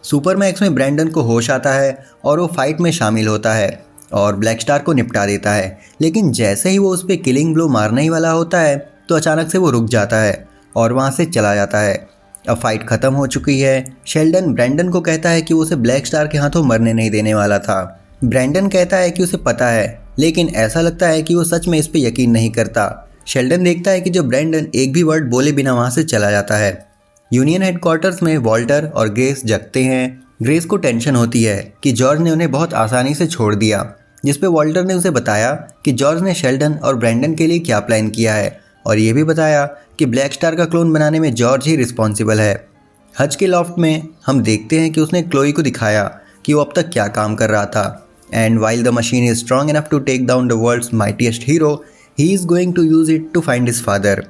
सुपरमैक्स में ब्रैंडन को होश आता है और वो फाइट में शामिल होता है और ब्लैक स्टार को निपटा देता है। लेकिन जैसे ही वो उस पर किलिंग ब्लो मारने ही वाला होता है तो अचानक से वो रुक जाता है और वहाँ से चला जाता है। अब फाइट ख़त्म हो चुकी है। शेल्डन ब्रैंडन को कहता है कि वो उसे ब्लैक स्टार के हाथों मरने नहीं देने वाला था। ब्रैंडन कहता है कि उसे पता है, लेकिन ऐसा लगता है कि वो सच में इस पर यकीन नहीं करता। शेल्डन देखता है कि जो ब्रैंडन एक भी वर्ड बोले बिना वहाँ से चला जाता है। यूनियन हेडक्वार्टर्स में वॉल्टर और ग्रेस जगते हैं। ग्रेस को टेंशन होती है कि जॉर्ज ने उन्हें बहुत आसानी से छोड़ दिया, जिस पे वॉल्टर ने उसे बताया कि जॉर्ज ने शेल्डन और ब्रैंडन के लिए क्या प्लान किया है, और ये भी बताया कि ब्लैक स्टार का क्लोन बनाने में जॉर्ज ही रिस्पॉन्सिबल है। हज के लॉफ्ट में हम देखते हैं कि उसने क्लोई को दिखाया कि वो अब तक क्या काम कर रहा था। And while the machine is strong enough to take down the world's mightiest hero, he is going to use it to find his father.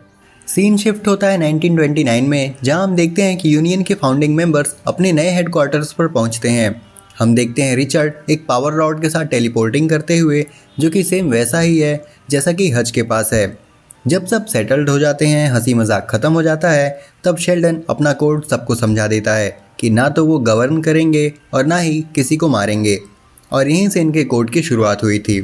Scene shift होता है 1929 में, जहां हम देखते हैं कि यूनियन के फाउंडिंग मेंबर्स अपने नए हेडक्वार्टर्स पर पहुंचते हैं। हम देखते हैं रिचर्ड एक पावर रॉड के साथ टेलीपोर्टिंग करते हुए, जो कि सेम वैसा ही है जैसा कि हज के पास है। जब सब सेटल्ड हो जाते हैं, हंसी मजाक ख़त्म हो जाता है, तब शेल्डन अपना कोड सबको समझा देता है कि ना तो वो गवर्न करेंगे और ना ही किसी को मारेंगे, और यहीं से इनके कोड की शुरुआत हुई थी।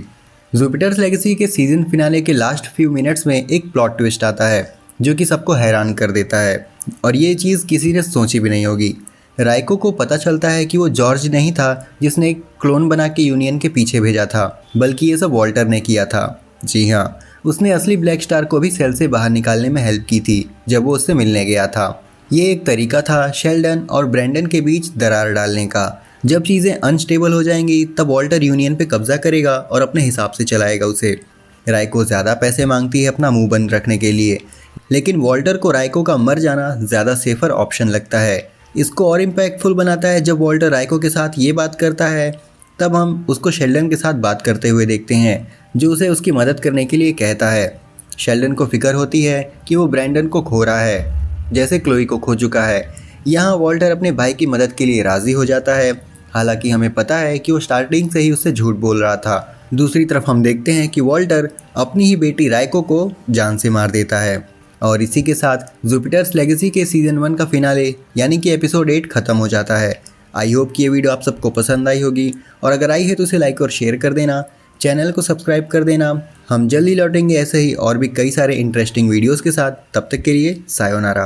जुपिटर्स लेगेसी के सीजन फिनाले के लास्ट फ्यू मिनट्स में एक प्लॉट ट्विस्ट आता है जो कि सबको हैरान कर देता है, और ये चीज़ किसी ने सोची भी नहीं होगी। राइको को पता चलता है कि वो जॉर्ज नहीं था जिसने एक क्लोन बना के यूनियन के पीछे भेजा था, बल्कि ये सब वॉल्टर ने किया था। जी हाँ, उसने असली ब्लैक स्टार को भी सेल से बाहर निकालने में हेल्प की थी जब वो उससे मिलने गया था। ये एक तरीका था शेल्डन और ब्रैंडन के बीच दरार डालने का। जब चीज़ें अनस्टेबल हो जाएंगी तब वॉल्टर यूनियन पे कब्जा करेगा और अपने हिसाब से चलाएगा उसे। राइको ज़्यादा पैसे मांगती है अपना मुंह बंद रखने के लिए, लेकिन वॉल्टर को राइको का मर जाना ज़्यादा सेफर ऑप्शन लगता है। इसको और इम्पैक्टफुल बनाता है जब वॉल्टर राइको के साथ ये बात करता है, तब हम उसको शेल्डन के साथ बात करते हुए देखते हैं जो उसे उसकी मदद करने के लिए कहता है। शेल्डन को फिक्र होती है कि वो ब्रैंडन को खो रहा है जैसे क्लोई को खो चुका है। यहाँ वॉल्टर अपने भाई की मदद के लिए राज़ी हो जाता है, हालांकि हमें पता है कि वो स्टार्टिंग से ही उससे झूठ बोल रहा था। दूसरी तरफ हम देखते हैं कि वॉल्टर अपनी ही बेटी राइको को जान से मार देता है। और इसी के साथ जुपिटर्स लेगेसी के सीज़न 1 का फिनाले यानी कि एपिसोड 8 ख़त्म हो जाता है। आई होप कि ये वीडियो आप सबको पसंद आई होगी, और अगर आई है तो उसे लाइक और शेयर कर देना, चैनल को सब्सक्राइब कर देना। हम जल्दी लौटेंगे ऐसे ही और भी कई सारे इंटरेस्टिंग वीडियोस के साथ। तब तक के लिए सायोनारा।